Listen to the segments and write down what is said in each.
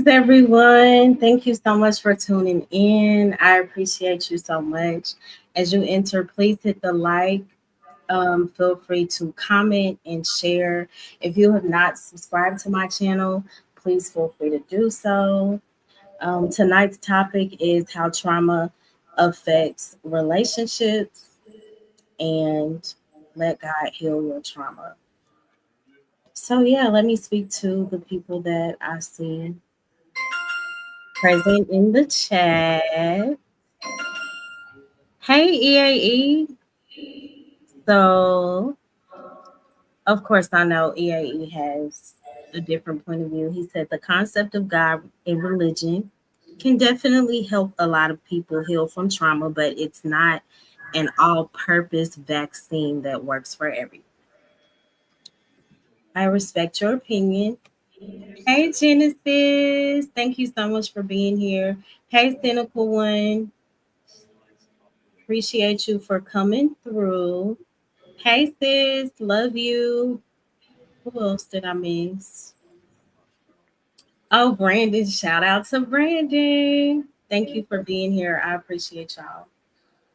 everyone. Thank you so much for tuning in. I appreciate you so much. As you enter, please hit the like. Feel free to comment and share. If you have not subscribed to my channel, please feel free to do so. Tonight's topic is how trauma affects relationships and let God heal your trauma. So, yeah, let me speak to the people that I see present in the chat. Hey, EAE. So, of course, I know EAE has a different point of view. He said the concept of God in religion can definitely help a lot of people heal from trauma, but it's not an all purpose vaccine that works for everyone. I respect your opinion. Hey, Genesis. Thank you so much for being here. Hey, Cynical One. Appreciate you for coming through. Hey, sis. Love you. Who else did I miss? Oh, Brandon. Shout out to Brandon. Thank you for being here. I appreciate y'all.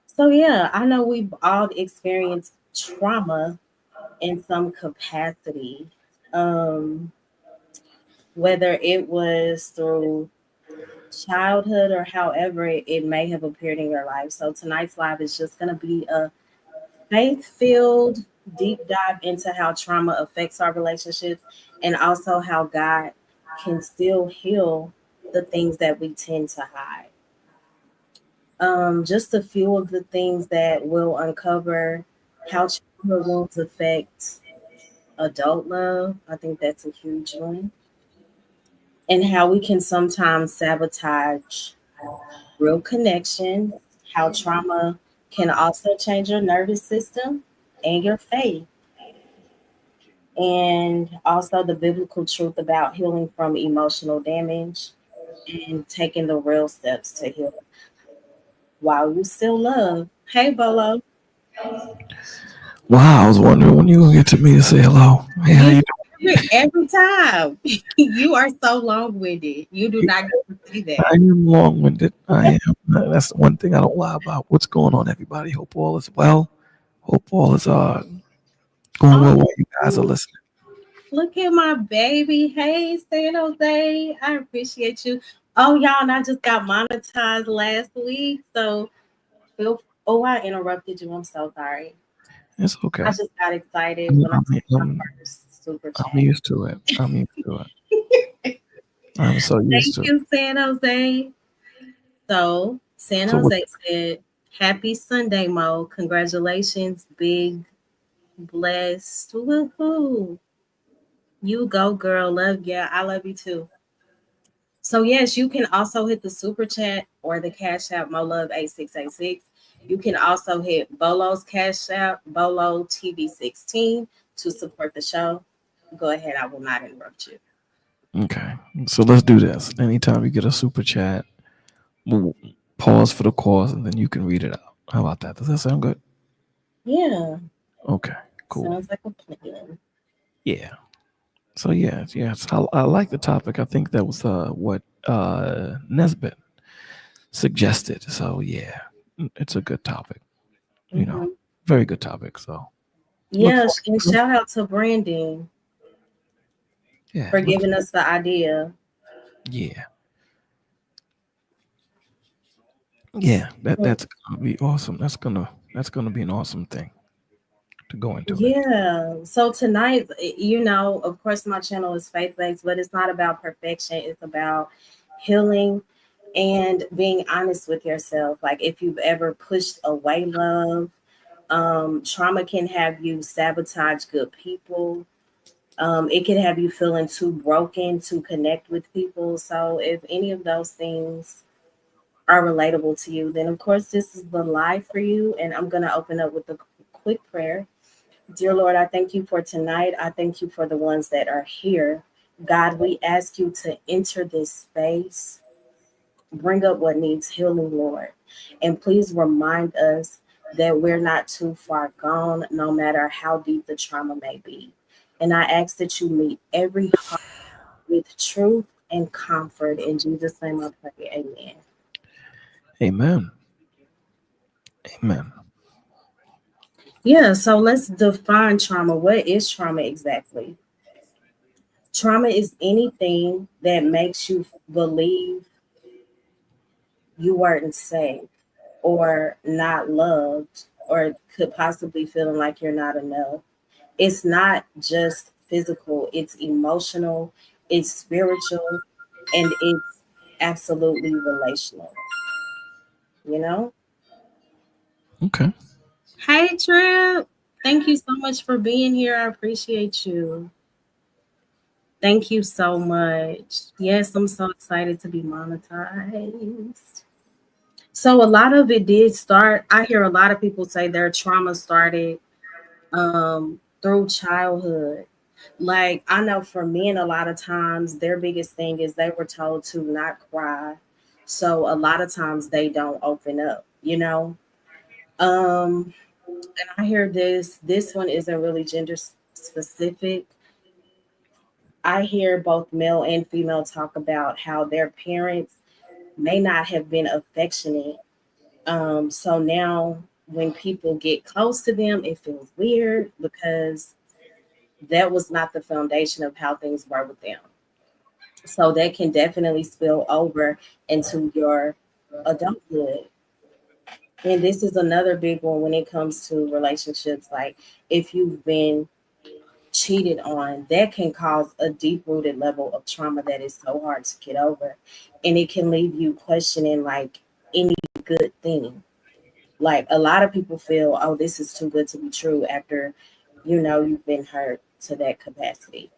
So, yeah, I know we've all experienced trauma in some capacity, um, whether it was through childhood or however it may have appeared in your life. So, tonight's live is just going to be a faith filled deep dive into how trauma affects our relationships and also how God can still heal the things that we tend to hide. Just a few of the things that will uncover how trauma wounds affect adult love. I think that's a huge one. And how we can sometimes sabotage real connections, how trauma can also change your nervous system and your faith, and also the biblical truth about healing from emotional damage and taking the real steps to heal while you still love. Hey, Bolo. Wow, I was wondering when you gonna get to me to say hello. Hey, how You you every time. You are so long winded. You do doing? not get to see that. I am long-winded. I am. That's the one thing I don't lie about. What's going on, everybody? Hope all is well. Hope all is going well while you guys are Oh, listening. look at my baby. Hey, San Jose. I appreciate you. Oh, y'all, and I just got monetized last week. So, oh, I interrupted you. I'm so sorry. It's I okay. just got excited I'm, when I I'm, saw my I'm, first super I'm chat. used to it. I'm used to it. I'm so used Thank to it. you, San Jose. So, San So what? Jose said, Happy Sunday, Mo. Congratulations, big, blessed. Woohoo. You go, girl. Love, yeah, I love you too. So yes, you can also hit the super chat or the cash app MoLove 8686. You can also hit Bolo's cash app Bolo TV16 to support the show. Go ahead, I will not interrupt you. Okay. So let's do this. Anytime you get a super chat, we'll pause for the cause, and then you can read it out. How about that? Does that sound good? Yeah, Okay. Cool. sounds like a plan. Yeah. So yes, I like the topic. I think that was what Nesbitt suggested. So yeah, it's a good topic. You know, Hmm. very good topic. So look Yeah, for and shout out to Brandon yeah, for look giving us the idea. yeah, yeah. That's gonna be awesome. That's gonna be an awesome thing to go into it. Yeah. So tonight, of course, my channel is faith based, but it's not about perfection. It's about healing and being honest with yourself. Like if you've ever pushed away love, trauma can have you sabotage good people. It can have you feeling too broken to connect with people. So if any of those things are relatable to you, then of course this is the live for you. And I'm gonna open up with a quick prayer. Dear Lord, I thank you for tonight. I thank you for the ones that are here. God, we ask you to enter this space, bring up what needs healing, Lord. And please remind us that we're not too far gone, no matter how deep the trauma may be. And I ask that you meet every heart with truth and comfort. In Jesus' name I pray. Amen. Amen. Amen. Yeah, so let's define trauma. What is trauma exactly? Trauma is anything that makes you believe you weren't safe or not loved or could possibly feeling like you're not enough. It's not just physical, it's emotional, it's spiritual, and it's absolutely relational, you know? Okay. Hey, Trip. Thank you so much for being here. I appreciate you. Thank you so much. Yes, I'm so excited to be monetized. So, a lot of it did start. I hear a lot of people say their trauma started through childhood. Like, I know for men, a lot of times their biggest thing is they were told to not cry. So, a lot of times they don't open up, you know? Um, and I hear this one isn't really gender specific. I hear both male and female talk about how their parents may not have been affectionate. So now when people get close to them, it feels weird because that was not the foundation of how things were with them. So that can definitely spill over into your adulthood. And this is another big one when it comes to relationships. Like if you've been cheated on, that can cause a deep rooted level of trauma that is so hard to get over. And it can leave you questioning like any good thing. Like a lot of people feel, oh, this is too good to be true after you've been hurt to that capacity.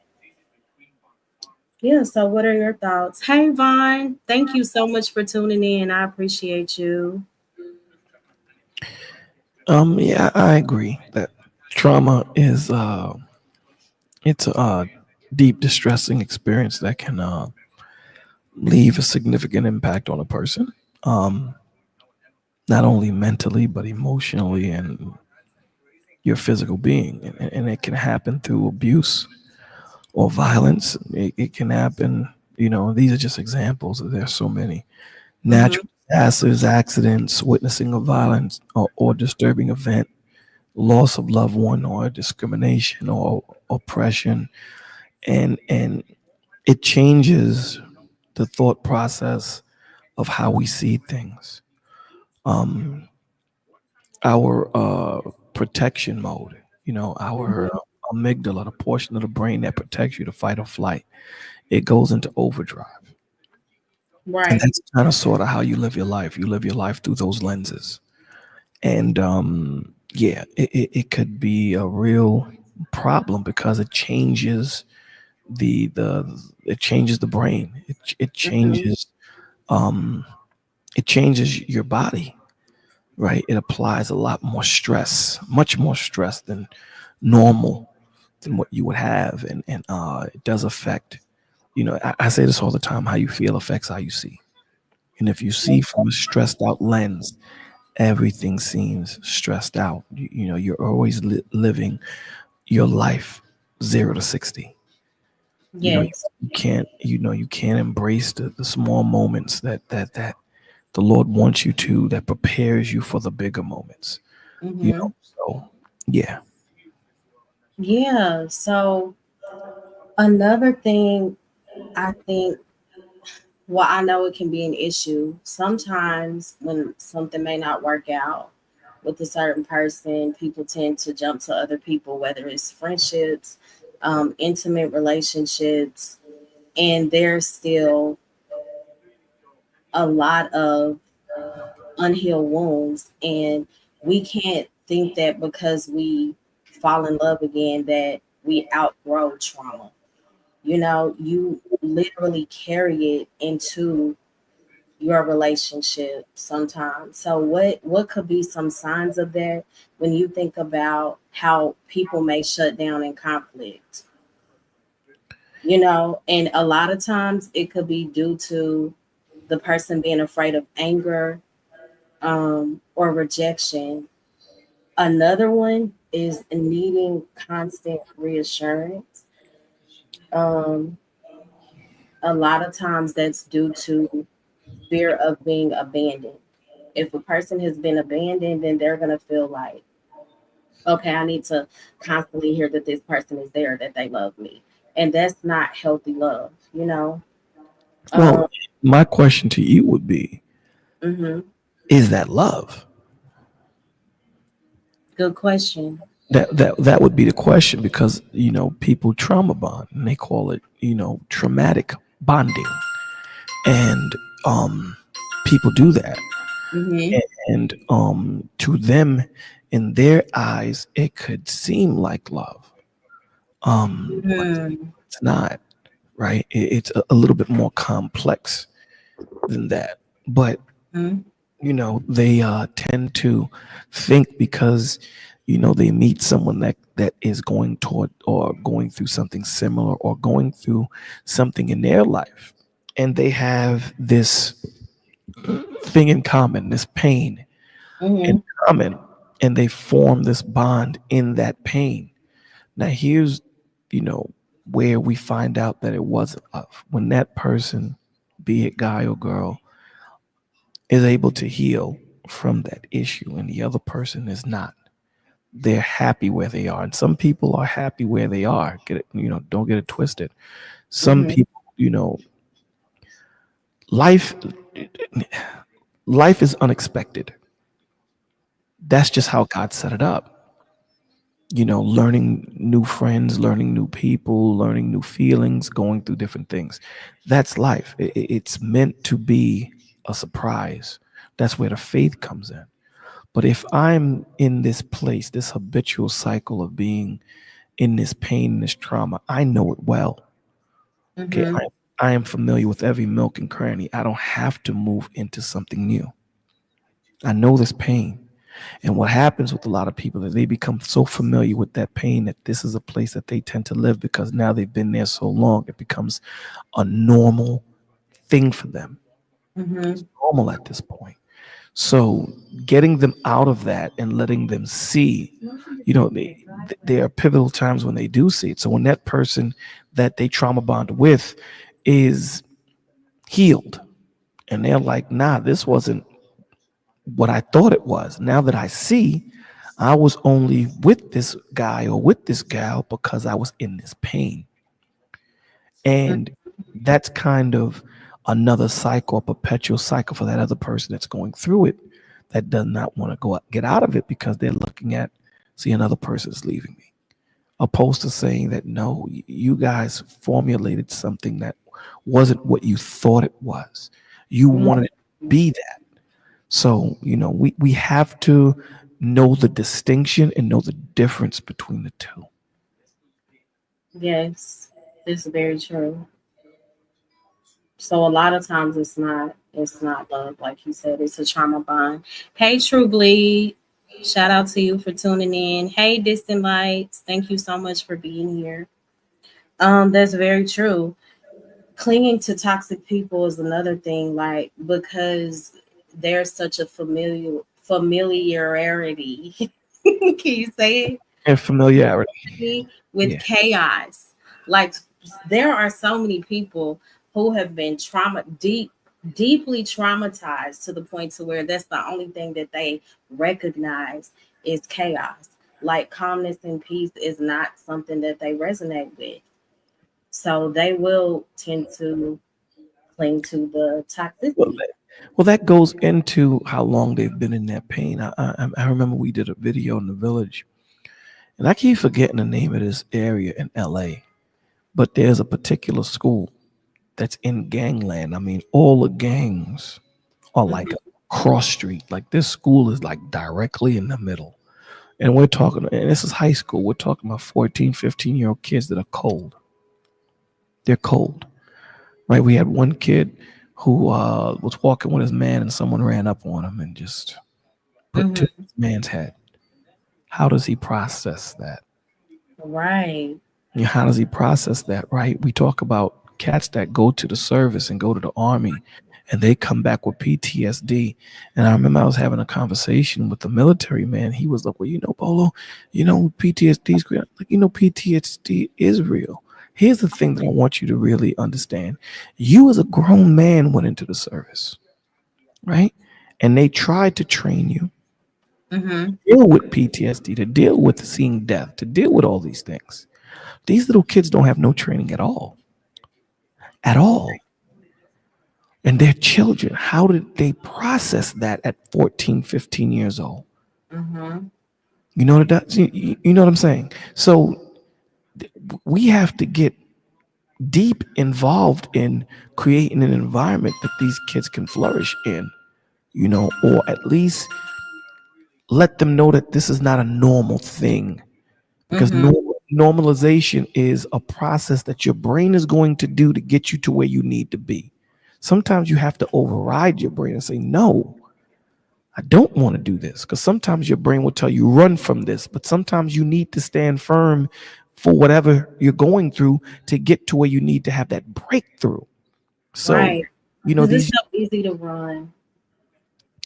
Yeah, so what are your thoughts? Hey Vaughn, thank you so much for tuning in. I appreciate you. Yeah, I agree that trauma is it's a deep distressing experience that can leave a significant impact on a person. Um, Not only mentally but emotionally and your physical being, and it can happen through abuse or violence. It can happen. These are just examples. There's so many Mm-hmm. natural disasters, accidents, witnessing a violence or disturbing event, loss of loved one, or discrimination or oppression, and it changes the thought process of how we see things. Um, our protection mode, our Mm-hmm. amygdala, the portion of the brain that protects you to fight or flight, it goes into overdrive. And Right. that's kind of sort of how you live your life. You live your life through those lenses. And yeah, it could be a real problem because it changes the brain. Mm-hmm. Um, it changes your body, right? It applies a lot more stress, much more stress than normal, than what you would have, and it does affect. I say this all the time: how you feel affects how you see. And if you see from a stressed out lens, everything seems stressed out. You're always living your life 0 to 60. You know, you, Yes. you can't. You can't embrace the small moments that the Lord wants you to. That prepares you for the bigger moments. Mm-hmm. So yeah. Yeah. So another thing I think, well, I know it can be an issue sometimes when something may not work out with a certain person. People tend to jump to other people, whether it's friendships, intimate relationships, and there's still a lot of unhealed wounds. And we can't think that because we fall in love again that we outgrow trauma. You literally carry it into your relationship sometimes. So what could be some signs of that when you think about how people may shut down in conflict? And a lot of times it could be due to the person being afraid of anger, or rejection. Another one is needing constant reassurance. Um, A lot of times that's due to fear of being abandoned. If a person has been abandoned, then they're going to feel like, okay, I need to constantly hear that this person is there, that they love me. And that's not healthy love, you know? Um, Well, my question to you would be, hmm is that love? Good question. That would be the question, because people trauma bond and they call it traumatic bonding, and um people do that, hmm and to them, in their eyes, it could seem like love, but hmm it's not, right? It's a little bit more complex than that. But they tend to think, because they meet someone that is going toward or going through something similar, or going through something in their life, and they have this thing in common, this pain in hmm common, and they form this bond in that pain. Now here's where we find out that it wasn't love: when that person, be it guy or girl, is able to heal from that issue and the other person is not. They're happy where they are. And some people are happy where they are. Get it, don't get it twisted. Some hmm people, life life is unexpected. That's just how God set it up. Learning new friends, learning new people, learning new feelings, going through different things. That's life. It's meant to be a surprise. That's where the faith comes in. But if I'm in this place, this habitual cycle of being in this pain, this trauma, I know it well. Okay. hmm I am familiar with every milk and cranny. I don't have to move into something new. I know this pain. And what happens with a lot of people is they become so familiar with that pain that this is a place that they tend to live, because now they've been there so long, it becomes a normal thing for them. hmm It's normal at this point. So getting them out of that and letting them see, there are pivotal times when they do see it. So when that person that they trauma bond with is healed, and they're like, nah, this wasn't what I thought it was. Now that I see, I was only with this guy or with this gal because I was in this pain. And that's kind of another cycle, a perpetual cycle for that other person that's going through it, that does not want to get out of it, because they're looking at, see, another person's leaving me, opposed to saying that no, you guys formulated something that wasn't what you thought it was. You wanted it to be that. So we have to know the distinction and know the difference between the two. Yes, it's very true. So a lot of times it's not love, like you said, it's a trauma bond. Hey True Bleed, shout out to you for tuning in. Hey Distant Lights, thank you so much for being here. That's very true. Clinging to toxic people is another thing, like because there's such a familiarity. Can you say it? And familiarity. With Yeah. chaos. Like there are so many people who have been deeply traumatized to the point to where that's the only thing that they recognize is chaos. Like calmness and peace is not something that they resonate with. So they will tend to cling to the Well, toxicity. that goes into how long they've been in that pain. I remember we did a video in the village, and I keep forgetting the name of this area in LA. But there's a particular school that's in gangland. I mean, all the gangs are like Mhm, a cross street. Like this school is like directly in the middle. And we're talking, and this is high school. We're talking about 14, 15-year-old kids that are cold. They're cold, right? We had one kid who was walking with his man, and someone ran up on him and just put to mhm. his man's head. How does he process that? Right. How does he process that, right? We talk about cats that go to the service and go to the army, and they come back with PTSD. And I remember I was having a conversation with the military man. He was like, well, Bolo, PTSD is real. Like, PTSD is real. Here's the thing that I want you to really understand. You as a grown man went into the service, right? And they tried to train you Mm-hmm. to deal with PTSD, to deal with seeing death, to deal with all these things. These little kids don't have no training at all. At all. And they're children. How did they process that at 14, 15 years old? Mm-hmm. You know what that, you know what I'm saying? So we have to get deep involved in creating an environment that these kids can flourish in, or at least let them know that this is not a normal thing. Because Mm-hmm. normalization is a process that your brain is going to do to get you to where you need to be. Sometimes you have to override your brain and say, no, I don't want to do this. Because sometimes your brain will tell you, run from this. But sometimes you need to stand firm for whatever you're going through to get to where you need to have that breakthrough. So, Right. Because it's these, so easy to run.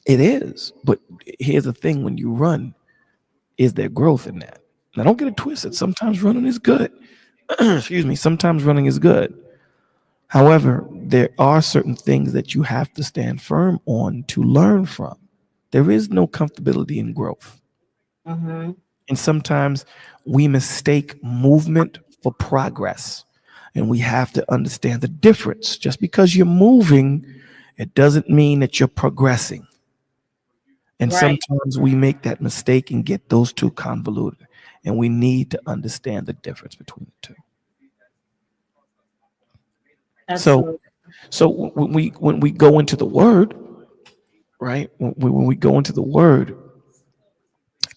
it is. But here's the thing, when you run, is there growth in that? Now, don't get it twisted. Sometimes running is good. Excuse me. Sometimes running is good. However, there are certain things that you have to stand firm on to learn from. There is no comfortability in growth. Mm-hmm. And sometimes we mistake movement for progress. And we have to understand the difference. Just because you're moving, it doesn't mean that you're progressing. And Right. sometimes we make that mistake and get those two convoluted. And we need to understand the difference between the two. So, Absolutely. when we go into the word, right? When we go into the word,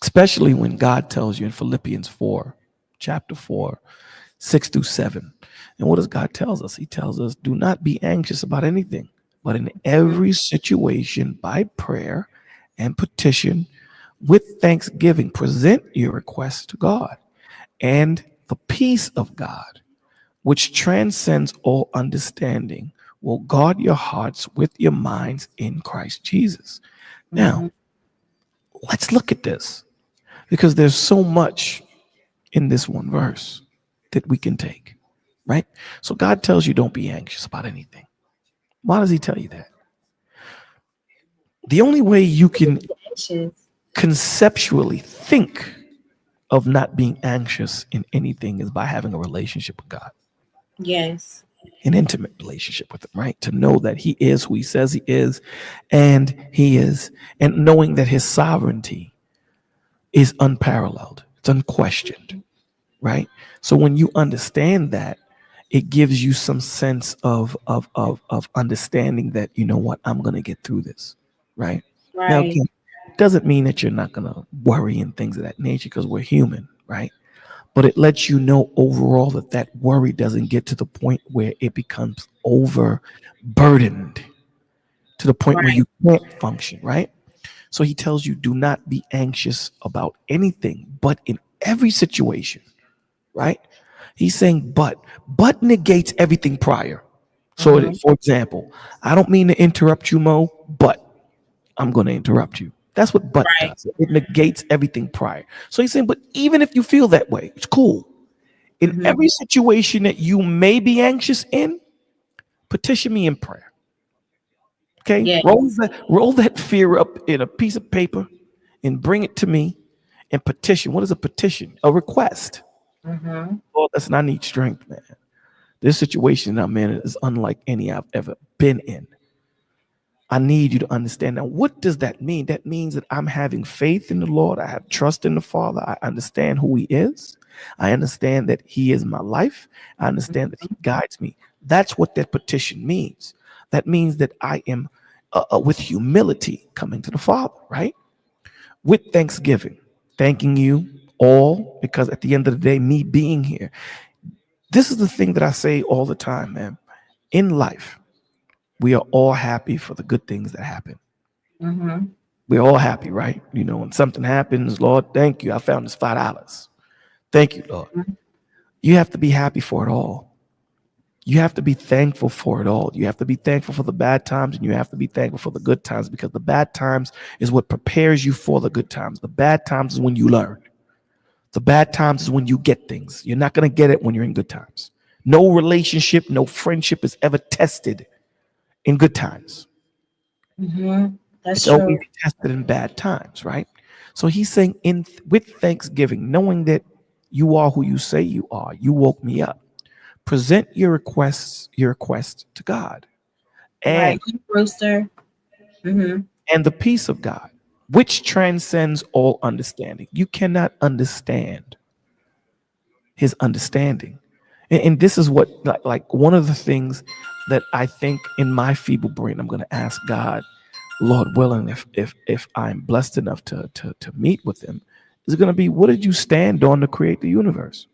especially when God tells you in Philippians 4, chapter 4, 6 through 7. And what does God tells us? He tells us, do not be anxious about anything, but in Mm-hmm. every situation by prayer and petition with thanksgiving, present your requests to God. And the peace of God, which transcends all understanding, will guard your hearts with your minds in Christ Jesus. Now, Mm-hmm. let's look at this because there's so much in this one verse that we can take, right? So God tells you don't be anxious about anything. Why does he tell you that? The only way you can Anxious. conceptually think of not being anxious in anything is by having a relationship with God, Yes. an intimate relationship with him, right? To know that he is who he says he is, and he is, and knowing that his sovereignty is unparalleled, it's unquestioned, right? So when you understand that, it gives you some sense of understanding that, you know what, I'm gonna get through this, right? Now Right. again, it doesn't mean that you're not gonna worry and things of that nature because we're human, right? But it lets you know overall that that worry doesn't get to the point where it becomes overburdened to the point where Right. you can't function, right? So he tells you, do not be anxious about anything, but in every situation, right? He's saying, but negates everything prior. So, Mm-hmm. for example, I don't mean to interrupt you, Mo, but I'm going to interrupt you. That's what but Right. does. It negates everything prior. So he's saying, but even if you feel that way, it's cool. In Mm-hmm. every situation that you may be anxious in, petition me in prayer. Okay, roll Yes. that fear up in a piece of paper and bring it to me and petition. What is a petition? A request. Mm-hmm. Lord, listen, I need strength, man. This situation I'm in is unlike any I've ever been in. I need you to understand. Now, what does that mean? That means that I'm having faith in the Lord. I have trust in the Father. I understand who He is. I understand that He is my life. I understand that He guides me. That's what that petition means. That means that I am with humility coming to the Father, right? With thanksgiving, thanking you all because at the end of the day, me being here, this is the thing that I say all the time, man. In life, we are all happy for the good things that happen. Mm-hmm. We're all happy, right? When something happens, Lord, thank you. I found this $5. Thank you, Lord. You have to be happy for it all. You have to be thankful for it all. You have to be thankful for the bad times and you have to be thankful for the good times because the bad times is what prepares you for the good times. The bad times is when you learn. The bad times is when you get things. You're not going to get it when you're in good times. No relationship, no friendship is ever tested in good times. Mm-hmm. It's That's always true. tested in bad times, right? So he's saying, in with thanksgiving, knowing that you are who you say you are, you woke me up. Present your request to God, Right. and Rooster. Mm-hmm. the peace of God, which transcends all understanding. You cannot understand his understanding. And this is what, like one of the things that I think in my feeble brain, I'm going to ask God, Lord willing, if I'm blessed enough to meet with him, is going to be, what did you stand on to create the universe?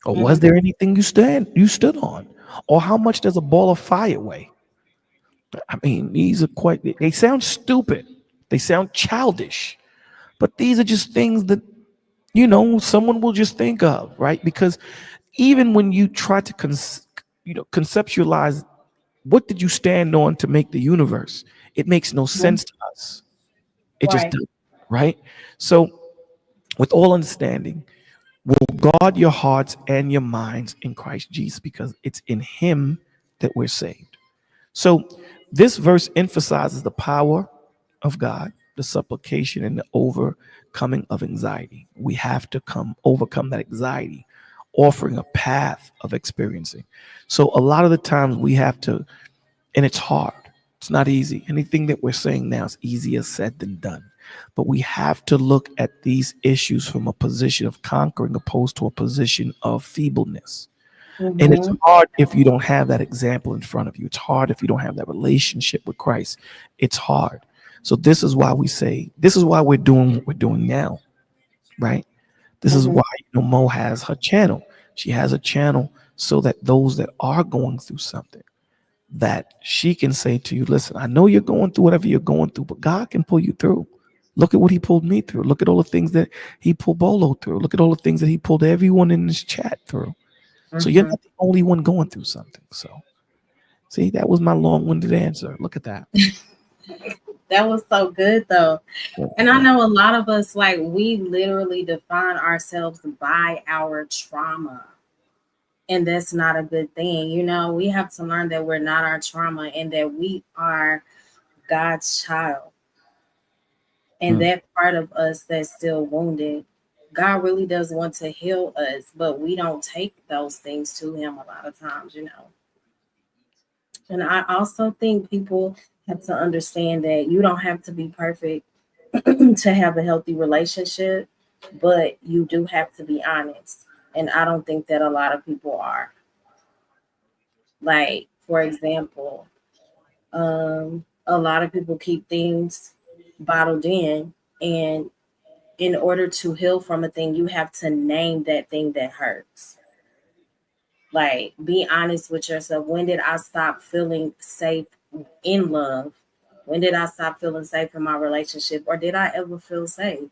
Or was Mm-hmm. there anything you stood on? Or how much does a ball of fire weigh? I mean, these are quite, they sound stupid. They sound childish. But these are just things that, someone will just think of, right? Because even when you try to conceptualize, what did you stand on to make the universe, it makes no sense to us. It just Right. doesn't, right? So with all understanding, will guard your hearts and your minds in Christ Jesus, because it's in him that we're saved. So this verse emphasizes the power of God, the supplication, and the overcoming of anxiety. We have to overcome that anxiety, offering a path of experiencing. So a lot of the times we have to, and it's hard. It's not easy. Anything that we're saying now is easier said than done. But we have to look at these issues from a position of conquering opposed to a position of feebleness. And it's Mm-hmm. hard if you don't have that example in front of you. It's hard if you don't have that relationship with Christ. It's hard. So this is why we say, this is why we're doing what we're doing now, right? This is Mm-hmm. why Mo has her channel. She has a channel so that those that are going through something, that she can say to you, listen, I know you're going through whatever you're going through, but God can pull you through. Look at what he pulled me through. Look at all the things that he pulled Bolo through. Look at all the things that he pulled everyone in this chat through. So you're Mm-hmm. not the only one going through something. So see, that was my long-winded answer. Look at that. That was so good though. Yeah, And I yeah. know a lot of us, like, we literally define ourselves by our trauma. And that's not a good thing. We have to learn that we're not our trauma and that we are God's child. And Mm, that part of us that's still wounded, God really does want to heal us, but we don't take those things to Him a lot of times. And I also think people have to understand that you don't have to be perfect to have a healthy relationship, but you do have to be honest. And I don't think that a lot of people are. Like, for example, a lot of people keep things bottled and in order to heal from a thing, you have to name that thing that hurts. Like, be honest with yourself. When did I stop feeling safe in love? When did I stop feeling safe in my relationship? Or did I ever feel safe?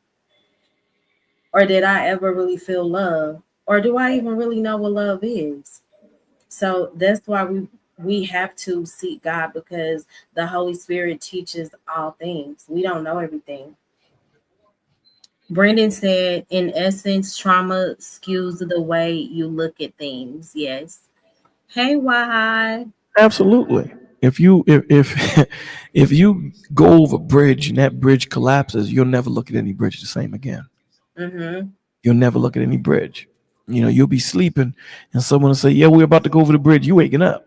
Or did I ever really feel love? Or do I even really know what love is? So that's why we have to seek God, because the Holy Spirit teaches all things. We don't know everything. Brendan said, in essence, trauma skews the way you look at things. Yes. Hey, why? absolutely. If if you go over a bridge and that bridge collapses, you'll never look at any bridge the same again. Mm-hmm. You'll never look at any bridge. You'll be sleeping and someone will say, yeah, we're about to go over the bridge. You waking up.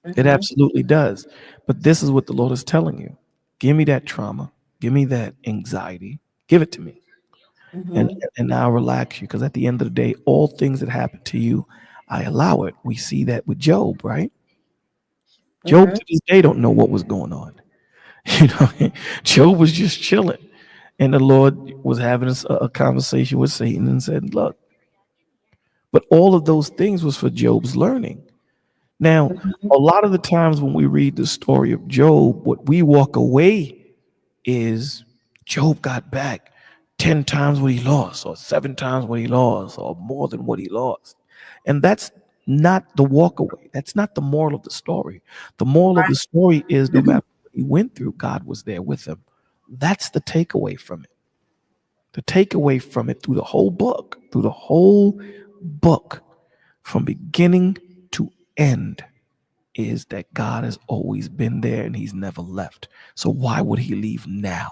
It Mm-hmm. absolutely does. But this is what the Lord is telling you. Give me that trauma. Give me that anxiety. Give it to me. And Mm-hmm. and I'll relax you. Because at the end of the day, all things that happen to you, I allow it. We see that with Job, right? Job Mm-hmm. to this day don't know what was going on. You know, Job was just chilling. And the Lord was having a conversation with Satan and said, look, but all of those things was for Job's learning. Now, Mm-hmm. a lot of the times when we read the story of Job, what we walk away is Job got back 10 times what he lost, or 7 times what he lost, or more than what he lost. And that's not the walk away. That's not the moral of the story. The moral of the story is no matter what he went through, God was there with him. That's the takeaway from it. The takeaway from it through the whole book, from beginning to end is that God has always been there and he's never left. So why would he leave now?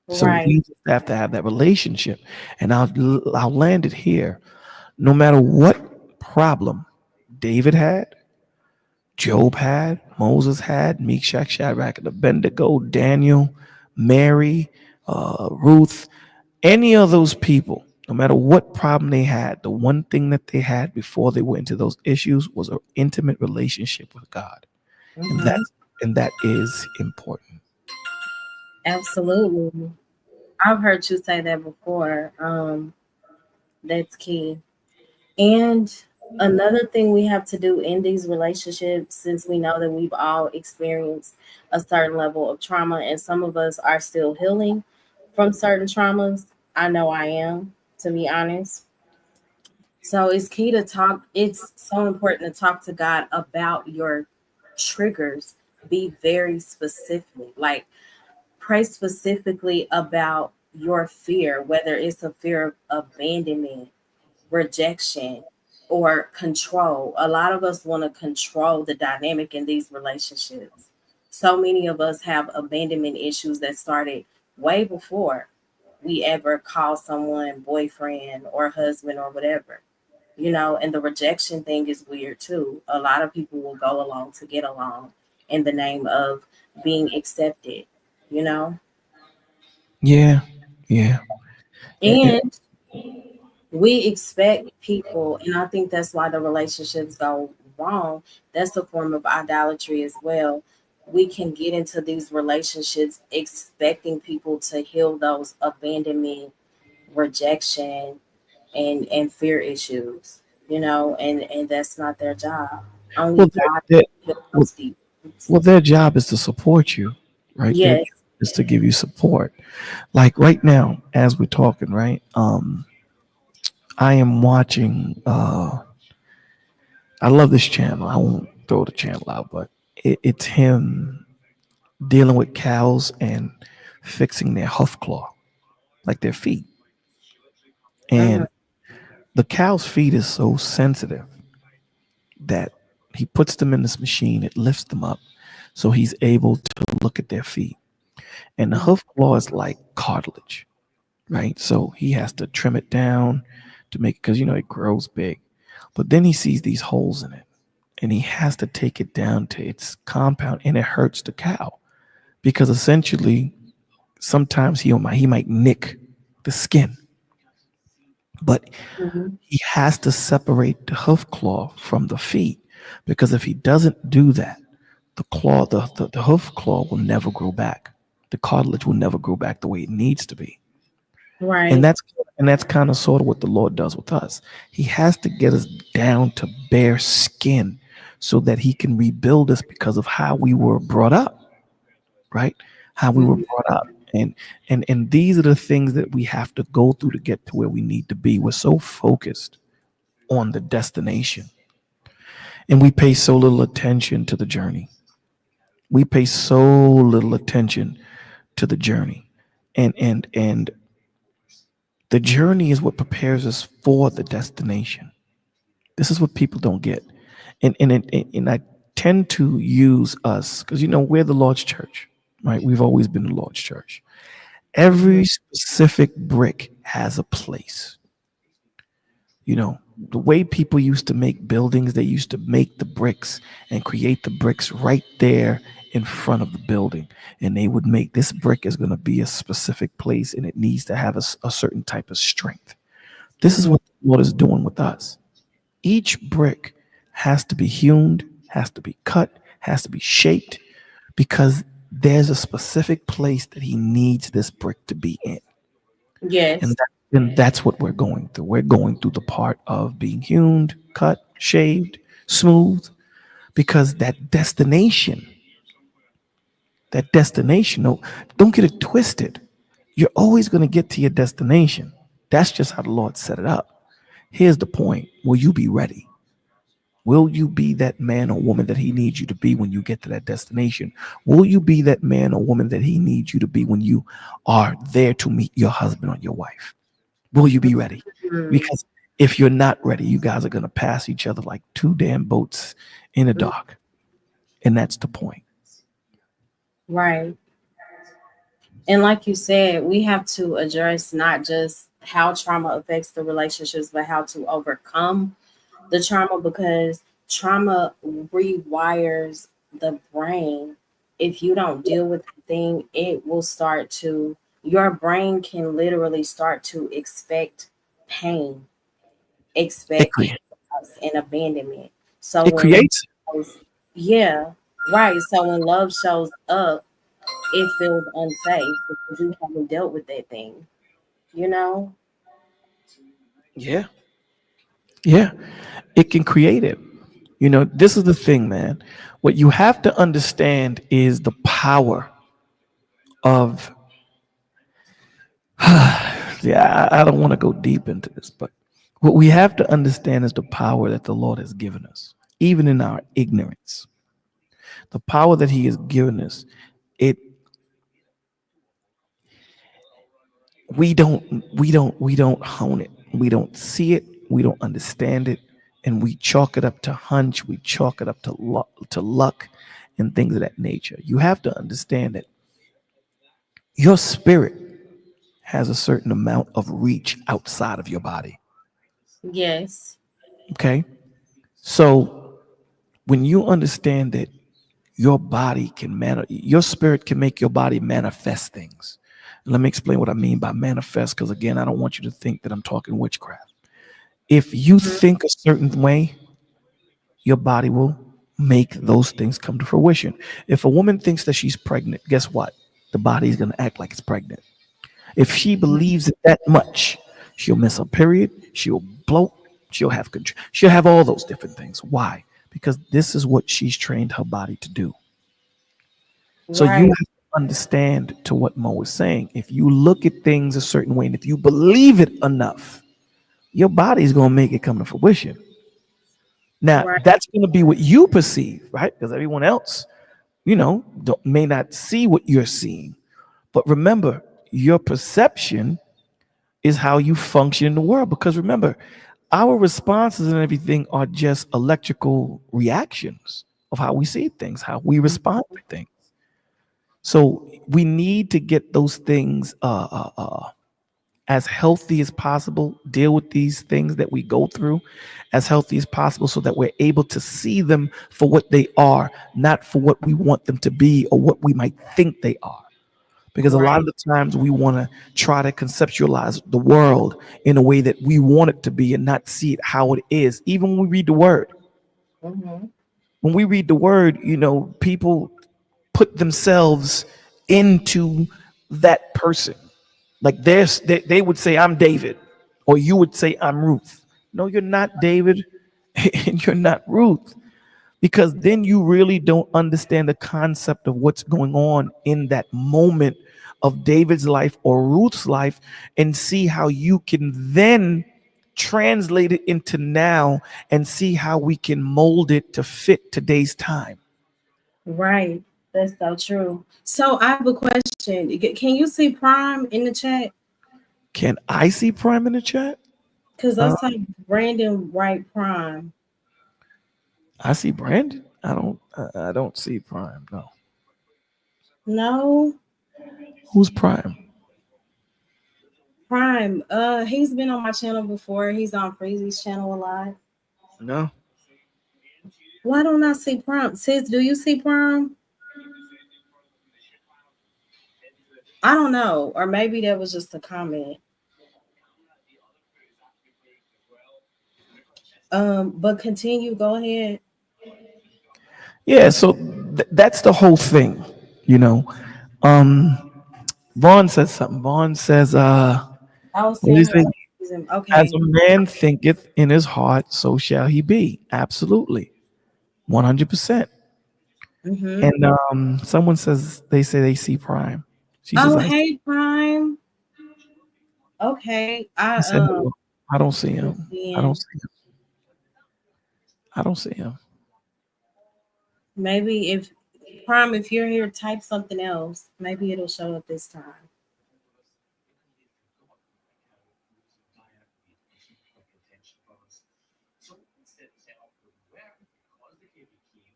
So Right. we just have to have that relationship. And I'll land it here. No matter what problem David had, Job had, Moses had, Meshach, Shadrach, and Abednego, Daniel, Mary, Ruth, any of those people, no matter what problem they had, the one thing that they had before they went into those issues was an intimate relationship with God, and Hmm. that is important. Absolutely. I've heard you say that before. That's key. And another thing we have to do in these relationships, since we know that we've all experienced a certain level of trauma, and some of us are still healing from certain traumas. I know I am, to be honest. So it's key to talk. It's so important to talk to God about your triggers. Be very specific. Like, pray specifically about your fear, whether it's a fear of abandonment, rejection, or control. A lot of us want to control the dynamic in these relationships. So many of us have abandonment issues that started way before we ever call someone boyfriend or husband or whatever. And the rejection thing is weird too. A lot of people will go along to get along in the name of being accepted, you know? Yeah, yeah. And And we expect people, and I think that's why the relationships go wrong. That's a form of idolatry as well. We can get into these relationships expecting people to heal those abandonment, rejection, and fear issues, and that's not their job. Only well, God their, can heal well, those deep roots. well, their job is to support you, right? Their job Yes. is to give you support. Like right now, as we're talking, right? I am watching. I love this channel. I won't throw the channel out, but it's him dealing with cows and fixing their hoof claw, like their feet. Hmm. And the cow's feet is so sensitive that he puts them in this machine. It lifts them up, so he's able to look at their feet. And the hoof claw is like cartilage, right? So he has to trim it down to make it, because it grows big. But then he sees these holes in it, and he has to take it down to its compound, and it hurts the cow because essentially sometimes he might nick the skin, but Hmm. he has to separate the hoof claw from the feet, because if he doesn't do that, the hoof claw will never grow back. The cartilage will never grow back the way it needs to be. And Right. that's kind of sort of what the Lord does with us. He has to get us down to bare skin so that he can rebuild us because of how we were brought up, right? How we were Hmm. brought up. And these are the things that we have to go through to get to where we need to be. We're so focused on the destination, and we pay so little attention to the journey. We pay so little attention to the journey. And the journey is what prepares us for the destination. This is what people don't get. And I tend to use us because we're the Lord's church, right? We've always been the Lord's church. Hmm. Every specific brick has a place. The way people used to make buildings, they used to make the bricks and create the bricks right there in front of the building. And they would make this brick is going to be a specific place, and it needs to have a certain type of strength. This is Hmm. what the Lord is doing with us. Each brick has to be hewn, has to be cut, has to be shaped, because there's a specific place that He needs this brick to be in. And, Yes. and that's what we're going through. We're going through the part of being hewn, cut, shaved, smooth, because that destination, no, don't get it twisted. You're always going to get to your destination. That's just how the Lord set it up. Here's the point. Will you be ready? Will you be that man or woman that he needs you to be when you get to that destination? Will you be that man or woman that he needs you to be when you are there to meet your husband or your wife? Will you be ready? Hmm. Because If you're not ready, you guys are going to pass each other like two damn boats in the Mm, dark. And that's the point. right. And like you said, we have to address not just how trauma affects the relationships, but how to overcome the trauma, because trauma rewires the brain. If you don't deal with the thing, it will start to, your brain can literally start to expect pain, It, expect cre- chaos and abandonment. So it when love creates, shows, yeah, right. So when love shows up, it feels unsafe because you haven't dealt with that thing, you know? yeah, yeah, it can create it. You know, this is the thing, man. What you have to understand is the power of, yeah, I don't want to go deep into this, but what we have to understand is the power that the Lord has given us, even in our ignorance. The power that He has given us, it we don't hone it. We don't see it. We don't understand it, and we chalk it up to hunch. We chalk it up to luck, and things of that nature. You have to understand that your spirit has a certain amount of reach outside of your body. Yes. Okay, so when you understand that your spirit can make your body manifest things. Let me explain what I mean by manifest, because again, I don't want you to think that I'm talking witchcraft. If you Mhm. think a certain way, your body will make those things come to fruition. If a woman thinks that she's pregnant, guess what? The body is going to act like it's pregnant. If she believes it that much, she'll miss a period, she'll bloat, she'll have all those different things. Why? Because this is what she's trained her body to do. So you Right, have to understand to what Mo was saying. If you look at things a certain way and if you believe it enough, your body's going to make it come to fruition. Now, right, that's going to be what you perceive, right? Because everyone else, may not see what you're seeing. But remember, your perception is how you function in the world. Because remember, our responses and everything are just electrical reactions of how we see things, how we respond to things. So we need to get those things as healthy as possible, deal with these things that we go through as healthy as possible so that we're able to see them for what they are, not for what we want them to be or what we might think they are. Because a lot of right. the times we want to try to conceptualize the world in a way that we want it to be and not see it how it is. Even when we read the word, Hmm. when we read the word, people put themselves into that person. Like they would say, I'm David, or you would say, I'm Ruth. No, you're not David, and you're not Ruth, because then you really don't understand the concept of what's going on in that moment of David's life or Ruth's life, and see how you can then translate it into now and see how we can mold it to fit today's time. Right. That's so true. So I have a question. Can you see Prime in the chat? Can I see Prime in the chat? Because I Uh, saw Brandon Wright Prime. I see Brandon. I don't see Prime. No. No, Who's Prime? Prime. He's been on my channel before. He's on Freezy's channel a lot. No. Why don't I see Prime? Sis, do you see Prime? I don't know. Or maybe that was just a comment. But continue, go ahead. Yeah. So that's the whole thing. You know. Um. Vaughn says something. Vaughn says, I was what do you seeing say? him. As Okay. a man thinketh in his heart, so shall he be. Absolutely. 100%. Mm-hmm. And someone says, they say they see Prime. She says, Oh, I hey, Prime. Okay. said, no, I don't see I'm him. I don't seeing, see him. I don't see him. maybe if Prime, if you're here, type something else. Maybe it'll show up this time.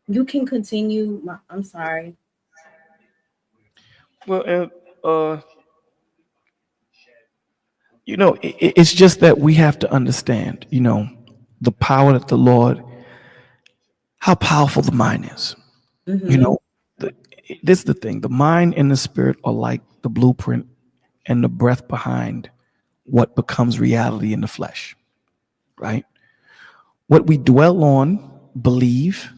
You can continue. I'm sorry. Well, and it's just that we have to understand, the power that the Lord, how powerful the mind is. You Mm-hmm. know, the, this is the thing: the mind and the spirit are like the blueprint and the breath behind what becomes reality in the flesh. Right? What we dwell on, believe,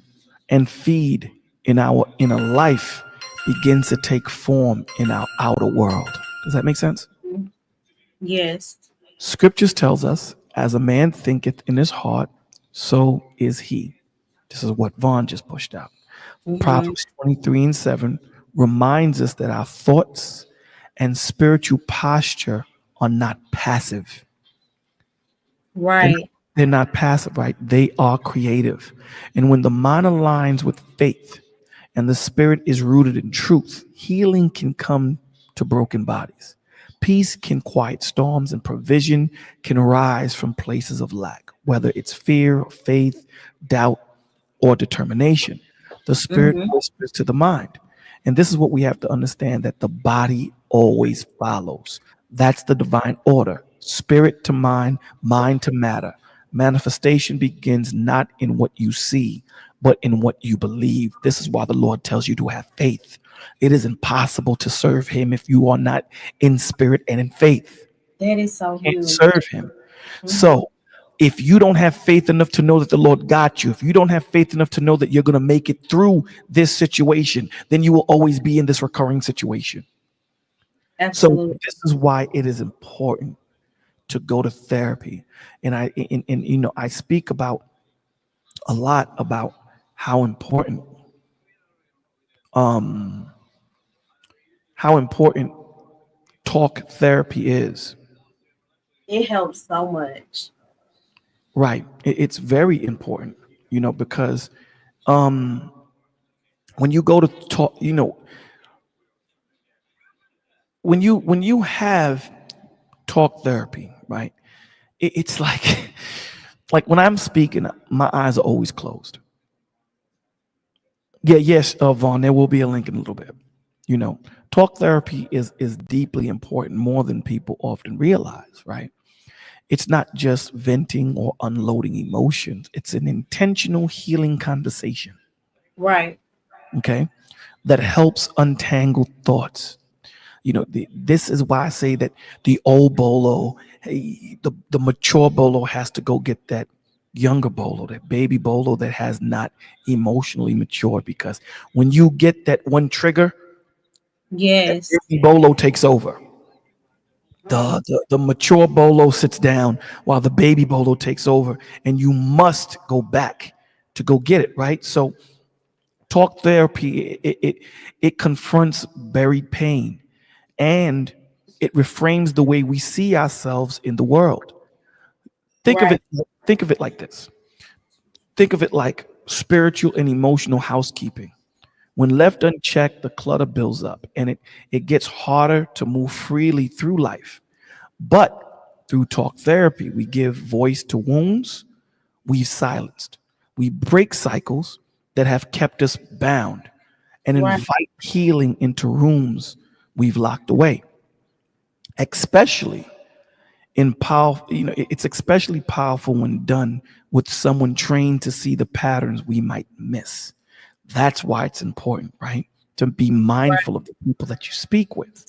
and feed in our inner life begins to take form in our outer world. Does that make sense? Yes. Scriptures tells us, as a man thinketh in his heart, so is he. This is what Vaughn just pushed out. Mm-hmm. Proverbs 23:7 reminds us that our thoughts and spiritual posture are not passive. They're not, Right. they're not passive, right? They are creative. And when the mind aligns with faith and the spirit is rooted in truth, healing can come to broken bodies. Peace can quiet storms and provision can rise from places of lack, whether it's fear, faith, doubt, or determination. The spirit Mm-hmm. whispers to the mind. And this is what we have to understand, that the body always follows. That's the divine order: spirit to mind, mind to matter. Manifestation begins not in what you see, but in what you believe. This is why the Lord tells you to have faith. It is impossible to serve Him if you are not in spirit and in faith. That is so Can't huge. serve Him. Mm-hmm. So, if you don't have faith enough to know that the Lord got you, if you don't have faith enough to know that you're going to make it through this situation, then you will always be in this recurring situation. So, Absolutely. this is why it is important to go to therapy. And I speak about a lot about how important um how important talk therapy is. It helps so much. Right. It's very important, because um when you go to talk, when you have talk therapy, right? It's like like when I'm speaking, my eyes are always closed. Yeah, yes, Vaughn, there will be a link in a little bit. You know, talk therapy is deeply important, more than people often realize, right? It's not just venting or unloading emotions. It's an intentional healing conversation, Right. okay, that helps untangle thoughts. This is why I say that the old bolo, hey, the mature bolo has to go get that younger bolo, that baby bolo that has not emotionally matured. Because when you get that one trigger, that Yes. baby bolo takes over. The mature bolo sits down while the baby bolo takes over, and you must go back to go get it, right? So talk therapy, it confronts buried pain, and it reframes the way we see ourselves in the world. Think of Right. it think of it like this. Think of it like spiritual and emotional housekeeping. When left unchecked, the clutter builds up, and it gets harder to move freely through life. But through talk therapy, we give voice to wounds we've silenced. We break cycles that have kept us bound and Right. invite healing into rooms we've locked away. Especially in powerful, it's especially powerful when done with someone trained to see the patterns we might miss. That's why it's important, right? To be mindful of the people that you speak with.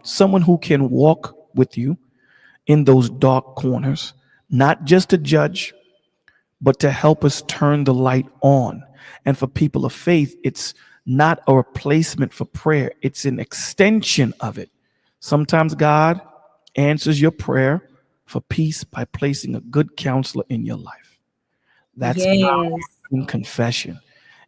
Someone who can walk with you in those dark corners, not just to judge, but to help us turn the light on. And for people of faith, it's not a replacement for prayer, it's an extension of it. Sometimes God answers your prayer for peace by placing a good counselor in your life. That's power Yes. in confession,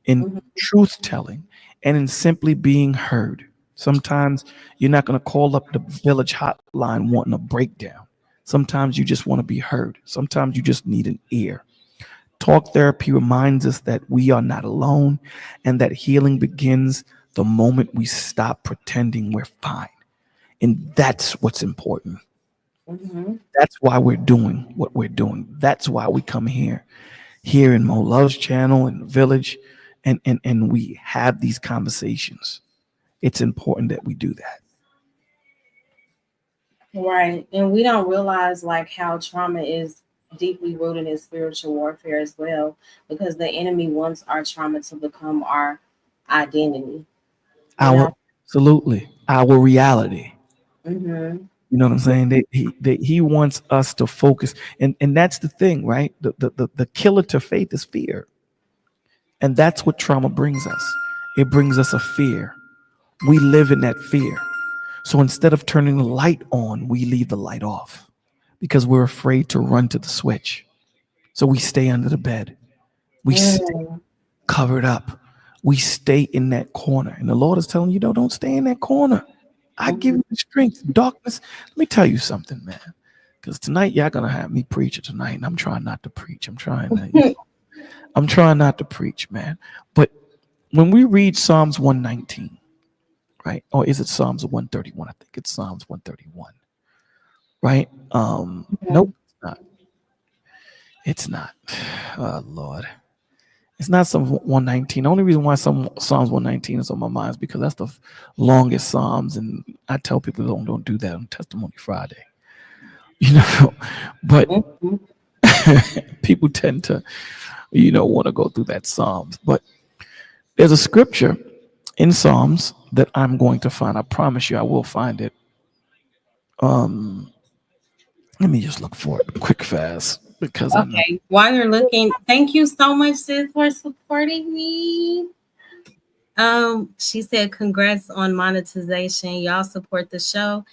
in Mhm. truth telling, and in simply being heard. Sometimes you're not going to call up the village hotline wanting a breakdown. Sometimes you just want to be heard. Sometimes you just need an ear. Talk therapy reminds us that we are not alone and that healing begins the moment we stop pretending we're fine. And that's what's important. Mhm. That's why we're doing what we're doing. That's why we come here in Mo Love's channel in the village. and we have these conversations. It's important that we do that. Right. And we don't realize like how trauma is deeply rooted in spiritual warfare as well, because the enemy wants our trauma to become our identity, you Our know? absolutely our reality. Mm-hmm. You know what I'm saying? He wants us to focus, and that's the thing, right? The killer to faith is fear, and that's what trauma brings us. It brings us a fear. We live in that fear. So instead of turning the light on, we leave the light off because we're afraid to run to the switch. So we stay under the bed. We stay Mm-hmm. covered up. We stay in that corner. And the Lord is telling you, no, don't stay in that corner. I give you the strength. Darkness. Let me tell you something, man. Because tonight y'all gonna have me preach it tonight, and I'm trying not to preach. I'm trying not to preach, man. But when we read Psalms 119, right? Or is it Psalms 131? I think it's Psalms 131, right? Nope, Mm-hmm. it's not. It's not. Oh Lord. It's not Psalm 119. The only reason why some Psalms 119 is on my mind is because that's the longest Psalms, and I tell people don't do that on Testimony Friday. You know, but Mm-hmm. people tend to, want to go through that Psalms. But there's a scripture in Psalms that I'm going to find. I promise you, I will find it. Let me just look for it quick, fast, because I know. Okay. While you're looking, thank you so much, sis, for supporting me. She said, congrats on monetization. Y'all support the show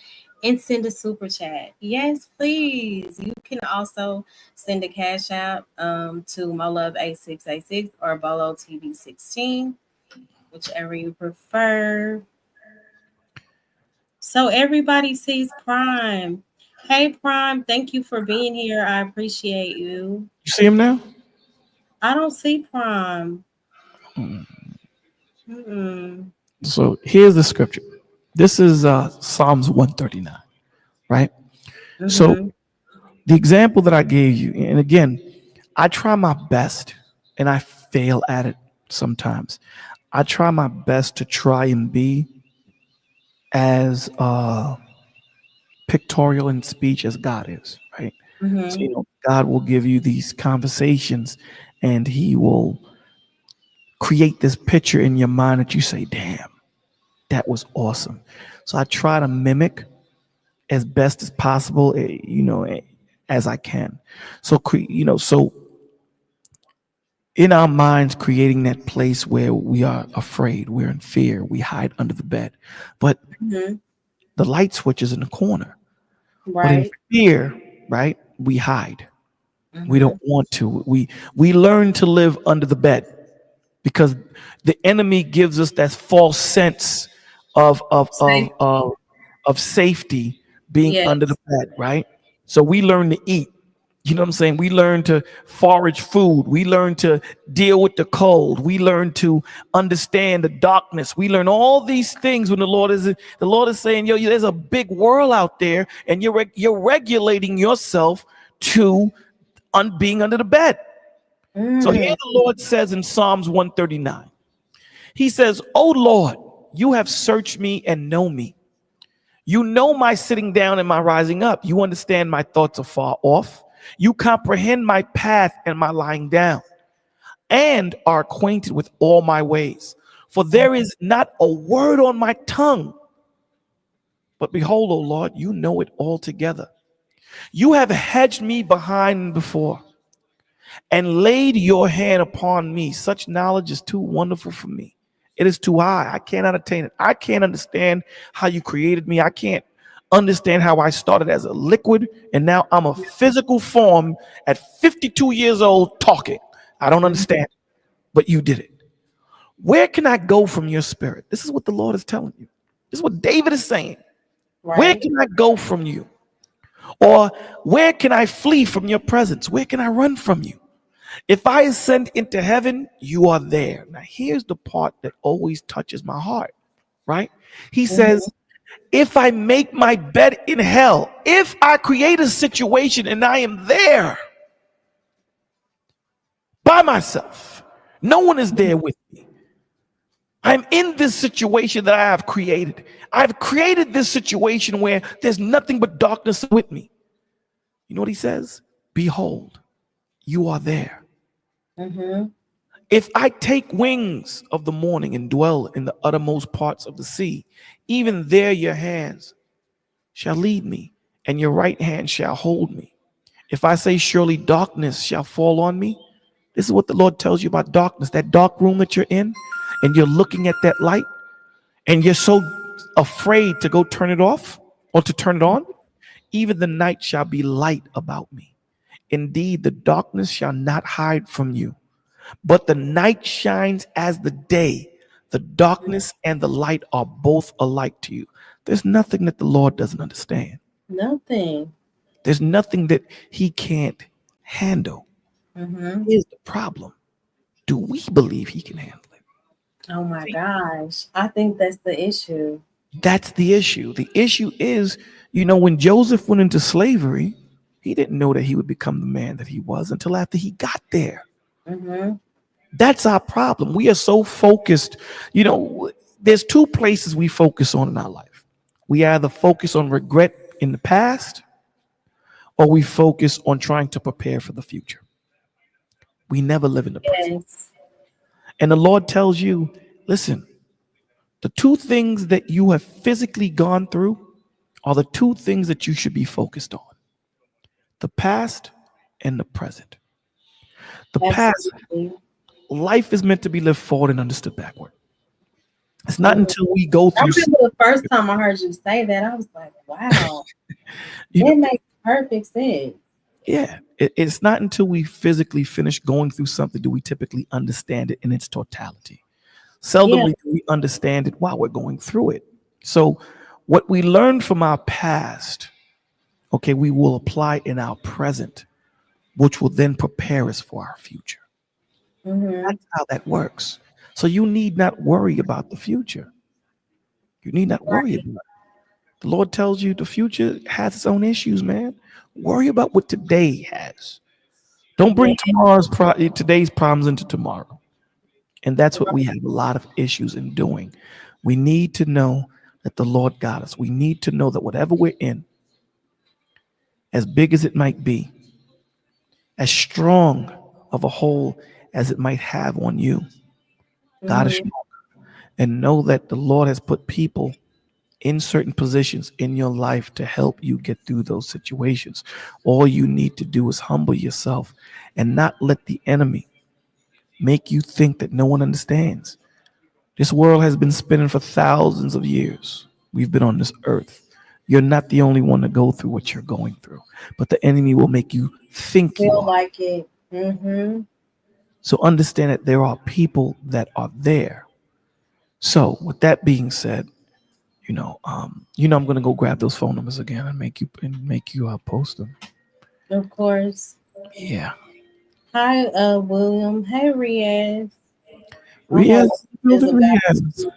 and send a super chat. Yes, please. You can also send a cash out to my love 8686 or Bolo TV 16, whichever you prefer. So everybody sees Prime. Hey Prime, thank you for being here. I appreciate you. You see him now? I don't see Prime. Mm-mm. So here's the scripture. This is Psalms 139, right? So Mm-hmm. the example that I gave you, and again, I try my best and I fail at it sometimes. I try my best to try and be as pictorial in speech as God is, right? So, Mm-hmm. God will give you these conversations and He will create this picture in your mind that you say, damn, that was awesome. So I try to mimic as best as possible, as I can. So, so in our minds, creating that place where we are afraid, we're in fear, we hide under the bed. But Mm-hmm. the light switch is in the corner. But in Right. fear, right, we hide. We Mm-hmm. don't want to. We learn to live under the bed because the enemy gives us that false sense of of of Safe. of, of safety being under the Yes. bed, right? So we learn to eat. You know what I'm saying? We learn to forage food. We learn to deal with the cold. We learn to understand the darkness. We learn all these things when the Lord is saying, "Yo, there's a big world out there, and you're regulating yourself to being under the bed." So here Mm. the Lord says in Psalms 139, He says, "Oh Lord, you have searched me and know me. You know my sitting down and my rising up. You understand my thoughts are far off. You comprehend my path and my lying down, and are acquainted with all my ways. For there is not a word on my tongue. But behold, O Lord, you know it altogether. You have hedged me behind and before, and laid your hand upon me. Such knowledge is too wonderful for me. It is too high. I cannot attain it. I can't understand how you created me. I can't understand how I started as a liquid and now I'm a physical form at 52 years old talking. I don't Mhm. understand, but you did it. Where can I go from your spirit? This is what the Lord is telling you. This is what David is saying. Where Right. can I go from you? Or where can I flee from your presence? Where can I run from you? If I ascend into heaven, you are there. Now, here's the part that always touches my heart, right? He says, Mhm. if I make my bed in hell, if I create a situation and I am there by myself, No one is there with me. I'm in this situation that I have created. I've created this situation where there's nothing but darkness with me. You know what he says? Behold, you are there. Mm-hmm. If I take wings of the morning and dwell in the uttermost parts of the sea, even there your hands shall lead me, and your right hand shall hold me. If I say, surely darkness shall fall on me, this is what the Lord tells you about darkness, that dark room that you're in, and you're looking at that light, and you're so afraid to go turn it off or to turn it on. Even the night shall be light about me. Indeed, the darkness shall not hide from you, but the night shines as the day. The darkness and the light are both alike to you. There's nothing that the Lord doesn't understand. Nothing. There's nothing that he can't handle. Mm-hmm. Here's the problem. Do we believe he can handle it? Oh my See, gosh. I think that's the issue. that's the issue. The issue is, when Joseph went into slavery, he didn't know that he would become the man that he was until after he got there. Mm-hmm. That's our problem. We are so focused. There's two places we focus on in our life. We either focus on regret in the past or we focus on trying to prepare for the future. We never live in the present. Yes. And the Lord tells you, listen, the two things that you have physically gone through are the two things that you should be focused on: the past and the present. The past, Absolutely. life is meant to be lived forward and understood backward. It's not Mhm. until we go I through, remember the first time I heard you say that, I was like, wow, you know, that makes perfect sense. yeah, it's not until we physically finish going through something do we typically understand it in its totality. Yeah. Seldomly do we understand it while we're going through it. So, what we learn from our past, okay, we will apply in our present, which will then prepare us for our future. Mm-hmm. That's how that works. So, you need not worry about the future. You need not worry Right. about it. The Lord tells you the future has its own issues, man. Worry about what today has. Don't Yeah. bring today's problems into tomorrow. And that's what we have a lot of issues in doing. We need to know that the Lord got us. We need to know that whatever we're in, as big as it might be, as strong of a hold as it might have on you, God is Mm-hmm. strong. And know that the Lord has put people in certain positions in your life to help you get through those situations. All you need to do is humble yourself and not let the enemy make you think that no one understands. This world has been spinning for thousands of years. We've been on this earth. You're not the only one to go through what you're going through, but the enemy will make you think you Feel are. like it. Mm-hmm. So understand that there are people that are there. So with that being said, I'm gonna go grab those phone numbers again and make you post them. Of course. Yeah, Hi, William. Hey, Riaz. I know Riaz, William is building about Riaz. to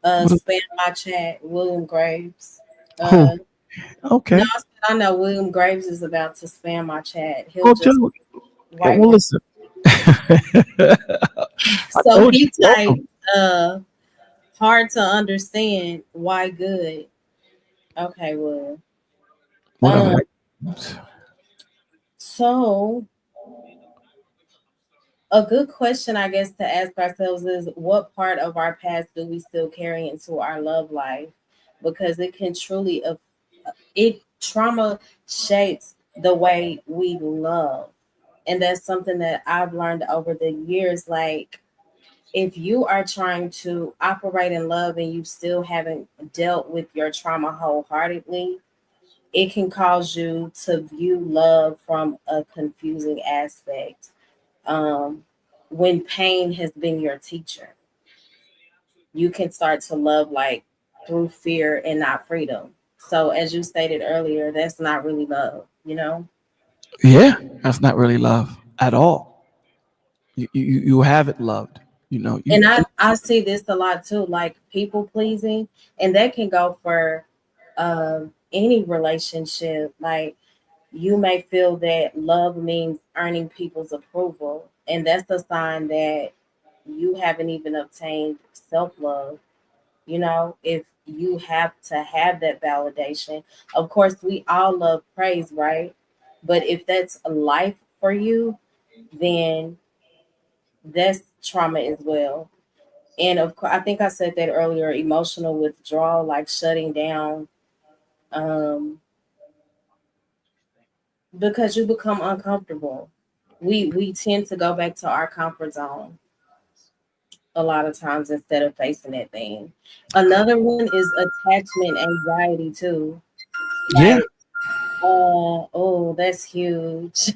What? spam my chat. William Graves. Oh, No, okay. I said I know William Graves is about to spam my chat. He'll Oh, just Joe. Yeah, write well, one. listen. I So told you, he welcome. typed, hard to understand. Why good? Okay, well, What up, um, man? so a good question, I guess, to ask ourselves is what part of our past do we still carry into our love life? Because it can truly, it trauma shapes the way we love. And that's something that I've learned over the years. Like, if you are trying to operate in love and you still haven't dealt with your trauma wholeheartedly, it can cause you to view love from a confusing aspect. Um, when pain has been your teacher, you can start to love like through fear and not freedom. So, as you stated earlier, that's not really love, you know? Yeah, that's not really love at all. You haven't loved. You And I see this a lot too, like people pleasing, and that can go for any relationship. Like, you may feel that love means earning people's approval, And that's a sign that you haven't even obtained self love. You know, if you have to have that validation, of course, we all love praise, right? But if that's a life for you, then that's trauma as well. And of course, I think I said that earlier, emotional withdrawal, like shutting down, um, because you become uncomfortable. We tend to go back to our comfort zone a lot of times instead of facing that thing. Another one is attachment anxiety too. Yeah, Like, oh, that's huge.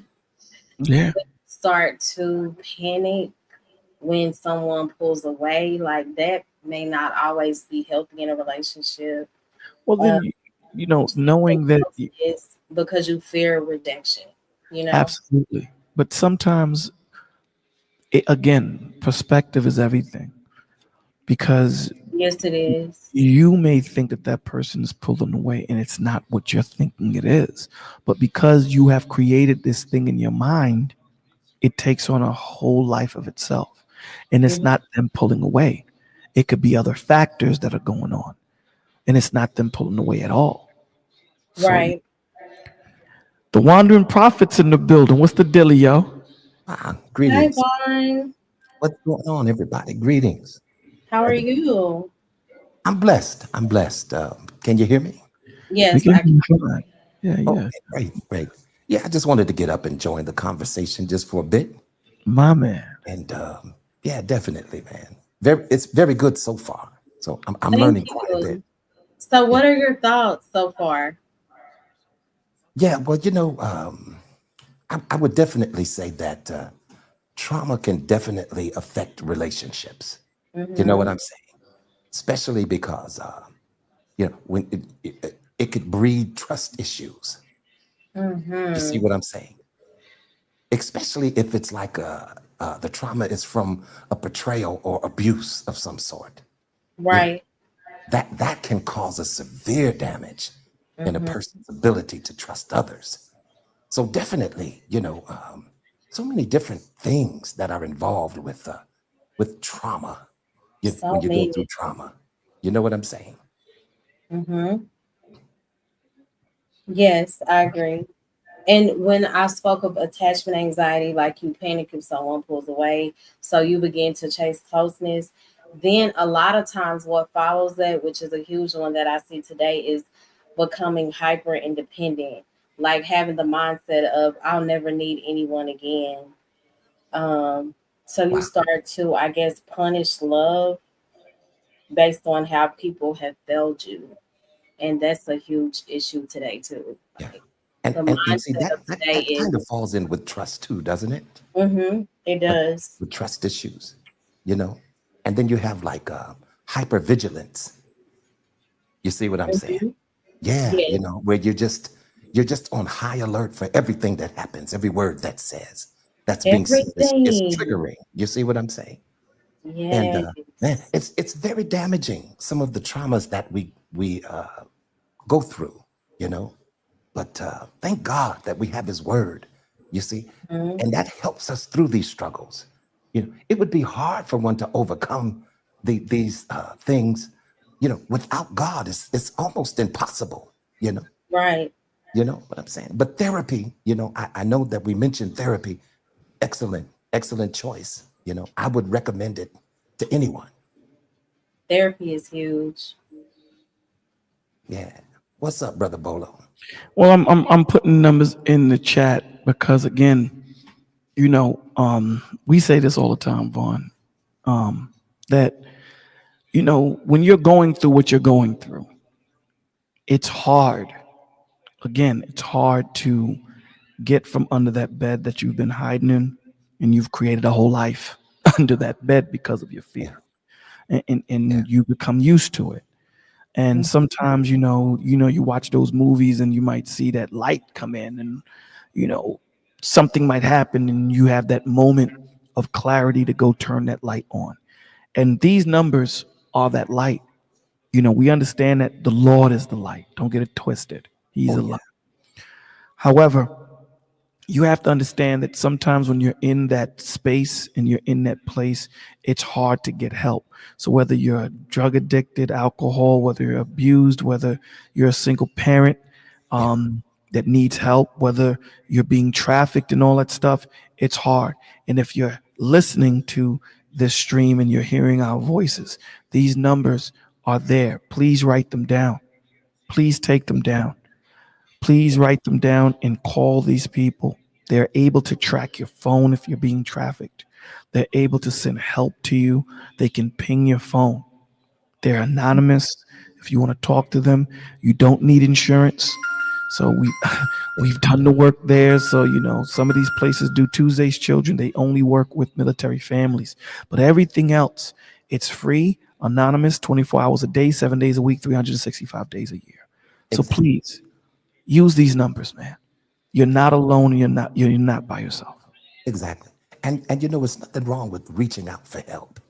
yeah. Start to panic when someone pulls away. Like that may not always be healthy in a relationship. Well, Uh, then knowing that closeness because you fear rejection. You know. absolutely, but sometimes again, perspective is everything because Yes, it is. you may think that that person is pulling away and it's not what you're thinking it is, but because you have created this thing in your mind, it takes on a whole life of itself, and it's Mhm. not them pulling away. It could be other factors that are going on, and it's not them pulling away at all. So yeah. Right. The wandering prophets in the building. What's the dealio? Hi, Greetings. Vaughn. What's going on, everybody? Greetings. How are Every- you? I'm blessed. I'm blessed. Can you hear me? We Yes, can I can. be fine. Yeah, yeah. Okay, great, great. Yeah, I just wanted to get up and join the conversation just for a bit. My man. And yeah, definitely, man. It's very good so far. So I'm Thank learning quite a bit. you. So, Yeah, what are your thoughts so far? yeah. Well, I would definitely say that trauma can definitely affect relationships. You know what Mm-hmm. I'm saying? Especially because when it could breed trust issues. You see Mm-hmm. what I'm saying? Especially if it's like the trauma is from a betrayal or abuse of some sort. You know, Right. that can cause a severe damage in a Mm-hmm. person's ability to trust others. So definitely, so many different things that are involved with trauma. When So you go through many. trauma, you know what I'm saying? Mm-hmm. Yes, I agree. And when I spoke of attachment anxiety, like you panic if someone pulls away, so you begin to chase closeness, then a lot of times what follows that, which is a huge one that I see today, is becoming hyper independent, like having the mindset of I'll never need anyone again. Um, so you Wow. start to, I guess, punish love based on how people have failed you. And that's a huge issue today too. Yeah. Like And the and see mindset that of that today that is kind of falls in with trust too, doesn't it? it With, does. with trust issues, you know. And then you have like hypervigilance. You see what I'm saying? Hmm. Yeah, Yes, where you're just on high alert for everything that happens, every word that says that's being said is everything. triggering. You see what I'm saying? And man, Yes. it's very damaging. Some of the traumas that we go through, you know. But thank God that we have His Word, you see, Mhm. and that helps us through these struggles. It would be hard for one to overcome these things, without God. It's almost impossible, you know. Right. You know what I'm saying? But therapy, I know that we mentioned therapy. Excellent, excellent choice. I would recommend it to anyone. Therapy is huge. Yeah. What's up, brother Bolo? Well, I'm putting numbers in the chat because again, we say this all the time, Vaughn, that when you're going through what you're going through, it's hard. Again, it's hard to get from under that bed that you've been hiding in, and you've created a whole life under that bed because of your Yeah, fear, and, and, yeah. and you become used to it. And Mhm. sometimes, you watch those movies and you might see that light come in, and you know, something might happen, and you have that moment of clarity to go turn that light on. And these numbers are that light. We understand that the Lord is the light. Don't get it twisted. He's Oh a yeah, light. However, You have to understand that sometimes when you're in that space and you're in that place, it's hard to get help. So whether you're drug addicted, alcohol, whether you're abused, whether you're a single parent Yeah, that needs help, whether you're being trafficked and all that stuff, it's hard. And if you're listening to this stream and you're hearing our voices, these numbers are there. Please write them down. Please take them down. Please write them down and call these people. They're able to track your phone if you're being trafficked. They're able to send help to you. They can ping your phone. They're anonymous. If you want to talk to them, you don't need insurance. So we've done the work there. So some of these places do Tuesdays Children. They only work with military families, but everything else, it's free, anonymous, 24 hours a day, 7 days a week, 365 days a year. So exactly, please use these numbers, man. You're not alone. You're not by yourself. exactly. And it's nothing wrong with reaching out for help.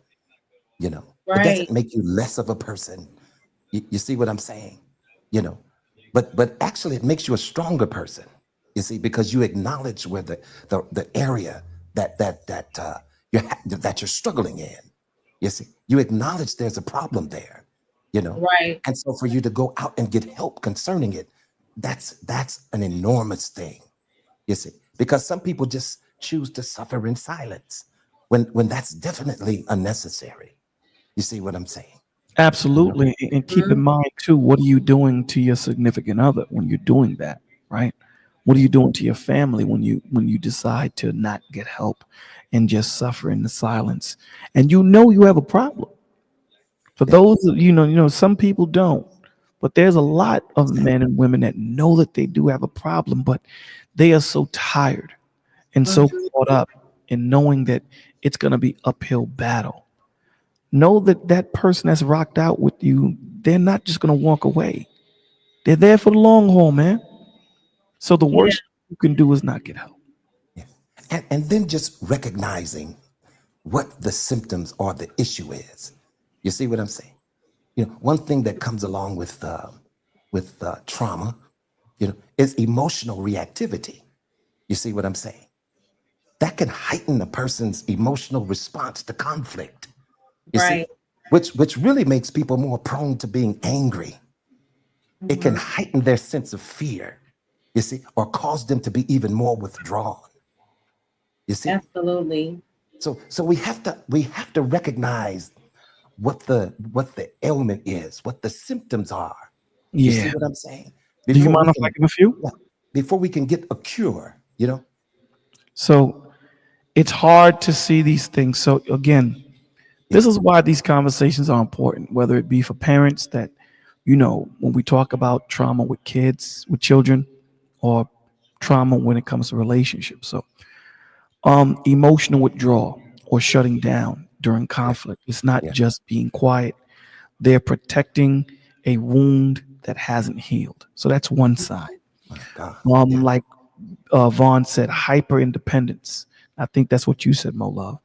It doesn't Right. make you less of a person. You see what I'm saying? You know, but actually it makes you a stronger person. You see, because you acknowledge where the area that you're struggling in. You see, you acknowledge there's a problem there. You know, Right. and so for you to go out and get help concerning it, that's an enormous thing. You see, because some people just choose to suffer in silence when that's definitely unnecessary. You see what I'm saying? You know? Absolutely. And keep in Mhm. mind too, what are you doing to your significant other when you're doing that, right? What are Yeah, you doing to your family when you decide to not get help and just suffer in the silence? And you have a problem. For yeah, those of some people don't, but there's a lot of exactly. men and women that know that they do have a problem, but they are so tired and so Mhm. caught up in knowing that it's going to be uphill battle. Know that that person that's rocked out with you, they're not just going to walk away. They're there for the long haul, man. So the Yeah. worst you can do is not get help. Yeah. And then just recognizing what the symptoms or the issue is. You see what I'm saying? One thing that comes along with trauma, is emotional reactivity. You see what I'm saying? That can heighten a person's emotional response to conflict. You see, Right. which really makes people more prone to being angry. It can Mhm. heighten their sense of fear. You see, or cause them to be even more withdrawn. You see, Absolutely. so we have to recognize what the ailment is, what the symptoms are. You see Yeah. what I'm saying? Do you Before mind we if I can, give a few? yeah, before we can get a cure. So it's hard to see these things. So again, Yeah, this is why these conversations are important, whether it be for parents that, when we talk about trauma with kids, with children, or trauma when it comes to relationships. So emotional withdrawal or shutting down during yeah, conflict. It's not yeah. just being quiet. They're protecting a wound that hasn't healed. So that's one side. My God. Yeah, Like Vaughn said, hyper independence. I think that's what you said, Mo Love.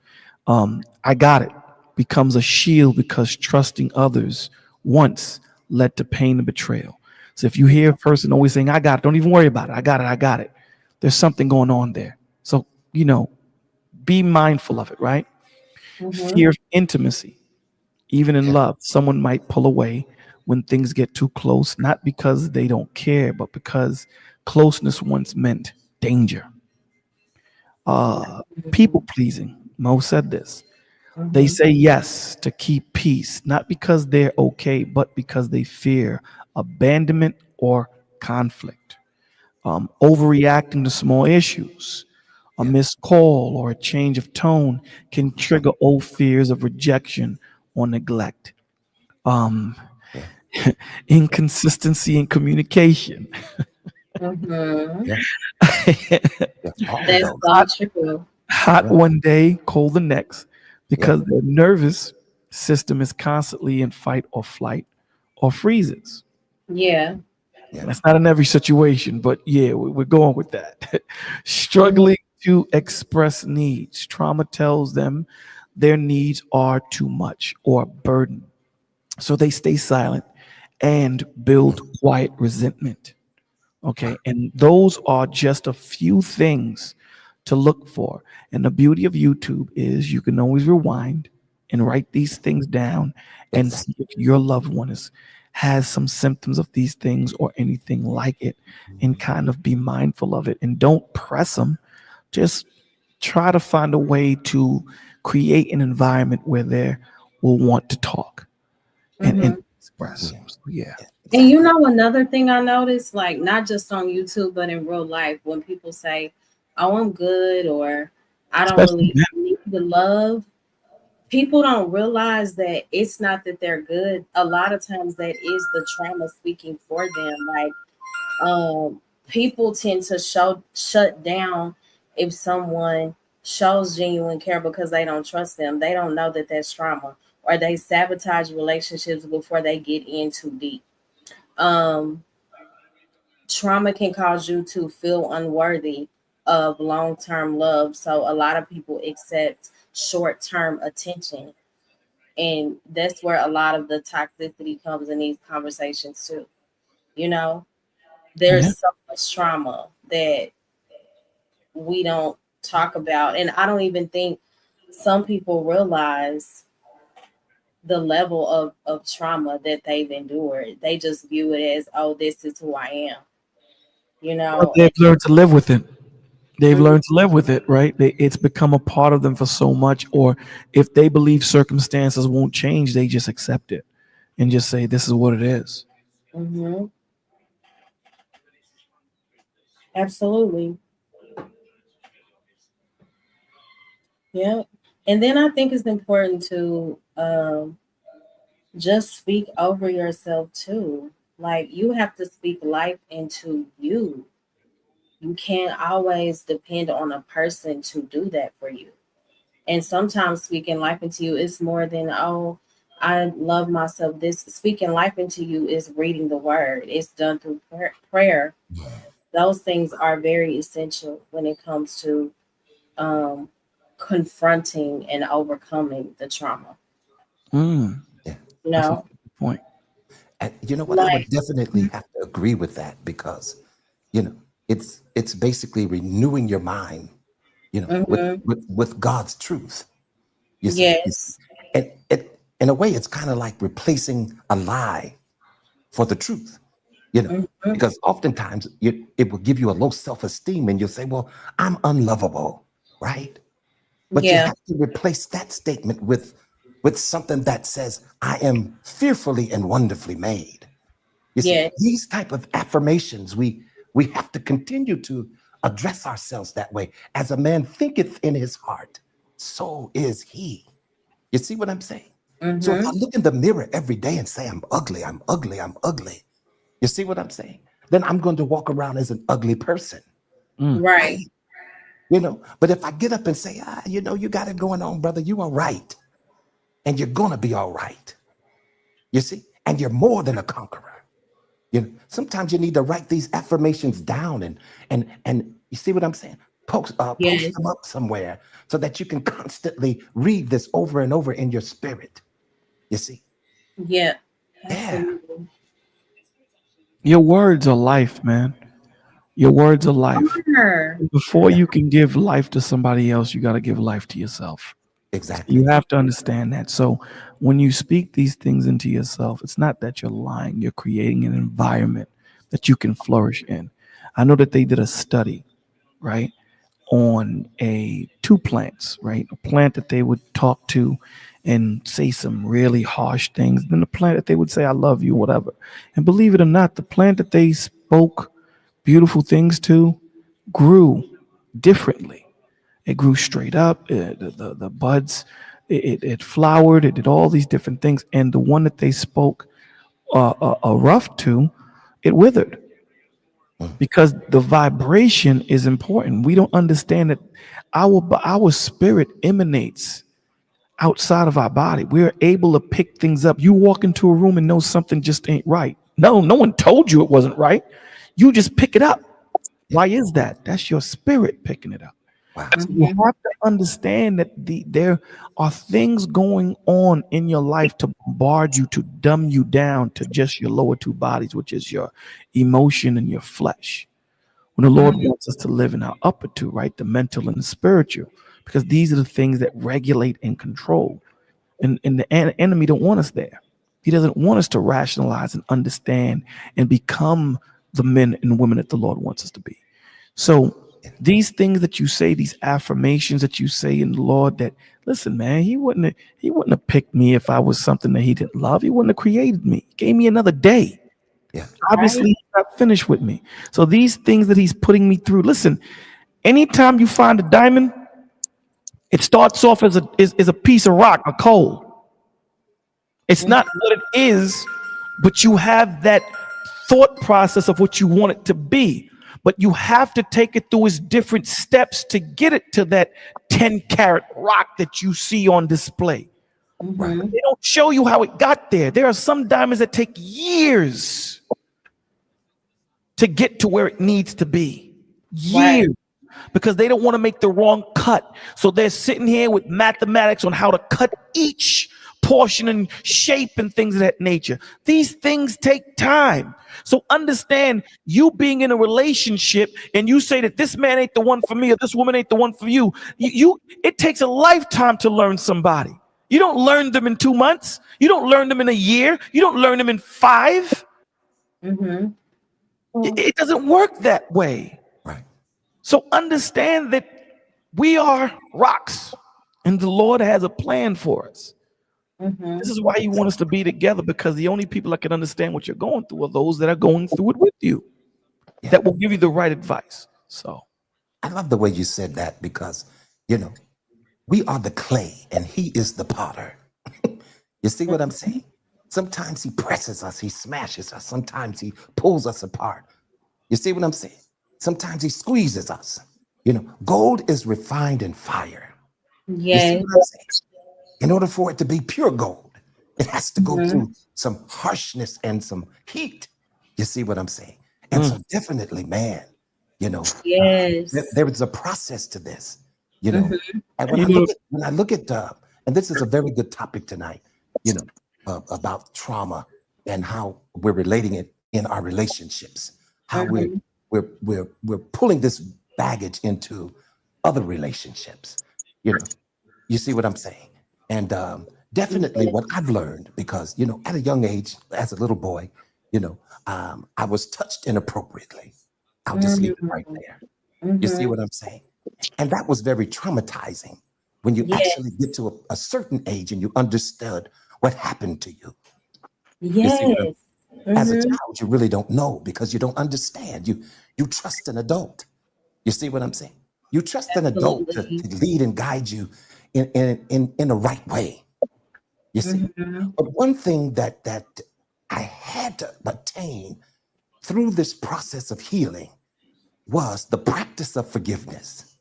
I got it. Becomes a shield because trusting others once led to pain and betrayal. So if you hear a person always saying, I got it, don't even worry about it. I got it. I got it. There's something going on there. So, be mindful of it, right? Mhm. Fear of intimacy, even in yeah, love. Someone might pull away when things get too close, not because they don't care, but because closeness once meant danger. People Mhm. pleasing. Mo said this. They Mhm. say yes to keep peace, not because they're okay, but because they fear abandonment or conflict. Overreacting to small issues, a yeah, missed call or a change of tone can trigger old fears of rejection or neglect. Um, yeah, Inconsistency in communication. Mhm. yeah, yeah. All of That's those. so hot, true. hot Yeah, one day, cold the next, yeah, because their nervous system is constantly in fight or flight or freezes. Yeah. yeah, That's not in every situation, but yeah, we're going with that. Mhm. Struggling to express needs. Trauma tells them their needs are too much or a burden. So they stay silent and build quiet resentment. Okay. And those are just a few things to look for. And the beauty of YouTube is you can always rewind and write these things down and Exactly. see if your loved one is has some symptoms of these things or anything like it, and kind of be mindful of it and don't press them. Just try to find a way to create an environment where they will want to talk and Hmm. express. Yeah, So yeah. yeah, And you exactly. know, another thing I noticed, like not just on YouTube, but in real life, when people say, "Oh, I'm good," or "I don't Especially really need the love," people don't realize that it's not that they're good. A lot of times, that is the trauma speaking for them. Like, people tend to shut down if someone shows genuine care because they don't trust them. They don't know that that's trauma, or they sabotage relationships before they get in too deep. Um, Trauma can cause you to feel unworthy of long-term love. So a lot of people accept short-term attention. And that's where a lot of the toxicity comes in these conversations too. You know, yeah. there's so much trauma that we don't talk about. And I don't even think some people realize the level of trauma that they've endured. They just view it as, oh, this is who I am, you Well, know. they've learned to live with it. They've And learned to live with it, right? It's become a part of them for so much. Or if they believe circumstances won't change, they just accept it and just say, this is what it is. mhm, absolutely. Yeah. And then I think it's important to just speak over yourself too. Like you have to speak life into you. You can't always depend on a person to do that for you. And sometimes speaking life into you is more than, oh, I love myself. This speaking life into you is reading the word. It's done through prayer. Those things are very essential when it comes to um, confronting and overcoming the trauma. Mm, Yeah. You that's a know, good point. And you know what? I would like, definitely have to agree with that because, you know, it's basically renewing your mind, mhm, with God's truth. You see, yes, and it in a way, it's kind of like replacing a lie for the truth. mhm, Because oftentimes it will give you a low self-esteem, and you'll say, "Well, I'm unlovable," right? But you yeah, have to replace that statement with something that says, "I am fearfully and wonderfully made." You see, yes, these type of affirmations, we have to continue to address ourselves that way. As a man thinketh in his heart, so is he. You see what I'm saying? So if I mhm, look in the mirror every day and say, I'm ugly, I'm ugly, I'm ugly, you see what I'm saying? Then I'm going to walk around as an ugly person, Mm, right, right? But if I get up and say, you got it going on, brother, you are right. And you're going to be all right. You see? And you're more than a conqueror. Sometimes you need to write these affirmations down and you see what I'm saying? Post them yes, up somewhere so that you can constantly read this over and over in your spirit. You see? yeah, Yeah, absolutely. your words are life, man. Your words are life. Honor, And before yeah, you can give life to somebody else, you got to give life to yourself. exactly. You have to understand that. So when you speak these things into yourself, it's not that you're lying, you're creating an environment that you can flourish in. I know that they did a study, right, on a two plants, right? A plant that they would talk to and say some really harsh things, then the plant that they would say, I love you, whatever. And believe it or not, the plant that they spoke beautiful things to grew differently. It grew straight up. The buds, it flowered. It did all these different things. And the one that they spoke rough to, it withered Mm, because the vibration is important. We don't understand that our spirit emanates outside of our body. We're able to pick things up. You walk into a room and know something just ain't right. No one told you it wasn't right. You just pick it up. yeah, Why is that? That's your spirit picking it up. Wow. So you Mm-hmm. have to understand that there are things going on in your life to bombard you, to dumb you down to just your lower two bodies, which is your emotion and your flesh. When the Lord Mm-hmm. wants us to live in our upper two, right? The mental and the spiritual, because these are the things that regulate and control. And the enemy don't want us there. He doesn't want us to rationalize and understand and become the men and women that the Lord wants us to be. So these things that you say, these affirmations that you say in the Lord, that listen, man, he wouldn't have picked me if I was something that he didn't love. He wouldn't have created me. He gave me another day. Yeah. Right. Obviously, he's not finished with me. So these things that he's putting me through, listen, anytime you find a diamond, it starts off as a piece of rock, a coal. It's Mm-hmm. not what it is, but you have that thought process of what you want it to be. But you have to take it through its different steps to get it to that 10-carat rock that you see on display. Right. Mm-hmm. They don't show you how it got there. There are some diamonds that take years to get to where it needs to be. Right. Years. Because they don't want to make the wrong cut. So they're sitting here with mathematics on how to cut each portion and shape and things of that nature. These things take time. So understand, you being in a relationship and you say that this man ain't the one for me or this woman ain't the one for you. It takes a lifetime to learn somebody. You don't learn them in 2 months. You don't learn them in a year. You don't learn them in 5. Mm-hmm. It doesn't work that way. Right. So understand that we are rocks and the Lord has a plan for us. Mm-hmm. This is why you want us to be together, because the only people that can understand what you're going through are those that are going through it with you, Yeah. that will give you the right advice. So, I love the way you said that because, you know, we are the clay and he is the potter. You see what I'm saying? Sometimes he presses us, he smashes us. Sometimes he pulls us apart. You see what I'm saying? Sometimes he squeezes us. Gold is refined in fire. You see Yes. what I'm saying? In order for it to be pure gold, it has to go Mm-hmm. through some harshness and some heat. You see what I'm saying? And mm, so, definitely, man, you know, Yes. there is a process to this. You know, Mm-hmm. and and you know, when I look at, and this is a very good topic tonight. You know, about trauma and how we're relating it in our relationships. How Mm-hmm. we're pulling this baggage into other relationships. You know, you see what I'm saying? And definitely what Yes. I've learned, because, at a young age, as a little boy, I was touched inappropriately. I'll just leave it right Mm-hmm. there. You see Mm-hmm. what I'm saying? And that was very traumatizing when you actually get Yes. to a certain age and you understood what happened to you. You see what I'm Yes. As a Mm-hmm. child, you really don't know because you don't understand. You trust an adult. You see what I'm saying? You trust an adult Absolutely. to lead and guide you in the right way. You see? Mm-hmm. But one thing that I had to attain through this process of healing was the practice of forgiveness.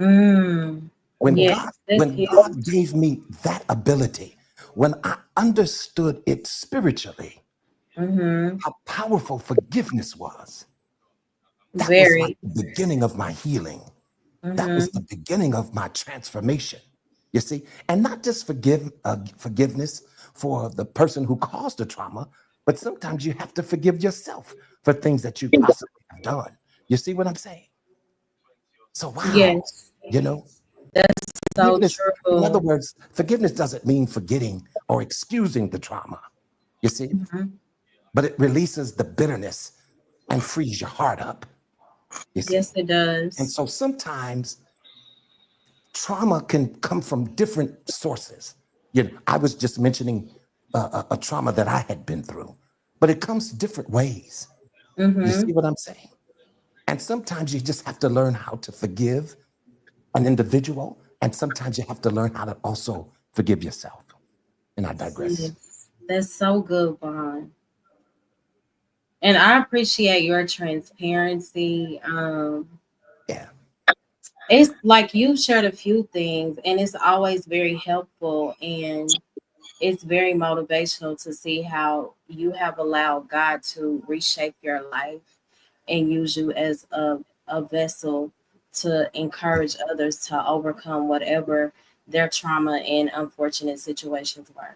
Mm. When Yes. God That's when huge. God gave me that ability, when I understood it spiritually, Mm-hmm. how powerful forgiveness was, that was like Very. the beginning of my healing. That was Mm-hmm. the beginning of my transformation. You see, and not just forgiveness for the person who caused the trauma, but sometimes you have to forgive yourself for things that you possibly have done. You see what I'm saying? So, wow, Yes. you know, That's so forgiveness, in other true. words, forgiveness doesn't mean forgetting or excusing the trauma, you see, Mhm. but it releases the bitterness and frees your heart up, you see. Yes, it And does. so sometimes trauma can come from different sources. I was just mentioning a trauma that I had been through, but it comes different ways. You Mm-hmm. see what I'm saying? And sometimes you just have to learn how to forgive an individual, and sometimes you have to learn how to also forgive yourself. And I digress. Yes. That's so good, Vaughn. And I appreciate your transparency. Yeah, It's like you shared a few things, and it's always very helpful and it's very motivational to see how you have allowed God to reshape your life and use you as a vessel to encourage others to overcome whatever their trauma and unfortunate situations were.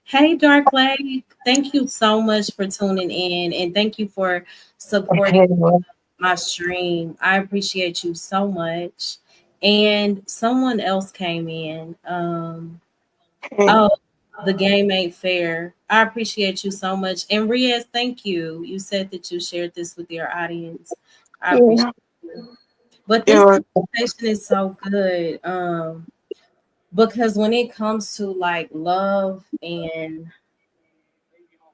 Hey, Dark Lake, thank you so much for tuning in and thank you for supporting my stream. I appreciate you so much. And someone else came in. Oh, the game ain't fair. I appreciate you so much. And Riaz, thank you. You said that you shared this with your audience. I appreciate Yeah, it. But this yeah, conversation is so good. Because when it comes to like love and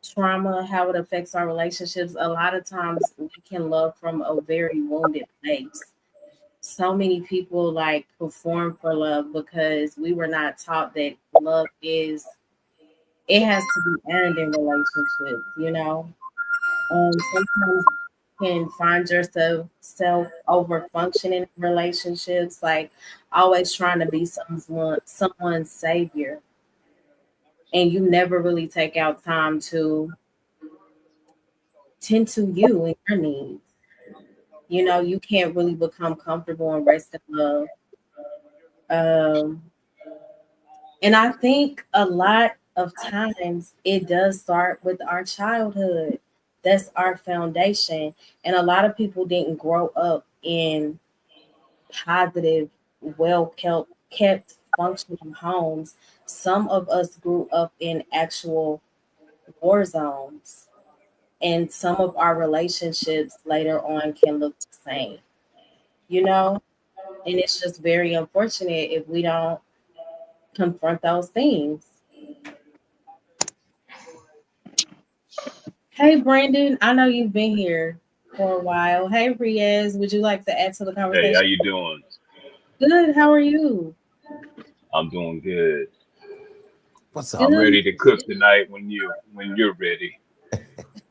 trauma, how it affects our relationships, a lot of times we can love from a very wounded place. So many people like perform for love because we were not taught that love is it has to be earned in relationships, you know. Sometimes you can find yourself over functioning in relationships, like always trying to be someone's savior, and you never really take out time to tend to you and your needs. You know, you can't really become comfortable and rest in love. Um, and I think a lot of times it does start with our childhood. That's our foundation. And a lot of people didn't grow up in positive, well kept functioning homes. Some of us grew up in actual war zones. And some of our relationships later on can look the same, you know? And it's just very unfortunate if we don't confront those things. Hey, Brandon, I know you've been here for a while. Hey, Riaz, would you like to add to the Hey, how conversation? you doing? Good. How are you? I'm doing good. What's up, I'm brother? Good. ready to cook tonight when you're ready.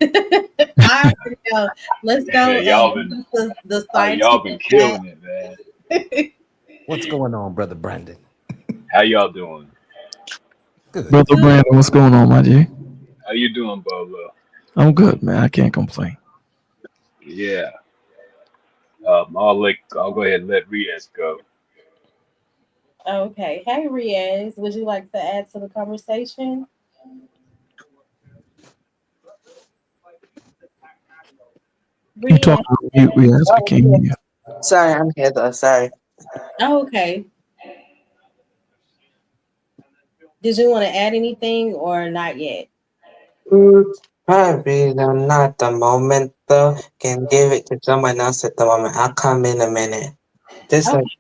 I already know. Let's Yeah, go. y'all Give been us the y'all been scientific killing it, man. fact. What's going on, brother Brandon? How y'all doing? Good. Brother Good. Brandon, what's going on, my G? How you doing, Bolo? I'm good, man. I can't complain. Yeah. I'll go ahead and let Riaz go. Okay. Hey, Riaz, would you like to add to the conversation? You Riaz. talking on mute, we ask, we oh, can't yeah. hear you. Sorry, I'm here though. Sorry. Oh, okay. Did you want to add anything or not yet? Mm, Probably not the moment though. Can give it to someone else at the moment. I'll come in a minute. Just like Okay.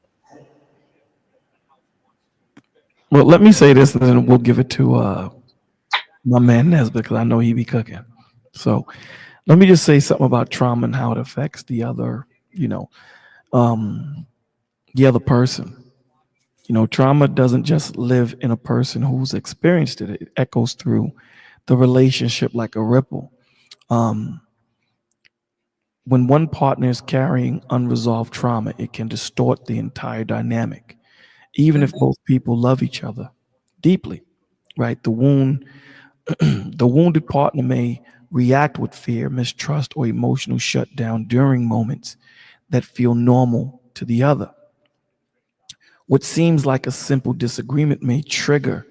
Well, let me say this, and then we'll give it to my man Nesbitt because I know he be cooking. So let me just say something about trauma and how it affects you know, um, the other person. You know, trauma doesn't just live in a person who's experienced it; it echoes through the relationship like a ripple. Um, when one partner is carrying unresolved trauma, it can distort the entire dynamic, even if Mhm. both people love each other deeply. Right? The wounded partner may react with fear, mistrust, or emotional shutdown during moments that feel normal to the other. What seems like a simple disagreement may trigger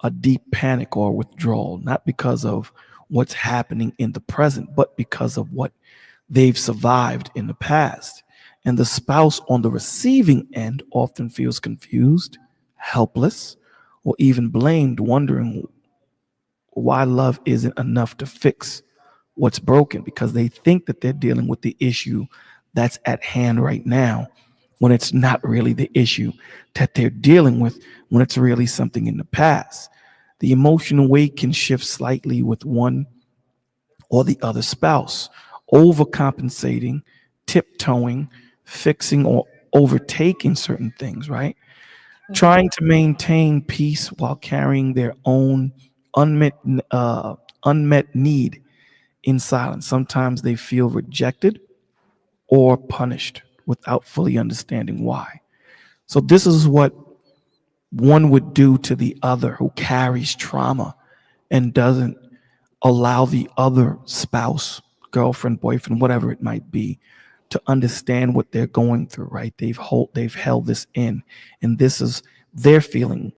a deep panic or withdrawal, not because of what's happening in the present, but because of what they've survived in the past. And the spouse on the receiving end often feels confused, helpless, or even blamed, wondering why love isn't enough to fix what's broken because they think that they're dealing with the issue that's at hand right now when it's not really the issue that they're dealing with, when it's really something in the past. The emotional weight can shift slightly with one or the other spouse, overcompensating, tiptoeing, fixing, or overtaking certain things, right? Mhm. Trying to maintain peace while carrying their own unmet unmet need in silence. Sometimes they feel rejected or punished without fully understanding why. So this is what one would do to the other who carries trauma and doesn't allow the other spouse, girlfriend, boyfriend, whatever it might be, to understand what they're going through, right? They've held this in, and this is their feeling.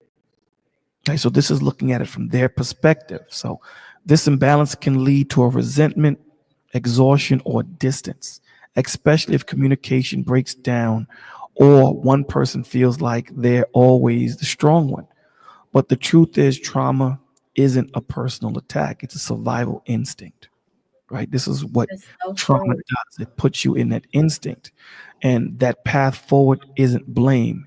Okay, so this is looking at it from their perspective. So this imbalance can lead to a resentment, exhaustion, or distance, especially if communication breaks down or one person feels like they're always the strong one. But the truth is, trauma isn't a personal attack, it's a survival instinct, right? This is what That's so trauma true. does. It puts you in that instinct. And that path forward isn't blame.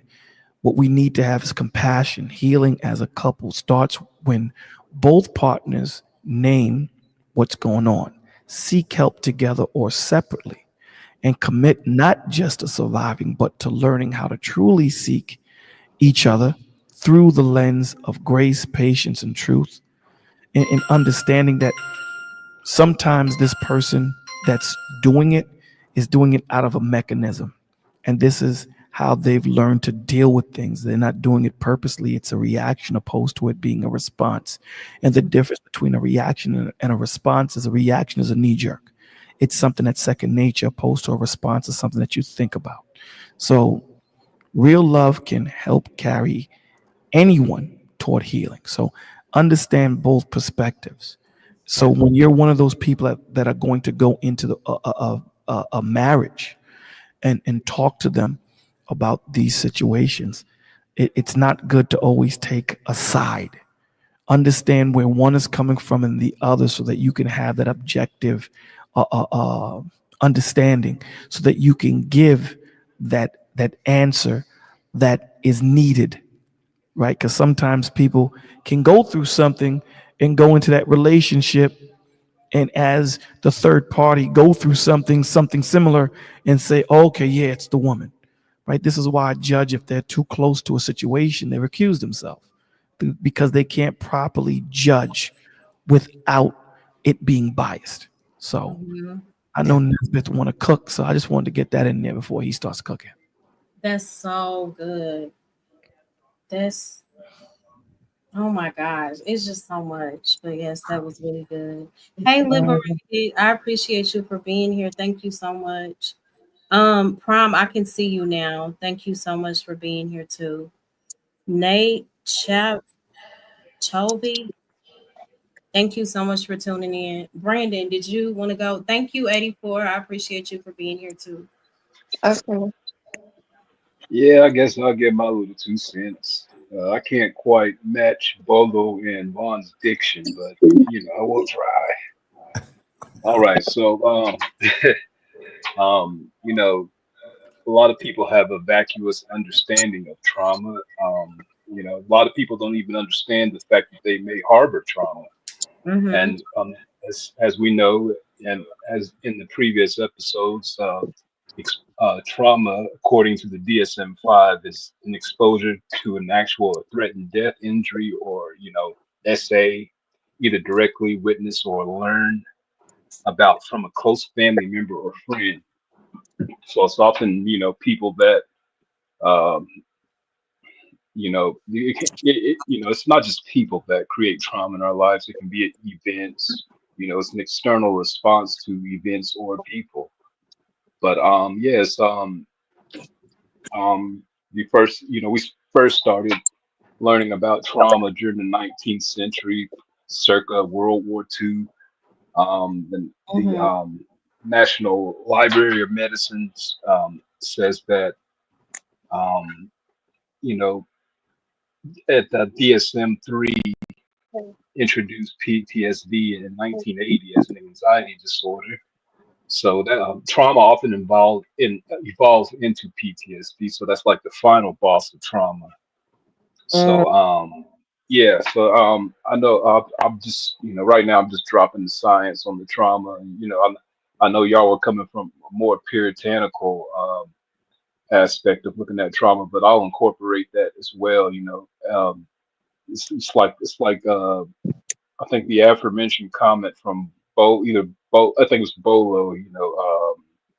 What we need to have is compassion. Healing as a couple starts when both partners name what's going on, seek help together or separately, and commit not just to surviving, but to learning how to truly seek each other through the lens of grace, patience, and truth, and understanding that sometimes this person that's doing it is doing it out of a mechanism. And this is how they've learned to deal with things. They're not doing it purposely. It's a reaction opposed to it being a response. And the difference between a reaction and a response is a reaction is a knee jerk. It's something that's second nature opposed to a response is something that you think about. So real love can help carry anyone toward healing. So understand both perspectives. So when you're one of those people that are going to go into a marriage and talk to them about these situations, it's not good to always take a side. Understand where one is coming from and the other, so that you can have that objective uh, uh, uh, understanding, so that you can give that answer that is needed, right? Because sometimes people can go through something and go into that relationship, and as the third party go through something similar and say, oh, okay, yeah, it's the woman, right? This is why I judge if they're too close to a situation, they recuse themselves, because they can't properly judge without it being biased. So Mhm. I know And Nesbitt want to cook, so I just wanted to get that in there before he starts cooking. That's so good. That's Oh my gosh, it's just so much. But yes, that was really good. Hey, Liberated, I appreciate you for being here. Thank you so much. Prom, I can see you now. Thank you so much for being here too. Nate Chovy, thank you so much for tuning in. Brandon, did you want to go? Thank you, 84. I appreciate you for being here too. Okay. Yeah, I guess I'll give my little 2 cents. I can't quite match Bolo and Vaughn's diction, but I will try. All right, so a lot of people have a vacuous understanding of trauma. A lot of people don't even understand the fact that they may harbor trauma. Mm-hmm. And as we know, and as in the previous episodes, trauma, according to the DSM-5, is an exposure to an actual threatened death, injury, or SA, either directly witness or learn about from a close family member or friend. So it's often people that um, it's not just people that create trauma in our lives. It can be events. It's an external response to events or people. But yes, we first started learning about trauma during the 19th century, circa World War II. The Mm-hmm. National Library of Medicine says that um, you know at the DSM-3 introduced PTSD in 1980 as an anxiety disorder. So that trauma often evolves into PTSD. So that's like the final boss of trauma. So yeah. So I know I'm just right now I'm just dropping the science on the trauma. And I know y'all were coming from a more puritanical aspect of looking at trauma, but I'll incorporate that as well. It's like I think the aforementioned comment from I think it was Bolo,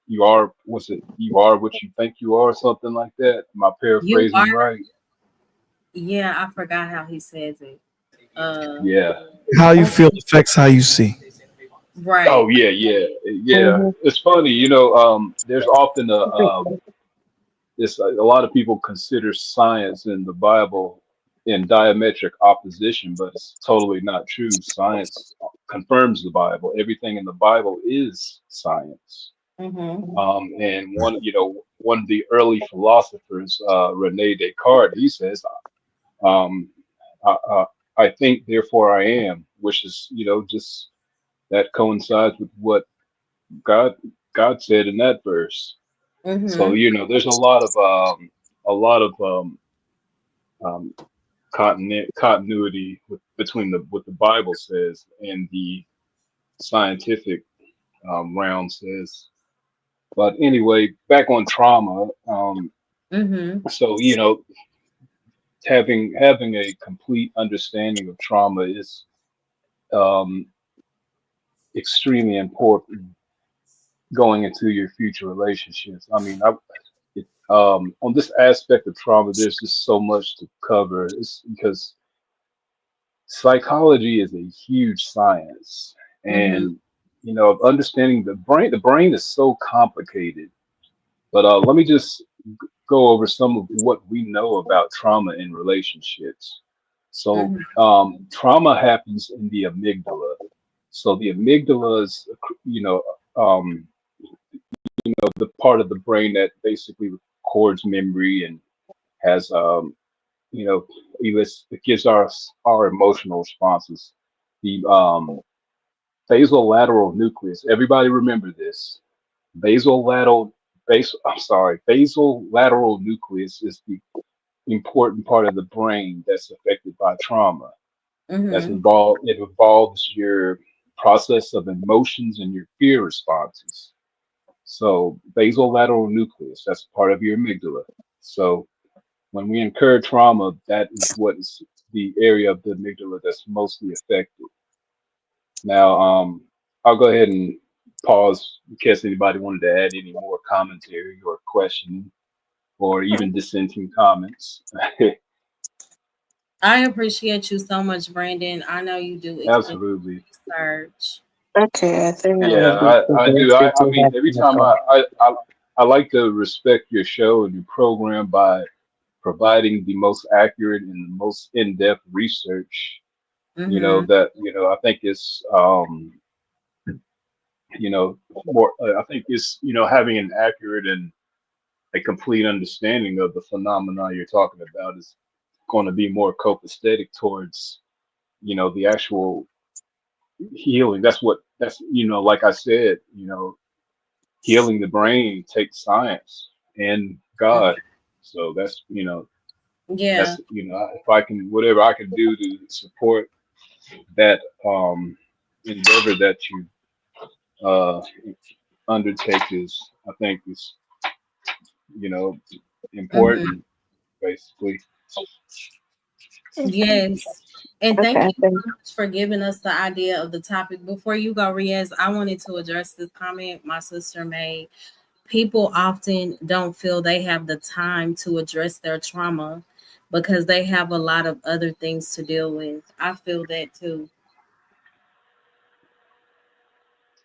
you are what you think you are, something like that. Am I You paraphrasing are, right? yeah, I forgot how he says it. Yeah. How you Oh, feel affects how you see. Right. Oh yeah, yeah, yeah. Mm-hmm. It's funny, there's often this a lot of people consider science in the Bible in diametric opposition, but it's totally not true. Science confirms the Bible. Everything in the Bible is science. Mm-hmm. And one of the early philosophers, Rene Descartes, he says, um, I, I think, therefore I am, which is, just that coincides with what God God said in that verse. So Mm-hmm. there's a lot of um, continuity between what the Bible says and the scientific realm says. But anyway, back on trauma. Mm-hmm. So having a complete understanding of trauma is um, extremely important going into your future relationships. I mean, on this aspect of trauma, there's just so much to cover. It's because psychology is a huge science, Mm-hmm. and understanding the brain is so complicated. But let me just go over some of what we know about trauma in relationships. So, Mm-hmm. trauma happens in the amygdala. So the amygdala is, um, the part of the brain that basically records memory and has, you know, it gives our emotional responses. The basolateral nucleus. Everybody remember this. Basolateral basolateral nucleus is the important part of the brain that's affected by trauma. Mm-hmm. It involves your process of emotions and your fear responses. So basolateral nucleus, that's part of your amygdala. So when we incur trauma, that is what is the area of the amygdala that's mostly affected. Now, I'll go ahead and pause in case anybody wanted to add any more commentary or question or even dissenting comments. I appreciate you so much, Brandon. I know you do extensive Absolutely. research. Okay, I think that Yeah, would be I do. suggested I to mean, have every to time go. I like to respect your show and your program by providing the most accurate and the most in-depth research, Mm-hmm. I think it's, more, I think it's, having an accurate and a complete understanding of the phenomena you're talking about is going to be more copacetic towards, the actual healing. Like I said, healing the brain takes science and God. So Yeah. if I can, whatever I can do to support that endeavor that you uh, undertake is, I think, is you know Mm-hmm. important, basically. Yes. And Okay, thank I you think so much for giving us the idea of the topic. Before you go, Riaz, I wanted to address this comment my sister made. People often don't feel they have the time to address their trauma because they have a lot of other things to deal with. I feel that too.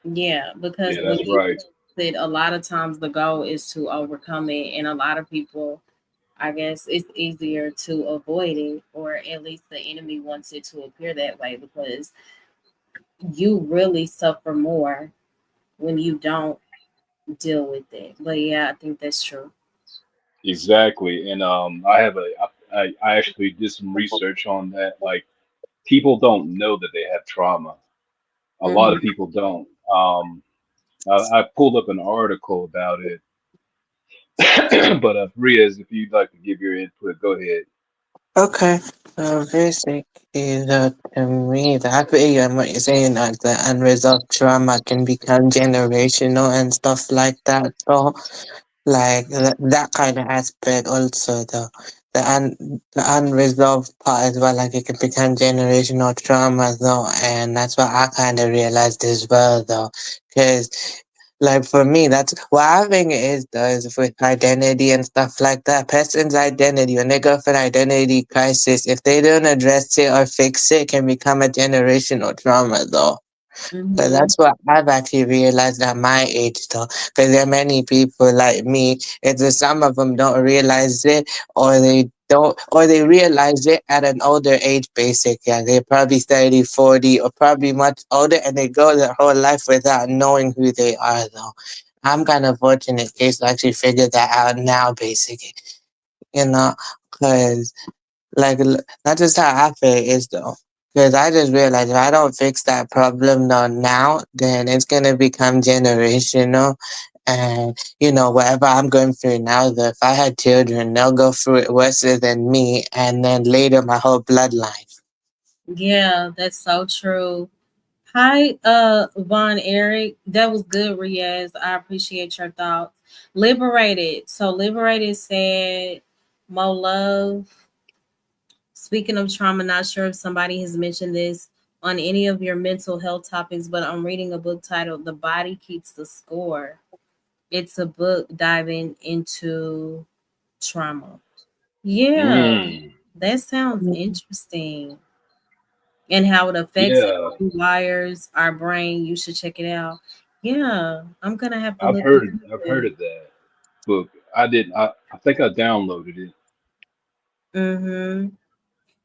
Yeah, because Yeah, when that's you right. said a lot of times the goal is to overcome it, and a lot of people, I guess, it's easier to avoid it, or at least the enemy wants it to appear that way because you really suffer more when you don't deal with it. But yeah, I think that's true. Exactly. And I actually did some research on that. Like, people don't know that they have trauma. A lot Hmm. of people don't. I pulled up an article about it. But Riaz, if you'd like to give your input, go ahead. okay. So basically, to me, that way I'm saying that the unresolved trauma can become generational and stuff like that. So like that kind of aspect also the unresolved part as well, like it can become generational trauma though, and that's what I kind of realized as well though, because like for me that's what I think it is though, is with identity and stuff like that, person's identity when they go for an identity crisis, if they don't address it or fix it, it can become a generational trauma though. So Mm-hmm. that's what I've actually realized at my age, though, because there are many people like me. It's just some of them don't realize it, or they don't, or they realize it at an older age. Basically, yeah, they're probably 30, 40, or probably much older, and they go their whole life without knowing who they are. Though I'm kind of fortunate case to actually figure that out now, basically. You know, because not just how I feel is though. Because I just realized if I don't fix that problem no now, then it's gonna become generational. And whatever I'm going through now, that if I had children, they'll go through it worse than me, and then later my whole bloodline. Yeah, that's so true. Hi, Von Eric. That was good, Riaz. I appreciate your thoughts. Liberated. So Liberated said, Mo love. Speaking of trauma, not sure if somebody has mentioned this on any of your mental health topics, but I'm reading a book titled The Body Keeps the Score. It's a book diving into trauma. Yeah, Mm, that sounds interesting. And how it affects and yeah, rewires our brain. You should check it out. Yeah, I'm gonna have to I've look into heard I've heard it. of that book. I didn't. I think I downloaded it. Mm-hmm.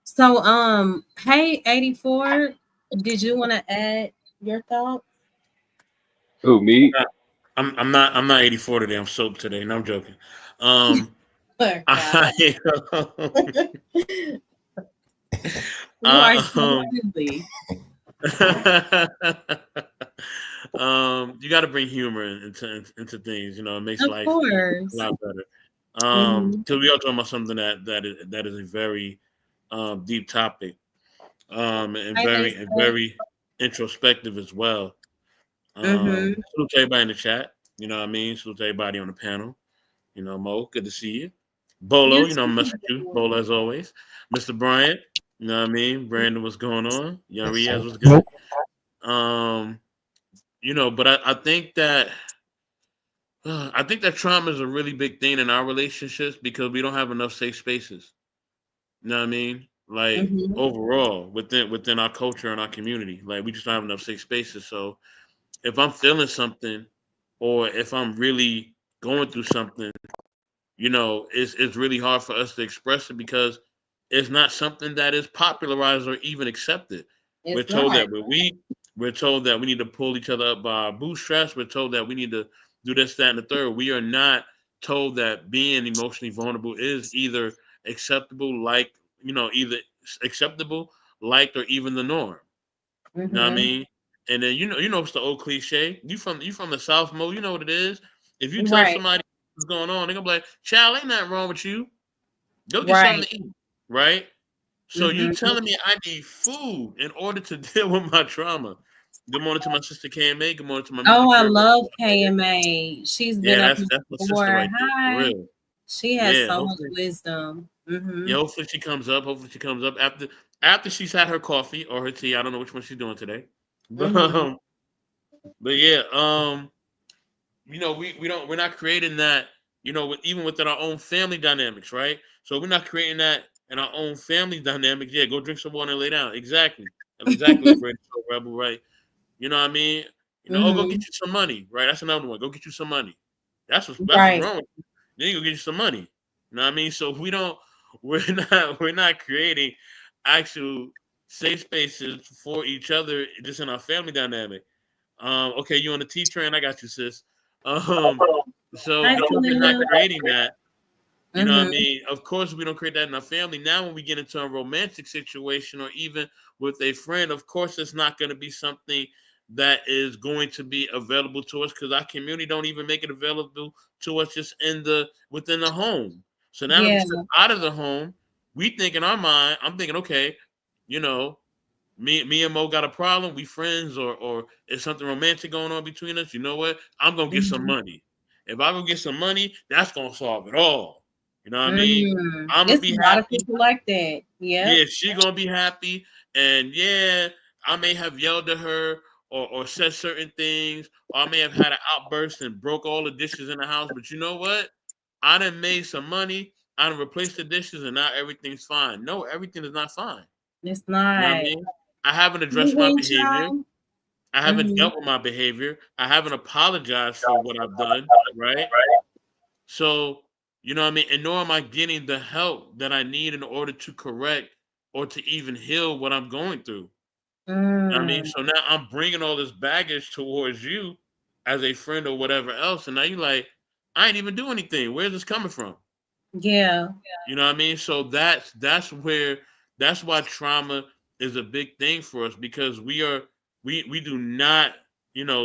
So, hey, 84, did you want to add your thoughts? Who, me? I'm not 84 today. I'm soap today. No, I'm joking. Um, Oh, God. I You are so um, silly. you got to bring humor into things. It makes Of life a course. lot better. Mm-hmm. Because we are talking about something that is a very deep topic, and Hi, Lisa. very introspective as well. Mm-hmm. Salute to everybody in the chat. You know what I mean? Salute to everybody on the panel. Mo, good to see you. Bolo, Yes, I'm you messing with you. do. Bolo as always. Mr. Bryant, you know what I mean? Brandon, what's going on? Young Yes, Riaz, sir. what's Nope. good? Um, but I think that trauma is a really big thing in our relationships because we don't have enough safe spaces. You know what I mean? Like Mm-hmm. overall within our culture and our community, like we just don't have enough safe spaces. So if I'm feeling something, or if I'm really going through something, it's really hard for us to express it because it's not something that is popularized or even accepted. We're It's told not. that we're told that we need to pull each other up by our bootstraps. We're told that we need to do this, that, and the third. We are not told that being emotionally vulnerable is either acceptable, either acceptable, liked, or even the norm. You know what I Mm-hmm. mean? And then it's the old cliche. You from the South Mo, you know what it is. If you tell Right. somebody what's going on, they're gonna be like, "Child, ain't nothing wrong with you. Go get Right. something to eat." Right? So you Mm-hmm. telling me I need food in order to deal with my trauma. Good morning to my sister KMA. Good morning to my Oh, music I therapist. love KMA. She's been Yeah, up that's here that's my sister before. right there, for Hi. real. She has Yeah, so much hopefully, wisdom. Mm-hmm. yeah, hopefully she comes up. Hopefully she comes up after she's had her coffee or her tea. I don't know which one she's doing today, but Mm-hmm. but yeah, we're not creating that, even within our own family dynamics, right? So we're not creating that in our own family dynamics. Yeah, go drink some water and lay down. Exactly. Exactly, Liberated Soul Rebel, right? You know what I mean? Oh, go Mm-hmm. get you some money, right? That's another one. Go get you some money. That's what's Right. wrong with you. Then you go get you some money. You know what I mean? So we don't we're not creating actual safe spaces for each other just in our family dynamic. Okay, you on the T train? I got you, sis. Um, so Hi, because we're not Selena. creating that, what I Mm-hmm. mean? Of course, we don't create that in our family. Now, when we get into a romantic situation or even with a friend, of course, it's not going to be something that is going to be available to us because our community don't even make it available to us just within the home. So now that we Yeah, step out of the home, we think in our mind, I'm thinking, okay, you know, me and Mo got a problem. We friends, or is something romantic going on between us? You know what? I'm gonna get some mm-hmm. money. If I go get some money, that's gonna solve it all. You know what I mean? Mm. I'm gonna It's be a lot of happy. people like that. Yep. Yeah, she gonna be happy. And yeah, I may have yelled at her or said certain things, or I may have had an outburst and broke all the dishes in the house. But you know what? I done made some money. I done replaced the dishes, and now everything's fine. No, everything is not fine. It's You know what I not. mean? I haven't addressed my Hey, behavior. child. I haven't Mhm. dealt with my behavior. I haven't apologized for what I've done, right? So, you know what I mean? And nor am I getting the help that I need in order to correct or to even heal what I'm going through. You know what I mean? Mm. So now I'm bringing all this baggage towards you as a friend or whatever else. And now you like, I ain't even do anything. Where's this coming from? Yeah. You know what I mean? So that's why trauma is a big thing for us because we do not,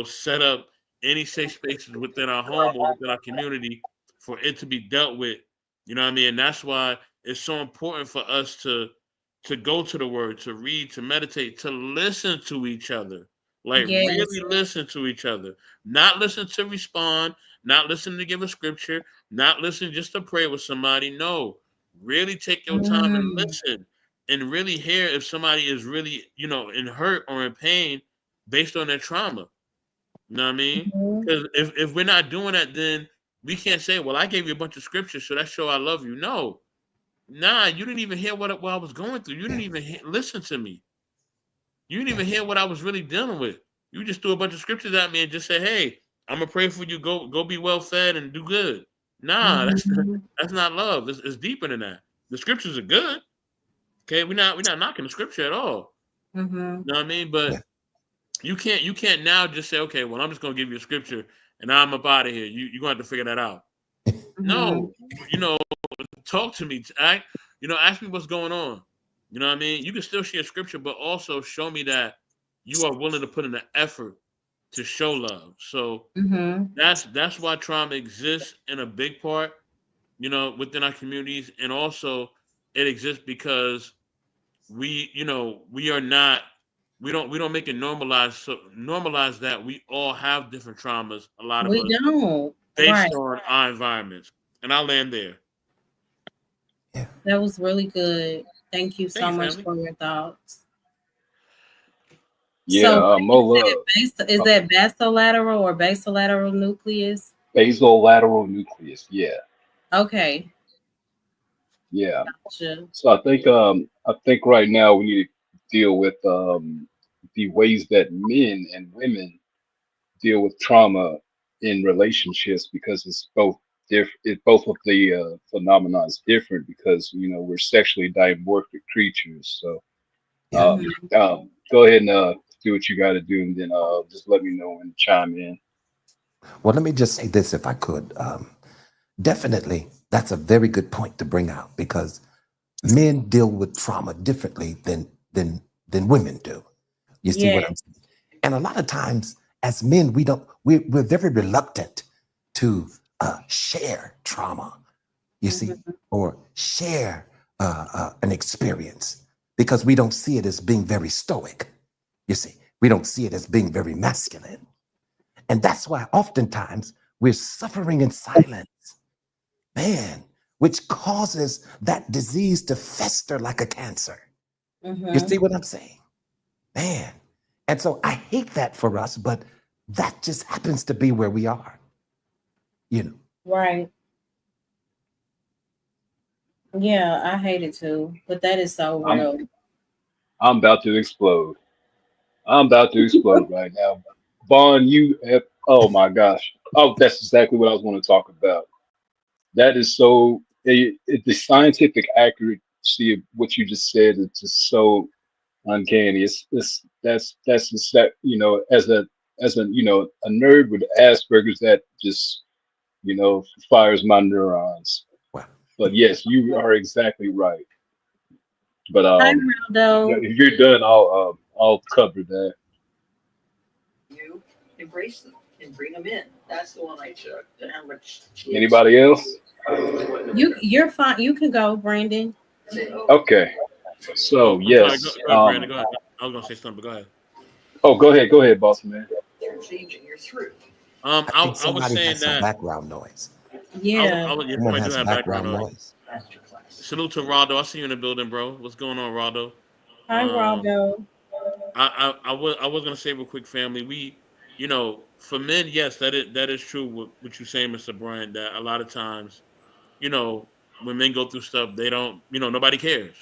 set up any safe spaces within our home or within our community for it to be dealt with. You know what I mean? And that's why it's so important for us to go to the word, to read, to meditate, to listen to each other. Like really Yes. listen to each other. Not listen to respond, not listen to give a scripture, not listen just to pray with somebody. No, really take your time and Mm. listen and really hear if somebody is really, in hurt or in pain based on their trauma. You know what I mean? Mhm. Because if we're not doing that, then we can't say, well, I gave you a bunch of scriptures, so that show I love you. No, nah, you didn't even hear what I was going through. You didn't Yeah. even listen to me. You didn't even hear what I was really dealing with. You just threw a bunch of scriptures at me and just said, "Hey, I'm gonna pray for you. Go be well fed and do good." Nah, Mhm. that's not love. It's deeper than that. The scriptures are good. Okay, we're not knocking the scripture at all. Mhm. You know what I mean? Yeah. But you can't now just say, okay, well, I'm just gonna give you a scripture and I'm up out of here. You're gonna have to figure that out. Mhm. No, you know, talk to me. Ask me what's going on. You know what I mean? You can still share scripture, but also show me that you are willing to put in the effort to show love. So Mhm. that's why trauma exists in a big part, within our communities, and also it exists because we are not we don't make it normalized, so normalize that we all have different traumas, a lot of We us, don't. Right. based on our environments. And I'll land there. Yeah. That was really good. Thank you Thank so you, much family. for your thoughts. Yeah, So, what did Mo you say? Love, Is uh, that basolateral or basolateral nucleus? basolateral nucleus. Yeah, Okay. yeah. Gotcha. So I think right now we need to deal with the ways that men and women deal with trauma in relationships because it's both different. Both of the phenomena is different because we're sexually dimorphic creatures. So Yeah. um, Mhm. go ahead and do what you got to do, and then just let me know when to chime in. Well, let me just say this if I could. Definitely, that's a very good point to bring out because men deal with trauma differently than women do. You see Yeah. what I'm saying? And a lot of times, as men, we're very reluctant to share trauma. You see, Mhm. or share an experience because we don't see it as being very stoic. You see, we don't see it as being very masculine, and that's why oftentimes we're suffering in silence, man, which causes that disease to fester like a cancer. You Mhm. see what I'm saying? Man. And so I hate that for us, but that just happens to be where we are, you know. Right. Yeah, I hate it too, but that is so I'm real. I'm about to explode. I'm about to explode right now. Vaughn, you have, oh my gosh. Oh, that's exactly what I was going to talk about. That is so, the scientific accuracy of what you just said is just so uncanny. That's just that, as a nerd with Asperger's, that just, fires my neurons. Well, But yes, you are exactly right. But Hi, Ronaldo. if you're done, I'll cover that. Anybody else? You're fine. You can go, Brandon. Okay. So Oh, I'm sorry. Go, yes. go ahead, Brandon. Go ahead. I was gonna say something, but go ahead. Oh, go ahead, boss man. I I think I was somebody saying has some that background noise. Yeah. yeah, Someone somebody do has have background background noise. noise. Salute to Raldo. I see you in the building, bro. What's going on, Raldo? Hi, Um, Ronaldo. I was gonna say real quick, family. For men, yes, that is true. What you saying, Mr. Brian? That a lot of times, when men go through stuff, they don't. Nobody cares.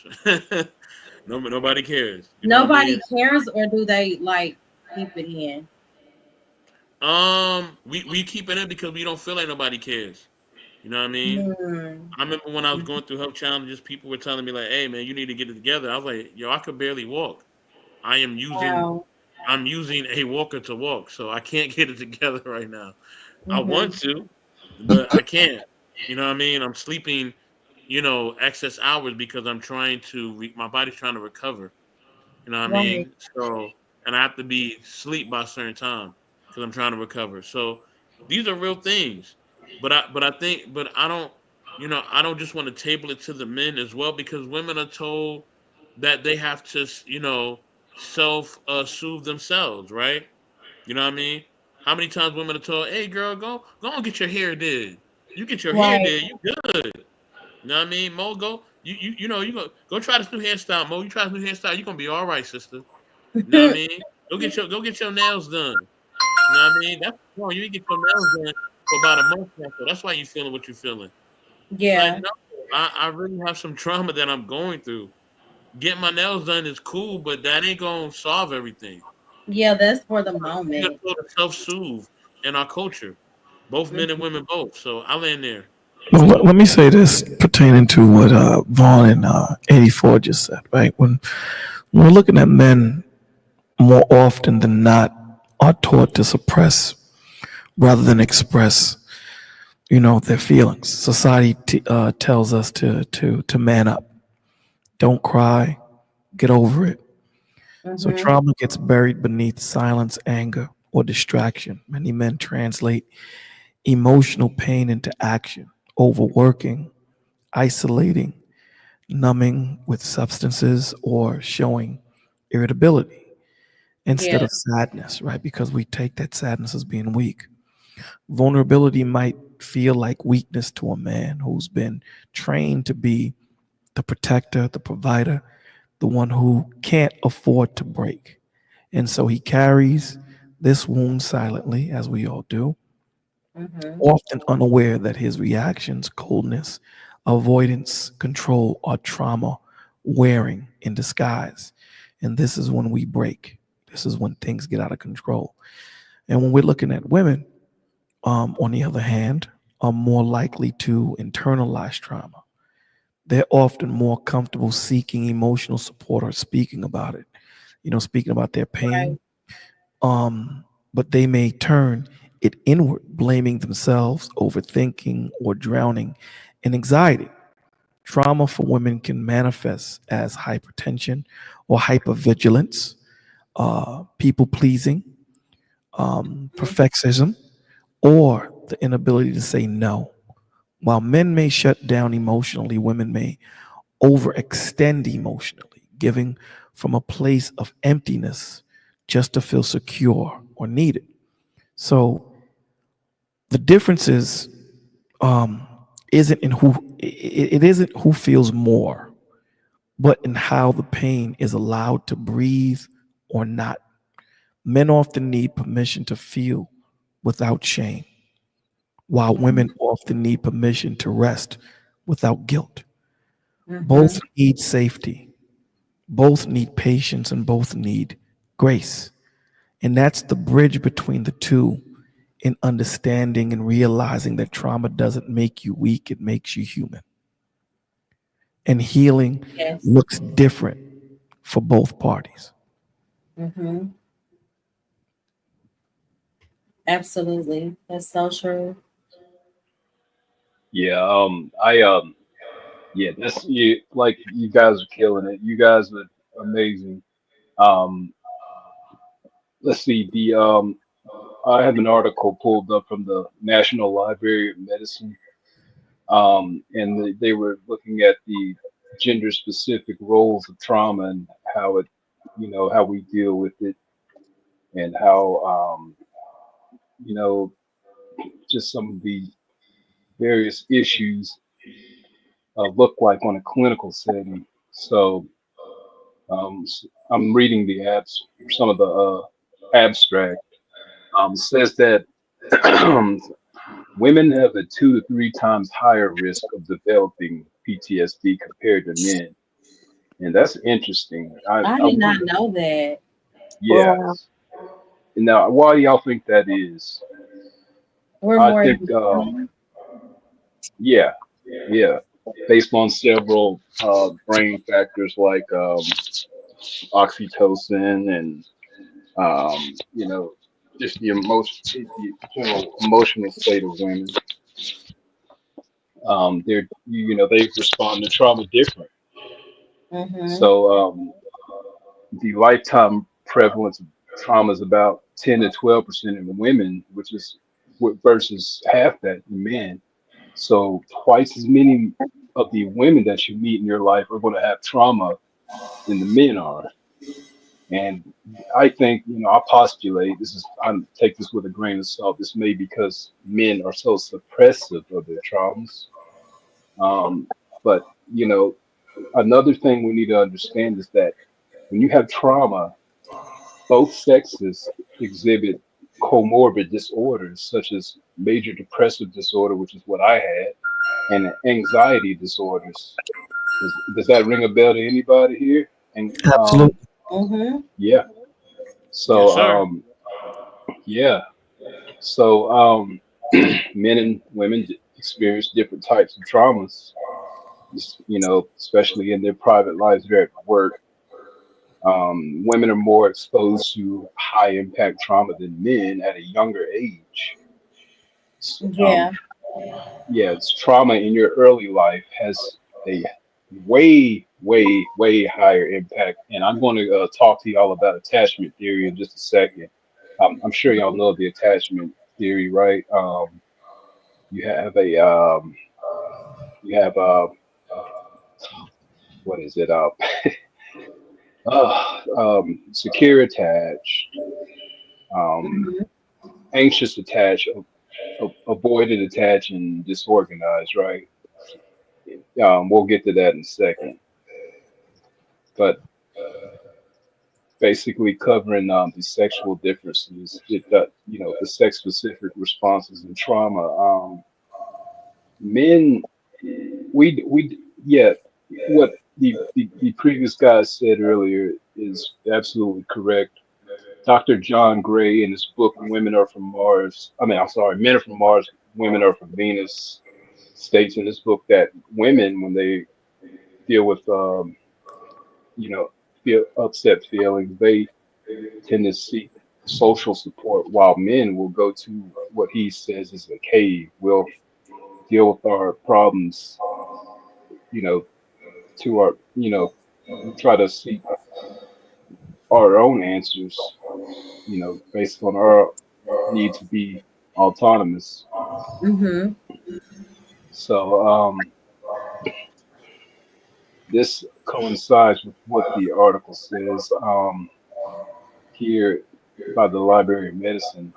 No, nobody cares. You know what I mean? Nobody cares, or do they like? keep it in? We keep it in because we don't feel like nobody cares. You know what I mean? Mm. I remember when I was going through health challenges, people were telling me like, "Hey, man, you need to get it together." I was like, "Yo, I could barely walk. I am using Wow. I'm using a walker to walk, so I can't get it together right now. I want Mm-hmm. to, but I can't. You know what I mean? I'm sleeping, excess hours because I'm trying to. My body's trying to recover. You know what I Right. mean? So, and I have to be sleep by a certain time because I'm trying to recover. So, these are real things. But I don't, I don't just want to table it to the men as well because women are told that they have to, self soothe themselves, right? You know what I mean? How many times women are told, "Hey, girl, go and get your hair did. You get your hair Right. did, you good." You know what I mean? Mo, go. You go try this new hairstyle. Mo, you try this new hairstyle. You gonna be all right, sister. You know what I mean? Go get your nails done. You know what I mean? That's wrong. You didn't get your nails done for about a month now, so that's why you feeling what you're feeling. Like, Yeah. no, I really have some trauma that I'm going through. Getting my nails done is cool, but that ain't gonna solve everything. Yeah, that's for the We are moment. told to self-soothe in our culture, both men and women both. So I land there. Well, let me say this pertaining to what Vaughn and 84 just said, right? When we're looking at men, more often than not, are taught to suppress rather than express, their feelings. Society tells us to man up, don't cry, get over it. So Mm-hmm. trauma gets buried beneath silence, anger, or distraction. Many men translate emotional pain into action, overworking, isolating, numbing with substances, or showing irritability instead Yeah. of sadness, right? Because we take that sadness as being weak. Vulnerability might feel like weakness to a man who's been trained to be the protector, the provider, the one who can't afford to break. And so he carries this wound silently, as we all do, Mm-hmm. often unaware that his reactions, coldness, avoidance, control, are trauma wearing in disguise. And this is when we break. This is when things get out of control. And when we're looking at women, on the other hand, are more likely to internalize trauma. They're often more comfortable seeking emotional support or speaking about it, speaking about their Right. pain. But they may turn it inward, blaming themselves, overthinking, or drowning in anxiety. Trauma for women can manifest as hypertension or hypervigilance, people pleasing, perfectionism, or the inability to say no. While men may shut down emotionally, women may overextend emotionally, giving from a place of emptiness just to feel secure or needed. So the difference is um, isn't in it isn't who feels more, but in how the pain is allowed to breathe or not. Men often need permission to feel without shame, while women often need permission to rest without guilt. Mm-hmm. Both need safety, both need patience, and both need grace. And that's the bridge between the two in understanding and realizing that trauma doesn't make you weak, it makes you human. And healing Yes. looks different for both parties. Mm-hmm. Absolutely. That's so true. Yeah, yeah, that's you. Like you guys are killing it. You guys are amazing. Um, let's see. I have an article pulled up from the National Library of Medicine, and they were looking at the gender-specific roles of trauma and how it, how we deal with it, and how, you know, just some of the various issues look like on a clinical setting. So I'm reading the some of the abstract. Says that women have a 2 to 3 times higher risk of developing PTSD compared to men, and that's interesting. I I I did not wonder. know that. Wow. Yes, Now, why do y'all think that is? We're I more think, yeah, yeah, based on several brain factors like oxytocin and you know, just the general emotional state of women. They respond to trauma different. mm-hmm. So the lifetime prevalence of trauma is about 10 to 12% in women, which is versus half that in men. So twice as many of the women that you meet in your life are going to have trauma than the men are. And I think, I postulate this is, I take this with a grain of salt. This may be because men are so suppressive of their traumas. Um, but, you know, another thing we need to understand is that when you have trauma, both sexes exhibit comorbid disorders such as major depressive disorder, which is what I had, and anxiety disorders. Does that ring a bell to anybody here? And Absolutely. Mm-hmm. yeah, Yes, so sir. yeah, so men and women experience different types of traumas. Especially in their private lives, they're at work. Women are more exposed to high impact trauma than men at a younger age. Yeah. Yeah, it's trauma in your early life has a way, way, way higher impact. And I'm going to talk to y'all about attachment theory in just a second. I'm sure y'all know the attachment theory, right? You have a, you have what is it? Secure attached, um, Mm-hmm. anxious attached, avoided attached, and disorganized, right? We'll get to that in a second. But basically covering the sexual differences, the sex specific responses and trauma. Men, yeah, what the previous guy said earlier is absolutely correct. Dr. John Gray in his book "Women Are from Mars," I'm sorry, "Men Are from Mars, Women Are from Venus," states in his book that women, when they deal with feel upset feelings, they tend to seek social support, while men will go to what he says is a cave. We'll deal with our problems, you know, to our, we try to seek our own answers, based on our need to be autonomous. Mm-hmm. So this coincides with what the article says here by the Library of Medicine.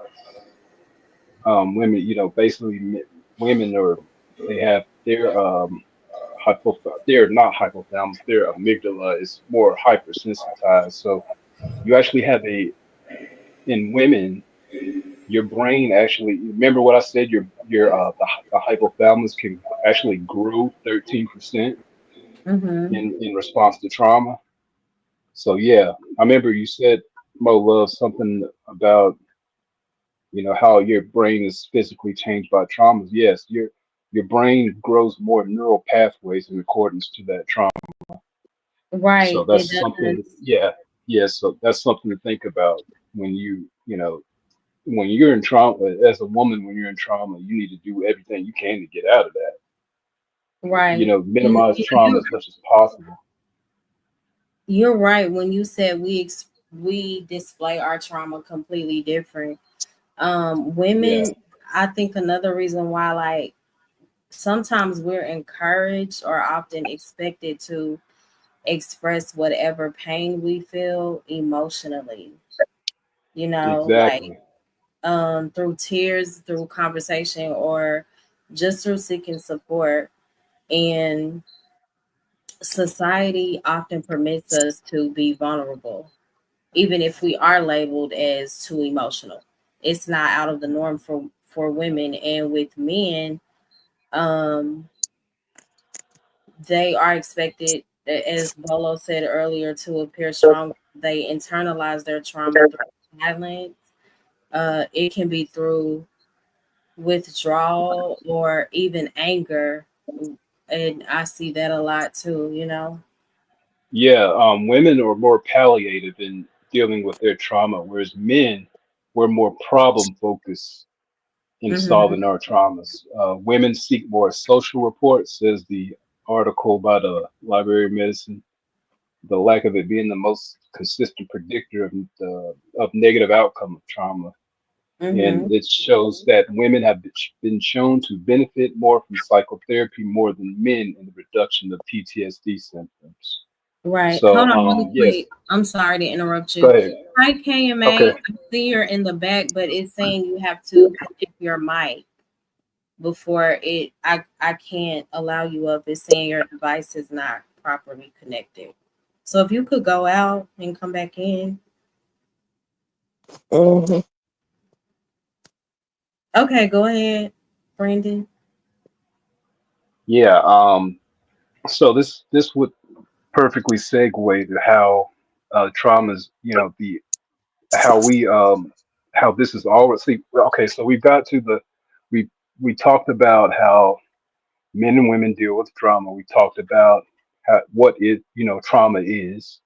Women, basically women they have their they're not hypothalamus, their amygdala is more hypersensitized. So you actually have in women, your brain actually, remember what I said, the hypothalamus can actually grow 13% Mm-hmm. in response to trauma. So yeah, I remember you said, Mo Love, something about how your brain is physically changed by traumas. Yes, your brain grows more neural pathways in accordance to that trauma. So Right. It that's something, does. yeah, yeah. So that's something to think about when when you're in trauma. As a woman, when you're in trauma, you need to do everything you can to get out of that. Right. And Minimize trauma as much as possible. you're right when you said we display our trauma completely different. Yeah, Women, I think another reason why, like, sometimes we're encouraged or often expected to express whatever pain we feel emotionally, like exactly, through tears, through conversation, or just through seeking support. And society often permits us to be vulnerable, even if we are labeled as too emotional. It's not out of the norm for women. And with men, um, they are expected, as Bolo said earlier, to appear strong. They internalize their trauma through silence, It can be through withdrawal or even anger. And I see that a lot too, you know? Yeah, women are more palliative in dealing with their trauma, whereas men were more problem focused in Mm-hmm. solving our traumas. Women seek more social reports, says the article by the Library of Medicine. The lack of it being the most consistent predictor of negative outcome of trauma. Mm-hmm. And it shows that women have been shown to benefit more from psychotherapy more than men in the reduction of PTSD symptoms. Right. So, Hold on really yes, quick. I'm sorry to interrupt go you. ahead. Hi, KMA. Okay. I see you're in the back, but it's saying you have to connect your mic before I can't allow you up. It's saying your device is not properly connected. So if you could go out and come back in. Mhm. Okay, go ahead, Brandon. Yeah. So this would perfectly segue to how traumas, the how we how this is always see. Okay, so we've got to the we we talked about how men and women deal with trauma. We talked about what it trauma is.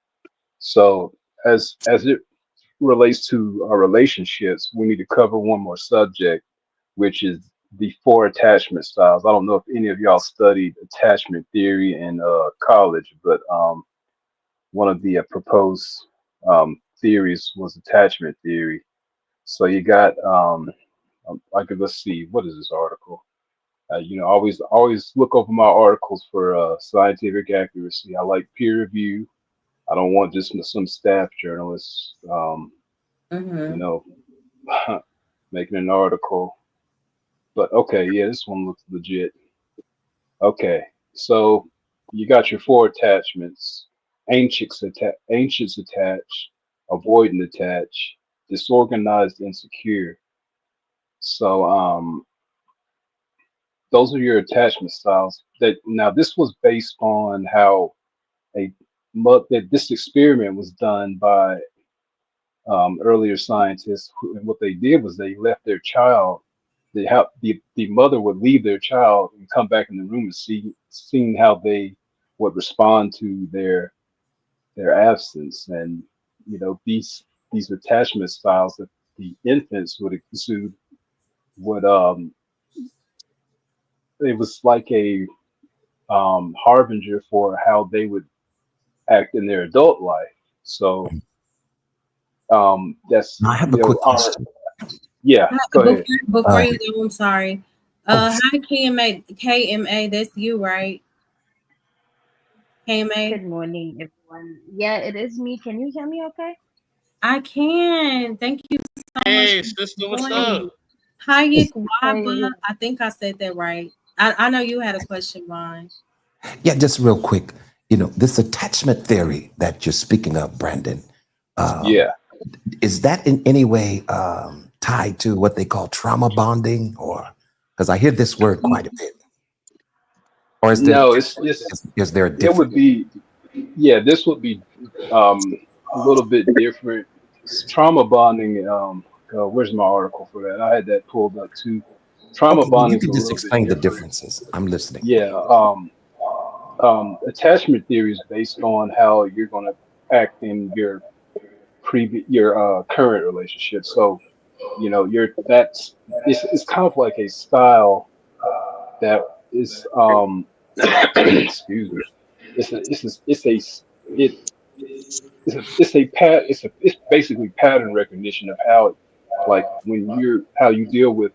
So as it relates to our relationships, we need to cover one more subject, which is the four attachment styles. I don't know if any of y'all studied attachment theory in college, but one of the proposed theories was attachment theory. So you got I could let's see, what is this article? Always look over my articles for scientific accuracy. I like peer review. I don't want just some staff journalists, you Mm-hmm. know, making an article. But okay, yeah, this one looks legit. Okay, so you got your four attachments: anxious attach, avoidant attach, disorganized, insecure. So those are your attachment styles. That now this was based on how a that this experiment was done by earlier scientists, and what they did was they left their child. The mother would leave their child and come back in the room to seeing how they would respond to their absence, and these attachment styles that the infants would exude would it was like a harbinger for how they would act in their adult life. So that's Now, I have a quick our question. yeah. Go Before ahead. before Uh, you go, I'm sorry. oh, Hi KMA, that's you, right? KMA. Good morning, everyone. Yeah, it is me. Can you hear me okay? I can. Thank you so much Hey, for sister, what's up? joining. Hayek Hey, Waba. I think I said that right. I know you had a question, Vaughn. yeah, just real quick. This attachment theory that you're speaking of, Brandon, Yeah. is that in any way tied to what they call trauma bonding, or because I hear this word quite a bit, or No, it's is there a it would difference? be yeah. This would be a little bit different. Trauma bonding. Where's my article for that? I had that pulled up too. Trauma Okay, well, bonding you is a can just little bit explain the different. differences. I'm listening. Yeah. Attachment theory is based on how you're going to act in your current relationship. So you're that's it's kind of like a style that is excuse me. It's a it it's basically pattern recognition of how, like, how you deal with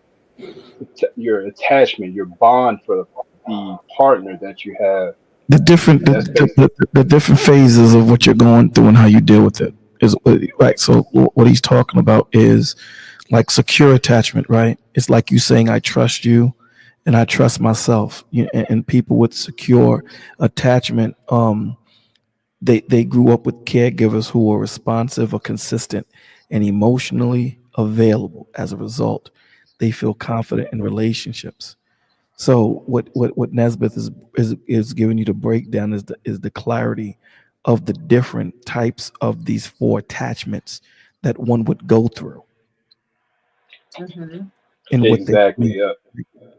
your attachment, your bond for the partner that you have. The different That's basically the different phases of what you're going through and how you deal with it is right. So what he's talking about is like secure attachment, right? It's like you saying I trust you and I trust myself. And people with secure attachment, they grew up with caregivers who were responsive or consistent and emotionally available. As a result, they feel confident in relationships. So what Nesbitt is giving you the breakdown is the clarity of the different types of these four attachments that one would go through. Mm-hmm. in what they Exactly. need. Yeah.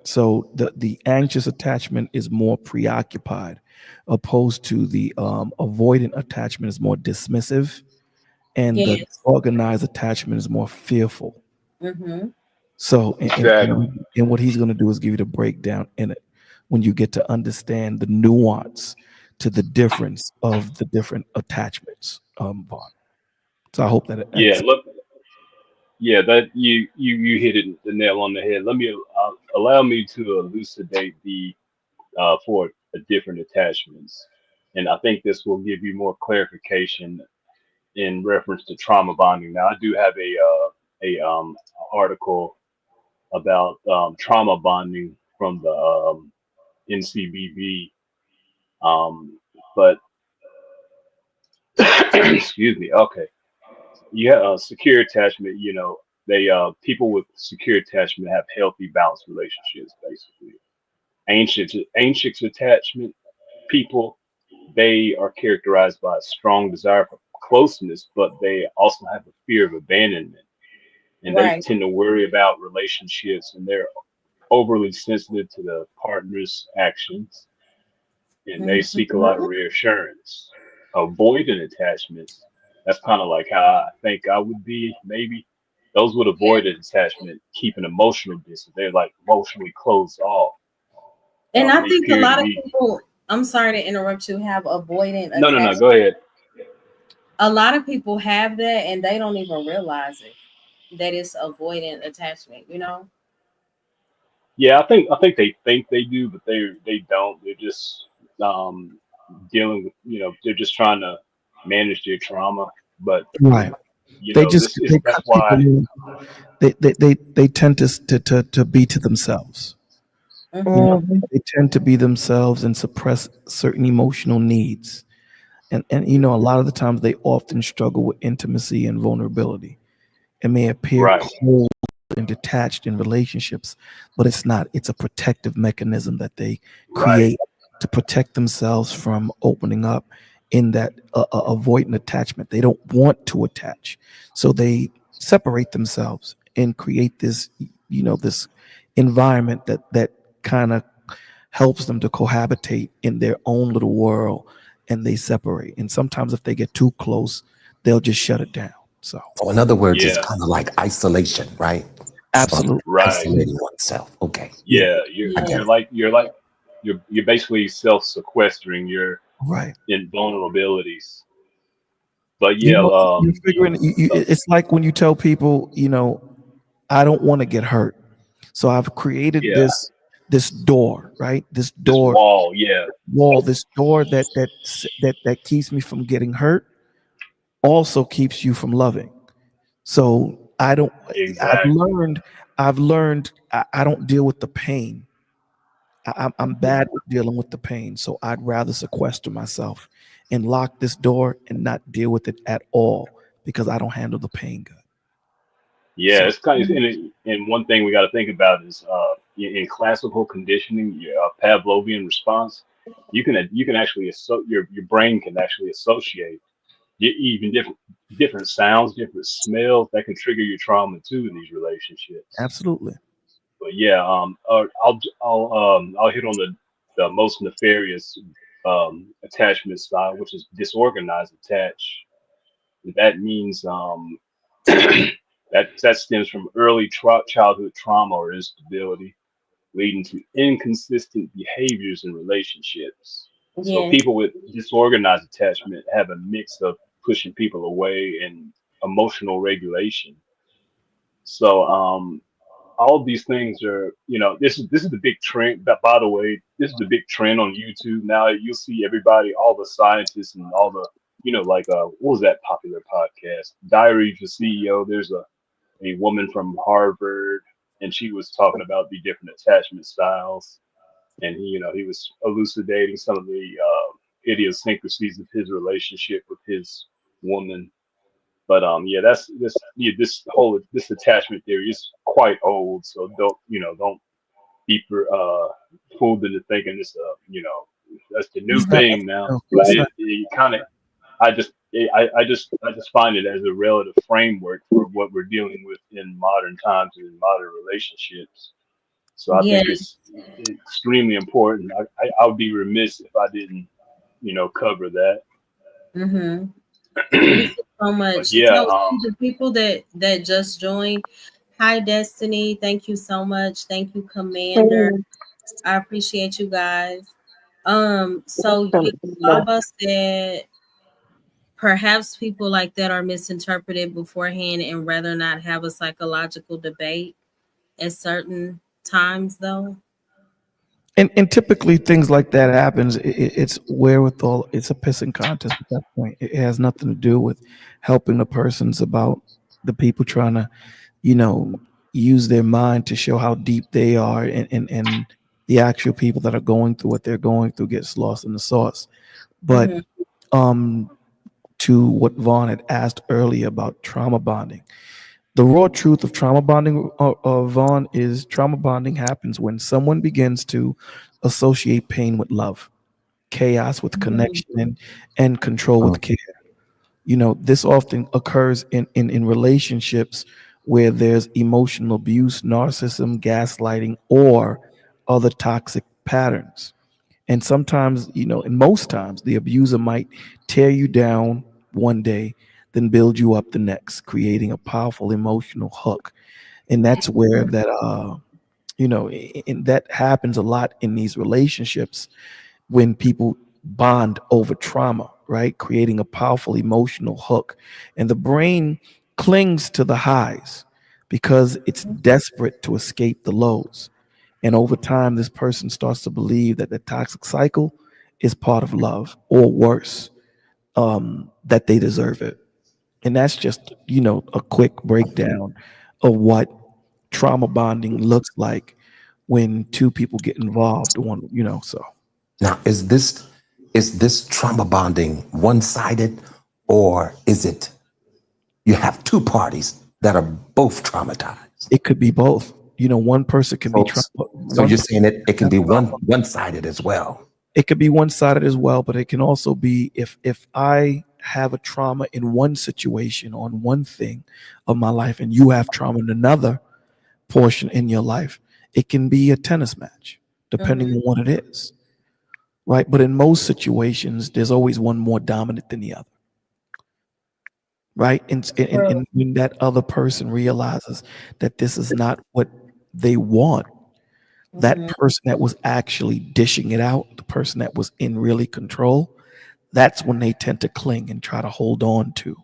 So the anxious attachment is more preoccupied, opposed to the avoidant attachment is more dismissive, and the Yes. organized attachment is more fearful. Mm-hmm. So, Exactly. and what he's going to do is give you the breakdown in it when you get to understand the nuance to the difference of the different attachments. Vaughn. So I hope that it Yeah. answers. Look. Yeah. That you hit it the nail on the head. Let me allow me to elucidate the for different attachments, and I think this will give you more clarification in reference to trauma bonding. Now, I do have a article about trauma bonding from the NCBV, but excuse me. Okay, you have secure attachment. You know, they people with secure attachment have healthy, balanced relationships. Basically, anxious attachment people, they are characterized by a strong desire for closeness, but they also have a fear of abandonment, and they Right. tend to worry about relationships, and they're overly sensitive to the partner's actions, and they seek a lot of Mm-hmm. reassurance. Avoidant attachments, that's kind of like how I think I would be, maybe. Those with Yeah. avoidant attachment keep an emotional distance. They're like emotionally closed off. And I They think a appear to lot of be. people, I'm sorry to interrupt you, have avoidant No, no, no. Go attachment. ahead. A lot of people have that and they don't even realize it, that it's avoidant attachment, you know? Yeah, I think they think they do, but they don't. They're just um, dealing with, they're just trying to manage their trauma. But Right. They just this is they that's cut people why. in. They tend to be to themselves. You know, Mm-hmm. they tend to be themselves and suppress certain emotional needs. And you know, a lot of the times they often struggle with intimacy and vulnerability. It may appear Right, cold and detached in relationships, but it's not. It's a protective mechanism that they right. create to protect themselves from opening up in that avoidant attachment. They don't want to attach, so they separate themselves and create this, you know, this environment that kind of helps them to cohabitate in their own little world, and they separate. And sometimes if they get too close, they'll just shut it down. So So in other words, it's Yeah, kind of like isolation, right? Or absolutely. right. isolating oneself. Okay. Yeah. Yeah, I Yeah. get it. you're basically self-sequestering your Right. in vulnerabilities. But You yeah, know, you're figuring it's like when you tell people, you know, I don't want to get hurt. So I've created yeah, this door, right? This this door wall. Yeah, wall, this door that keeps me from getting hurt, also keeps you from loving. So I don't I've exactly. learned I've learned I don't deal with the pain. I'm bad with dealing with the pain. So I'd rather sequester myself and lock this door and not deal with it at all because I don't handle the pain good. Yeah, So it's kind of, and one thing we got to think about is in classical conditioning, Pavlovian response, you can actually your brain can actually associate even different sounds, different smells that can trigger your trauma too in these relationships. absolutely. But yeah, I'll hit on the most nefarious attachment style, which is disorganized attach. That means that stems from early childhood trauma or instability, leading to inconsistent behaviors in relationships. So Yes. people with disorganized attachment have a mix of pushing people away and emotional regulation. So all of these things are, this is the big trend. That, by the way, this is the big trend on YouTube now. You'll see everybody, all the scientists and all the, like what was that popular podcast, Diary of the CEO? There's a woman from Harvard, and she was talking about the different attachment styles, and he was elucidating some of the idiosyncrasies of his relationship with his woman. But yeah, this attachment theory is quite old, so don't be fooled into thinking this that's the new It's not thing now. no, But it's not. it kind of, I just I just find it as a relative framework for what we're dealing with in modern times and in modern relationships. So I Yeah. think it's extremely important. I would be remiss if I didn't, cover that. Mm-hmm. Thank you so much. But yeah, So the people that just joined, hi Destiny. Thank you so much. Thank you, Commander. Hmm. I appreciate you guys. So yeah, Welcome. Baba said perhaps people like that are misinterpreted beforehand and rather not have a psychological debate at certain times though. And typically things like that happens. It's wherewithal. It's a pissing contest at that point. It has nothing to do with helping the persons about the people trying to, you know, use their mind to show how deep they are, and the actual people that are going through what they're going through gets lost in the sauce. But Mm-hmm. um, to what Vaughn had asked earlier about trauma bonding, the raw truth of trauma bonding, Vaughn, is trauma bonding happens when someone begins to associate pain with love, chaos with Mm-hmm. connection, and control with care. This often occurs in relationships where there's emotional abuse, narcissism, gaslighting, or other toxic patterns. And sometimes, and most times, the abuser might tear you down one day, then build you up the next, creating a powerful emotional hook. And that's where that, and that happens a lot in these relationships when people bond over trauma, right? Creating a powerful emotional hook. And the brain clings to the highs because it's desperate to escape the lows. And over time, this person starts to believe that the toxic cycle is part of love, or worse, that they deserve it. And that's just, a quick breakdown of what trauma bonding looks like when two people get involved. So Now, is this trauma bonding one sided, or is it you have two parties that are both traumatized? it could be both. One person can be So, trauma. so One you're person saying it can has be trauma. one sided as well. It could be one sided as well, but it can also be if I have a trauma in one situation on one thing of my life, and you have trauma in another portion in your life, it can be a tennis match, depending Mm-hmm. on what it is, right? But in most situations, there's always one more dominant than the other, right? And when that other person realizes that this is not what they want, that Mm-hmm. person that was actually dishing it out, the person that was in really control, that's when they tend to cling and try to hold on to,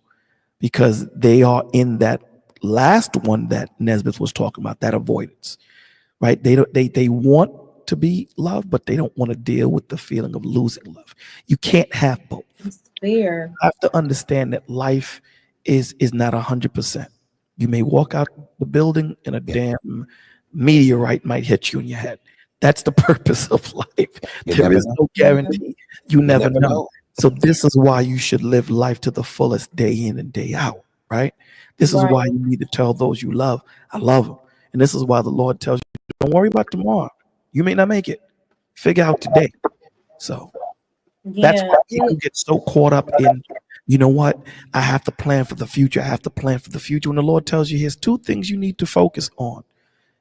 because they are in that last one that Nesbitt was talking about, that avoidance, right? They want to be loved, but they don't want to deal with the feeling of losing love. You can't have both. It's fear. Have to understand that life is not 100%. You may walk out the building and a Yeah, damn meteorite might hit you in your head. That's the purpose of life. you There never is know. no Mm-hmm. guarantee. You You never never know. know. So this is why you should live life to the fullest, day in and day out, right? This is Right. why you need to tell those you love, I love them. And this is why the Lord tells you, don't worry about tomorrow. You may not make it. Figure out today. So that's Yeah. why people get so caught up in, what? I have to plan for the future. I have to plan for the future. When the Lord tells you, here's two things you need to focus on: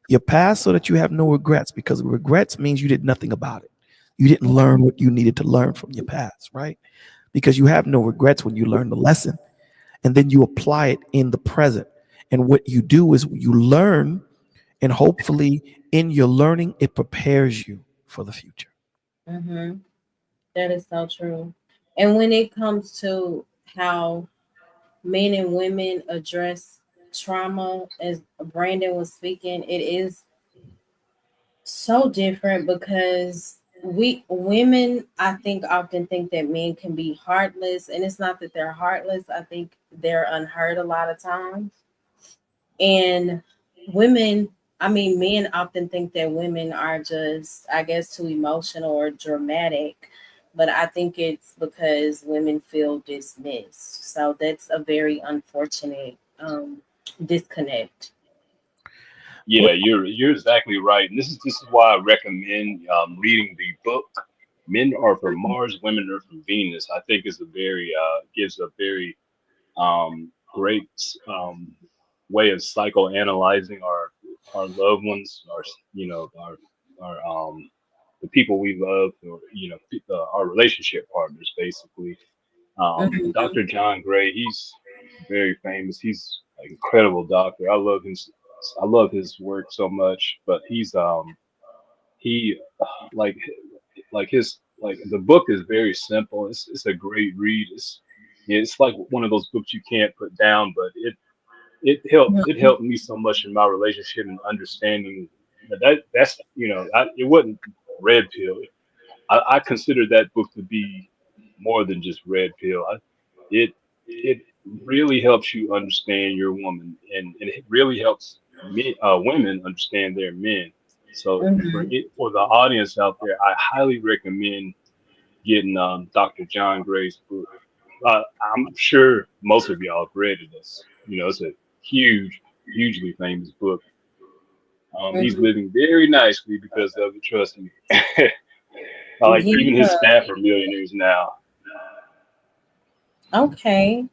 your past, so that you have no regrets, because regrets means you did nothing about it. You didn't learn what you needed to learn from your past, right? Because you have no regrets when you learn the lesson and then you apply it in the present. And what you do is you learn, and hopefully in your learning, it prepares you for the future. Mm-hmm. That is so true. And when it comes to how men and women address trauma, as Brandon was speaking, it is so different because we women, I think, often think that men can be heartless, and it's not that they're heartless. I think they're unheard a lot of times. And women, I mean, men often think that women are just, I guess, too emotional or dramatic. But I think it's because women feel dismissed. So that's a very unfortunate disconnect. yeah, you're exactly right, and this is why I recommend reading the book. men are from Mars, women are from Venus. I think is a very gives a very great way of psychoanalyzing our loved ones, our you know our the people we love, or our relationship partners, basically. Mhm. Dr. John Gray, he's very famous. He's an incredible doctor. I love his work so much. But he like like the book is very simple. It's a great read. It's like one of those books you can't put down, but it Mhm. helped me so much in my relationship and understanding that's it wasn't red pill. I consider that book to be more than just red pill. It it really helps you understand your woman, and it really helps women understand their men. So Mhm. for the audience out there, I highly recommend getting Dr. John Gray's book. I'm sure most of y'all have read it. It's a hugely famous book. He's Mhm. living very nicely because of it. Trust me. Like even his Yeah. staff are millionaires now. Okay.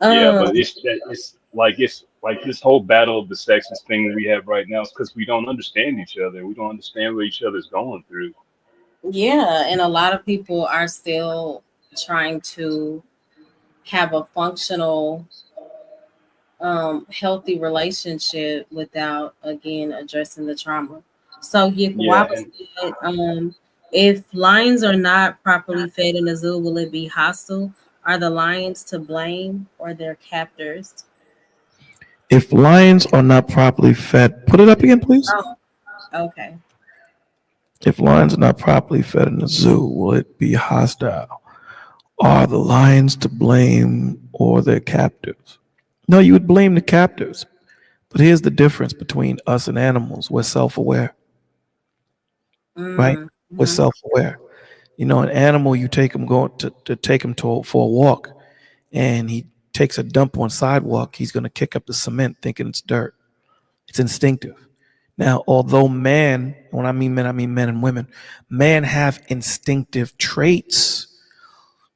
Yeah, but Um. it's like this whole battle of the sexes thing we have right now is because we don't understand each other. We don't understand what each other's going through. Yeah, and a lot of people are still trying to have a functional, healthy relationship without again addressing the trauma. So Yeah, Yikwapa and said, if lions are not properly fed in a zoo, will it be hostile? Are the lions to blame or their captors? If lions are not properly fed, put it up again, please. Oh, okay. If lions are not properly fed in the zoo, will it be hostile? Are the lions to blame or their captives? No, you would blame the captives. But here's the difference between us and animals. We're self aware, right? We're Mm-hmm. self aware. An animal, you take him going to take him for a walk, and he takes a dump on sidewalk, he's going to kick up the cement thinking it's dirt. It's instinctive. Now, although man, when I mean men and women, man have instinctive traits.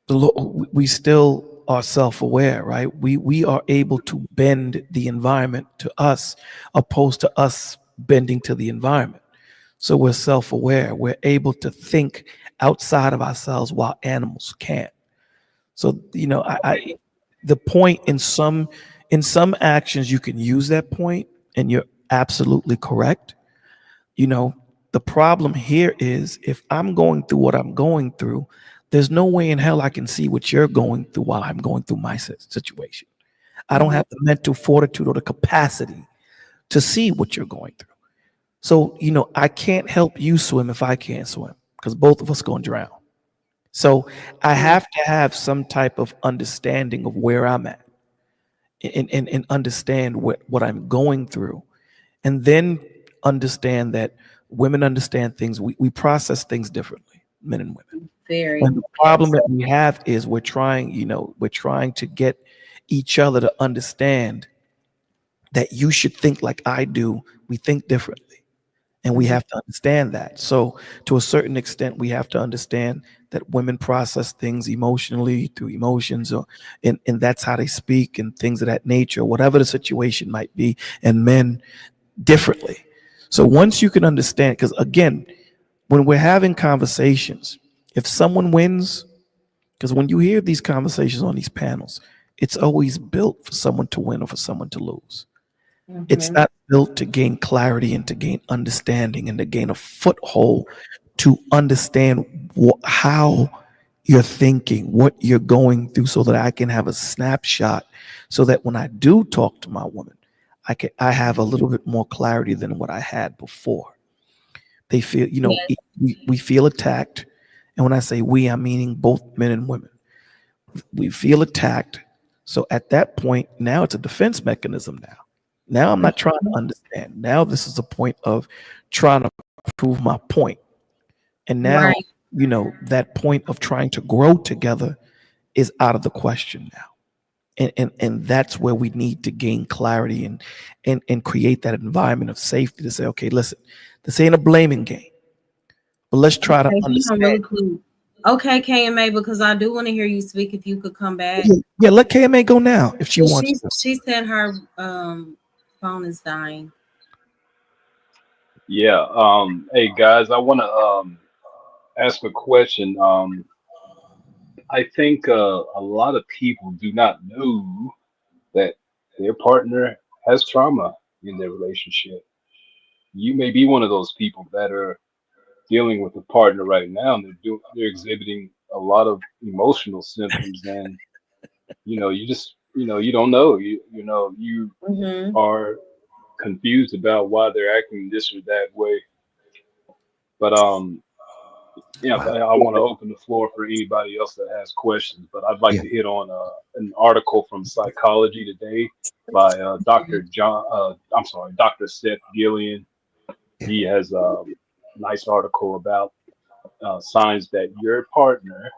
We still are self-aware, right? We are able to bend the environment to us, opposed to us bending to the environment. So we're self-aware. We're able to think outside of ourselves while animals can't. So the point in some actions you can use that point, and you're absolutely correct. You know, the problem here is if I'm going through what I'm going through, there's no way in hell I can see what you're going through while I'm going through my situation. I don't Mm-hmm. have the mental fortitude or the capacity to see what you're going through. So, I can't help you swim if I can't swim because both of us going to drown. So, I have to have some type of understanding of where I'm at, and understand what I'm going through, and then understand that women understand things. We process things differently, men and women. Very. And the problem Yes. that we have is we're trying to get each other to understand that you should think like I do. We think differently. And we Mm-hmm. have to understand that. So, to a certain extent, we have to understand that women process things emotionally through emotions, and that's how they speak and things of that nature, whatever the situation might be, and men differently. So, once you can understand, because again, when we're having conversations, if someone wins, because when you hear these conversations on these panels, it's always built for someone to win or for someone to lose. It's Mm-hmm. not built to gain clarity and to gain understanding and to gain a foothold to understand how you're thinking, what you're going through, so that I can have a snapshot, so that when I do talk to my woman, I have a little bit more clarity than what I had before. They feel, Yes. we feel attacked. And when I say we, I'm meaning both men and women. We feel attacked. So at that point, now it's a defense mechanism now. Now I'm not trying to understand. Now this is a point of trying to prove my point. And now, Right. that point of trying to grow together is out of the question now. And that's where we need to gain clarity and create that environment of safety to say, okay, listen, this ain't a blaming game. but let's try to Okay, hold on understand. really quick. Okay, KMA, because I do want to hear you speak. If you could come back, Yeah, yeah, let KMA go now if she but wants she to. she said her phone is dying. Yeah. Hey guys, I want to ask a question. I think a lot of people do not know that their partner has trauma in their relationship. You may be one of those people that are dealing with a partner right now, and they're exhibiting a lot of emotional symptoms, and you just you don't know. You Mm-hmm. are confused about why they're acting this or that way. But yeah, Wow. I want to open the floor for anybody else that has questions. But I'd like Yeah. to hit on an article from Psychology Today by Dr. John. I'm sorry, Dr. Seth Gillian. Yeah. He has a nice article about signs that your partner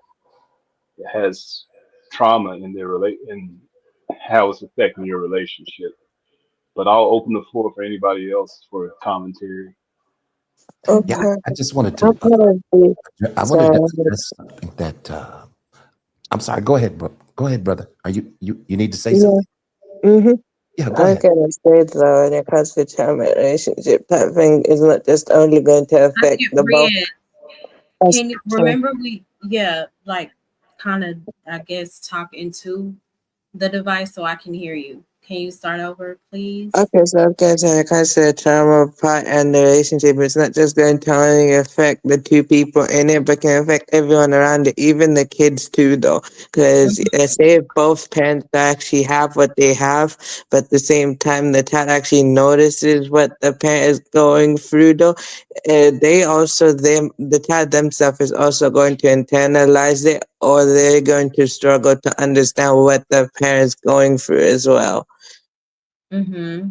has trauma in their and how it's affecting your relationship. But I'll open the floor for anybody else for commentary. Yeah. Mm-hmm. Okay. I just wanted I'm to. gonna be I wanted to sorry. address something that. I'm sorry. Go ahead, bro. Go ahead, brother. Are you need to say Yeah. something? Mm-hmm. Yeah. Go I'm ahead. gonna say though, when it comes to trauma relationship type thing, is not just only going to I affect get the both red. us. Can you remember we yeah, like kind of I guess talk into the device so I can hear you. Can you start over, please? Okay, so okay, so like I said, trauma part and the relationship, it's not just going to only affect the two people in it, but can affect everyone around it, even the kids too, though. Because say if both parents actually have what they have, but at the same time the child actually notices what the parent is going through, though, they also the child themselves is also going to internalize it, or they're going to struggle to understand what the parent's going through as well. Mm-hmm.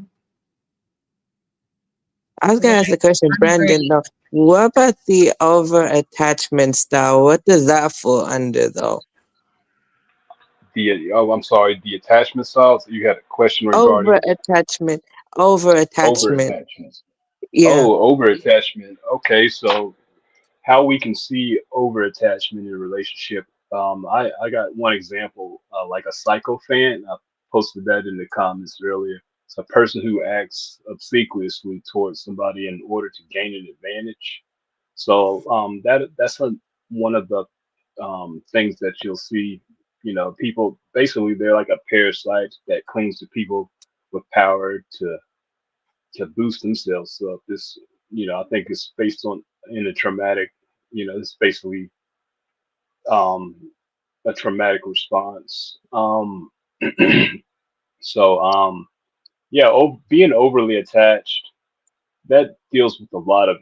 I was Yeah, gonna ask the question, I Brandon. agree. Though, what about the over attachment style? What does that fall under, though? I'm sorry, the attachment styles. You had a question Over regarding attachment, over over attachment. attachments. Yeah. Oh, over attachment. Okay, so how we can see over attachment in a relationship. I got one example, like a psycho fan. I posted that in the comments earlier. It's a person who acts obsequiously towards somebody in order to gain an advantage. So that's one of the things that you'll see. People basically they're like a parasite that clings to people with power to boost themselves. So this, I think it's based on in a traumatic, it's basically um, a traumatic response. So yeah, being overly attached that deals with a lot of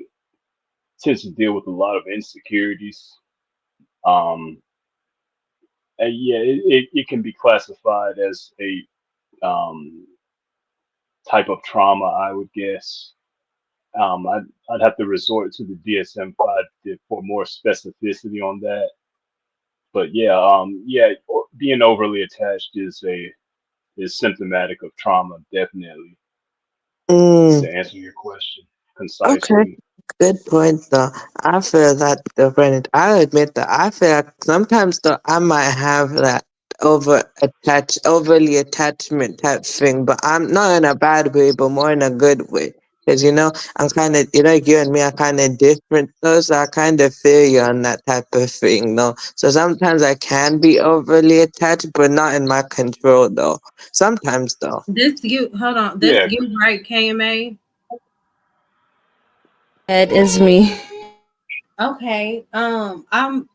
tends to deal with a lot of insecurities. Um, and yeah, it can be classified as a um, type of trauma, I would guess. I'd have to resort to the DSM-5 for more specificity on that. But yeah, yeah, being overly attached is symptomatic of trauma, definitely. Mm. To answer your question Okay. concisely. Good point, though. I feel that, though, Brandon. I admit that I feel like sometimes, though, I might have that overly attachment type thing, but I'm not in a bad way, but more in a good way. Because, I'm kind of, like you and me are kind of different, though, so I kind of feel you on that type of thing, though. So sometimes I can be overly attached, but not in my control, though. Sometimes, though. This you hold on. This Yeah, you right, KMA. It is me. Okay.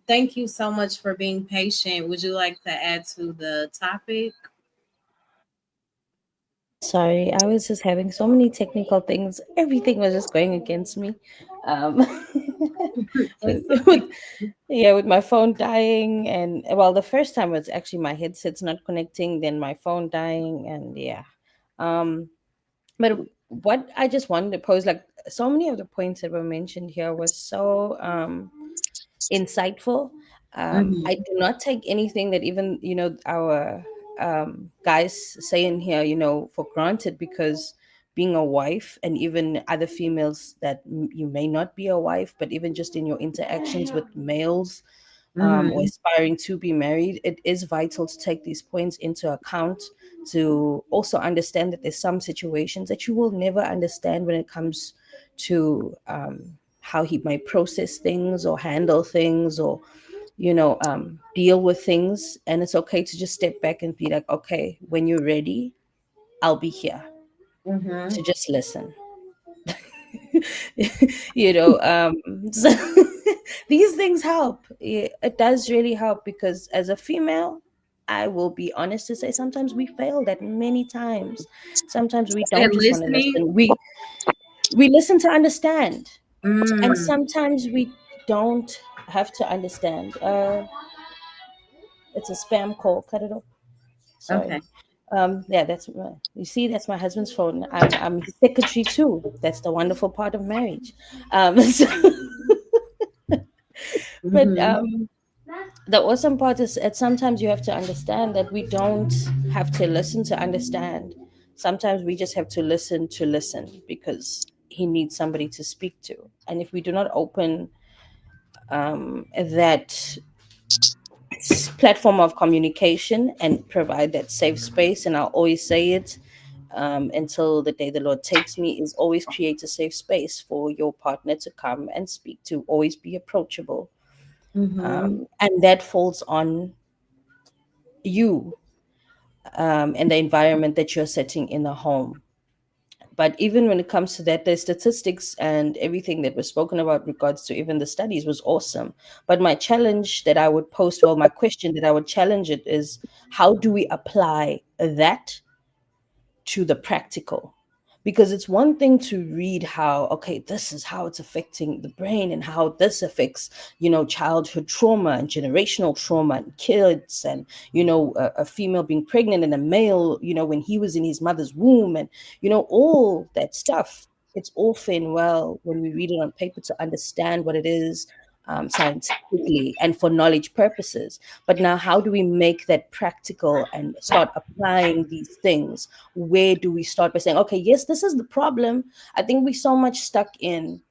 Thank you so much for being patient. Would you like to add to the topic? Sorry, I was just having so many technical things. Everything was just going against me. Um, with, It's with okay. yeah, with my phone dying, and well, the first time was actually my headset's not connecting, then my phone dying, and yeah. Um, but what I just wanted to pose, like so many of the points that were mentioned here, was so insightful. I Mm-hmm. do not take anything that even our guys say in here, for granted, because being a wife, and even other females that you may not be a wife, but even just in your interactions with males, or Mm-hmm. aspiring to be married, it is vital to take these points into account, to also understand that there's some situations that you will never understand when it comes to how he might process things or handle things, or deal with things. And it's okay to just step back and be like, okay, when you're ready, I'll be here Mm-hmm. to just listen. you know um so these things help. It does really help, because as a female, I will be honest to say, sometimes we fail that many times. Sometimes we And don't just want to listening. listen. We listen to understand, and Mm. sometimes we don't have to understand. It's a spam call, cut it off. Okay. Sorry. Yeah, you see, that's my husband's phone. I'm his secretary too. That's the wonderful part of marriage. So, but Mm-hmm. the awesome part is that sometimes you have to understand that we don't have to listen to understand. Sometimes we just have to listen, because he needs somebody to speak to. And if we do not open that platform of communication and provide that safe space, and I'll always say it, until the day the Lord takes me, is always create a safe space for your partner to come and speak to. Always be approachable, Mm-hmm. and that falls on you, and the environment that you're setting in the home. But even when it comes to that, the statistics and everything that was spoken about regards to even the studies was awesome. But my challenge that I would post, well, my question that I would challenge it is, how do we apply that to the practical? Because it's one thing to read how, okay, this is how it's affecting the brain, and how this affects childhood trauma and generational trauma and kids, and a female being pregnant, and a male when he was in his mother's womb, and all that stuff. It's all fair and well when we read it on paper to understand what it is, scientifically and for knowledge purposes. But now, how do we make that practical and start applying these things? Where do we start by saying, okay, yes, this is the problem? I think we so much stuck in,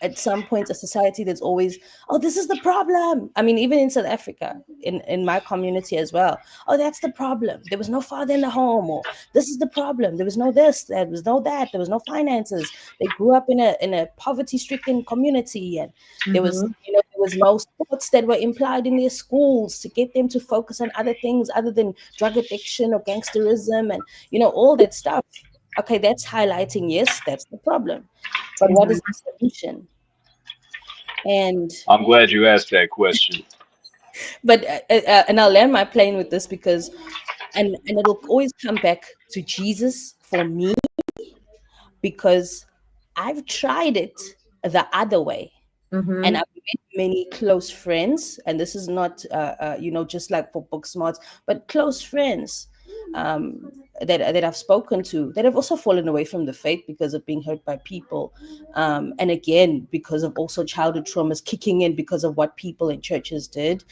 at some points, a society that's always, oh, this is the problem. I mean, even in South Africa, in my community as well, oh, that's the problem, there was no father in the home, or this is the problem, there was no this, there was no that, there was no finances, they grew up in a poverty stricken community, and there was Mm-hmm. there was no sports that were implied in their schools to get them to focus on other things other than drug addiction or gangsterism, and all that stuff. Okay, that's highlighting, yes, that's the problem, but what is the solution? And I'm glad you asked that question. but and I'll land my plane with this, because and it'll always come back to Jesus for me, because I've tried it the other way, and Mm-hmm. I've made many close friends, and this is not just like for book smarts, but close friends, um, that I've spoken to, that have also fallen away from the faith because of being hurt by people, and again, because of also childhood traumas kicking in because of what people in churches did,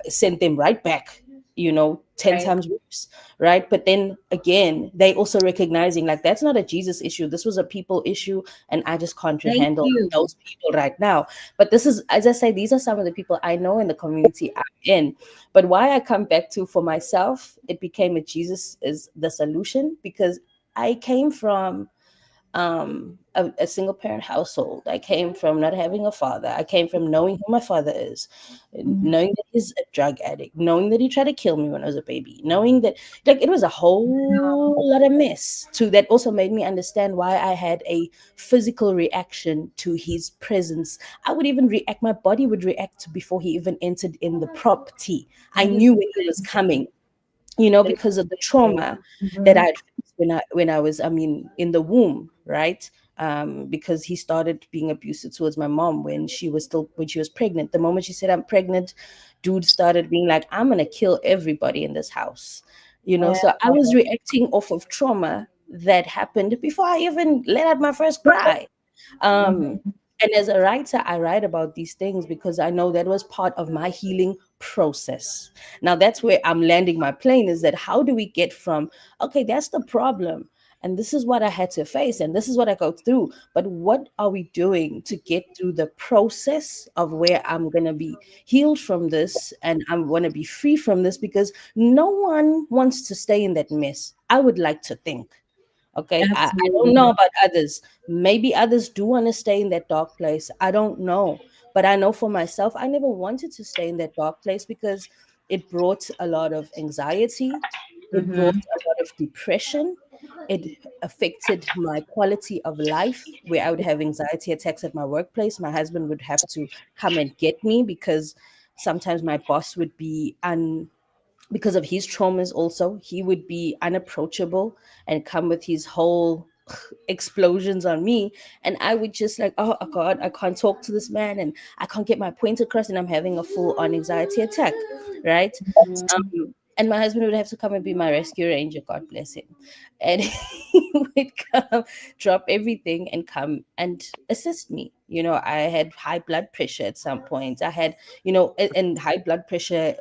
sent them right back, 10 Right. times worse, right? But then again, they also recognizing, like, that's not a Jesus issue, this was a people issue, and I just can't Thank handle you. those people right now. But this is, as I say, these are some of the people I know in the community I'm in. But why I come back to, for myself, it became a Jesus is the solution, because I came from a single parent household. I came from not having a father. I came from knowing who my father is, Mhm. knowing that he's a drug addict, knowing that he tried to kill me when I was a baby, knowing that, like, it was a whole lot of mess too, that also made me understand why I had a physical reaction to his presence. I would even react, my body would react before he even entered in the property. I I did knew the when he was same thing. coming, The because of the same thing. trauma that Mm-hmm. I'd faced when I was, I mean, in the womb, right? Because he started being abusive towards my mom when she was pregnant. The moment she said I'm pregnant, dude started being like, I'm gonna kill everybody in this house. So I was reacting off of trauma that happened before I even let out my first cry. um Mm-hmm. and as a writer, I write about these things because I know that was part of my healing process. Now that's where I'm landing my plane, is that how do we get from, okay, that's the problem, and this is what I had to face, and this is what I go through. But what are we doing to get through the process of where I'm going to be healed from this and I'm going to be free from this? Because no one wants to stay in that mess, I would like to think. Okay, I don't know Absolutely. about others. Maybe others do want to stay in that dark place. I don't know. But I know for myself, I never wanted to stay in that dark place because it brought a lot of anxiety. It brought Mm-hmm. a lot of depression. It affected my quality of life, where I would have anxiety attacks at my workplace. My husband would have to come and get me because sometimes my boss would be because of his traumas also, he would be unapproachable and come with his whole explosions on me, and I would just like, oh god, I can't talk to this man and I can't get my point across, and I'm having a full on anxiety attack, right? And my husband would have to come and be my rescue ranger, God bless him. And he would come, drop everything, and come and assist me. I had high blood pressure at some point. I had, and high blood pressure.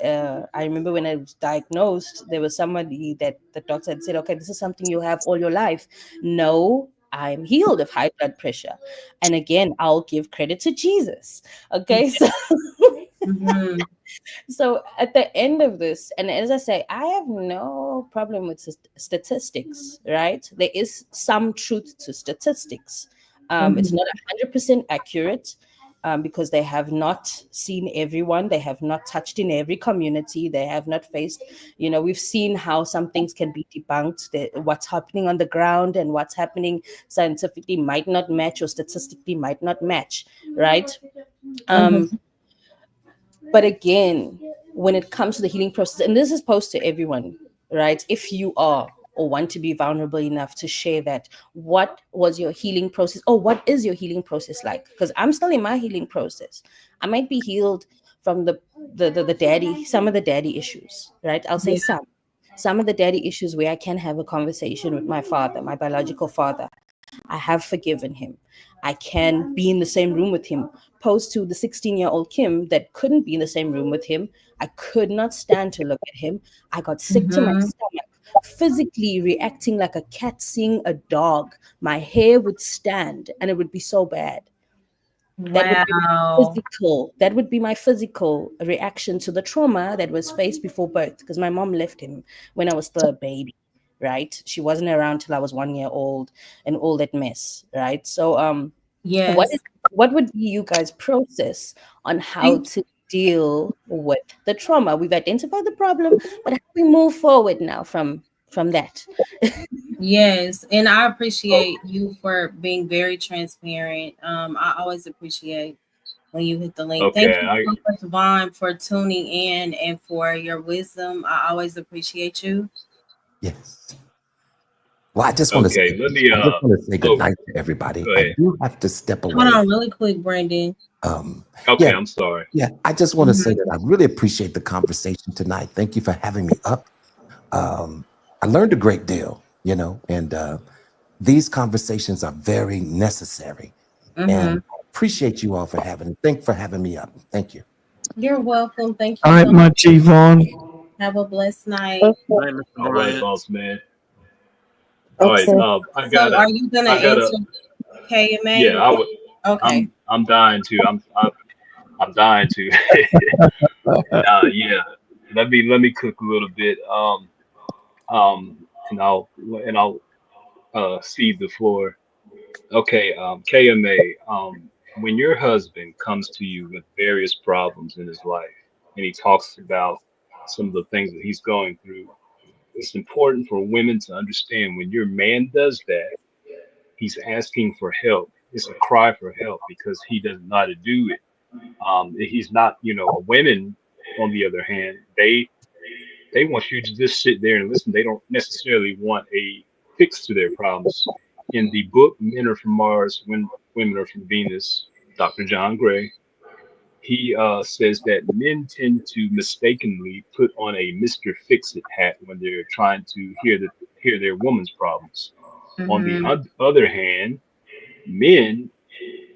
I remember when I was diagnosed, there was somebody that the doctor had said, okay, this is something you have all your life. No, I'm healed of high blood pressure. And again, I'll give credit to Jesus. Okay. So Mm-hmm. so at the end of this, and as I say, I have no problem with statistics, right? There is some truth to statistics. It's Mm-hmm. not 100% accurate, because they have not seen everyone, they have not touched in every community, they have not faced, we've seen how some things can be debunked, that what's happening on the ground and what's happening scientifically might not match or statistically might not match, right? um Mm-hmm. but again, when it comes to the healing process, and this is posed to everyone, right? If you are or want to be vulnerable enough to share that, what was your healing process, or what is your healing process like? Because I'm still in my healing process. I might be healed from the daddy, some of the daddy issues, right? I'll say Yeah. some of the daddy issues where I can have a conversation with my father, my biological father. I have forgiven him. I can be in the same room with him. Opposed to the 16-year-old Kim that couldn't be in the same room with him. I could not stand to look at him. I got sick to my Mm-hmm. stomach, physically reacting like a cat seeing a dog. My hair would stand and it would be so bad. That would be Wow. physical. That would be my physical reaction to the trauma that was faced before birth, because my mom left him when I was still a baby, right? She wasn't around till I was 1 year old and all that mess, right? So what is Yes. what would be you guys' process on how to deal with the trauma? We've identified the problem, but how do we move forward now from that? Yes, and I appreciate you for being very transparent. I always appreciate when you hit the link. Thank Okay, you I so much, Vaughn, for tuning in and for your wisdom. I always appreciate you. Yes. Well, I just want to say, okay. Let me I just want to say good oh, night to everybody. go I ahead. do have to step Hold away. on, really quick, Brandon. Yeah, Okay, I'm sorry. yeah. I just want to say Mhm. that I really appreciate the conversation tonight. Thank you for having me up. I learned a great deal, and these conversations are very necessary. And Mhm. I appreciate you all for having me up. Thank you. You're welcome. Thank All you right, so much. my Chief on. Have a blessed night. Okay. All right, Mr. All right, Bryant. boss man. All right. Okay. So, are you gonna I gotta. answer KMA? Yeah, I would. Okay. I'm dying to. I'm dying to. Yeah. Let me cook a little bit. And I'll cede the floor. Okay. KMA. When your husband comes to you with various problems in his life, and he talks about some of the things that he's going through, it's important for women to understand when your man does that, he's asking for help. It's a cry for help because he doesn't know how to do it. He's not, women, on the other hand, they want you to just sit there and listen. They don't necessarily want a fix to their problems. In the book Men Are From Mars, When Women Are From Venus, Dr. John Gray, he says that men tend to mistakenly put on a Mr. Fix-It hat when they're trying to hear their woman's problems. On the Mhm. other hand, men,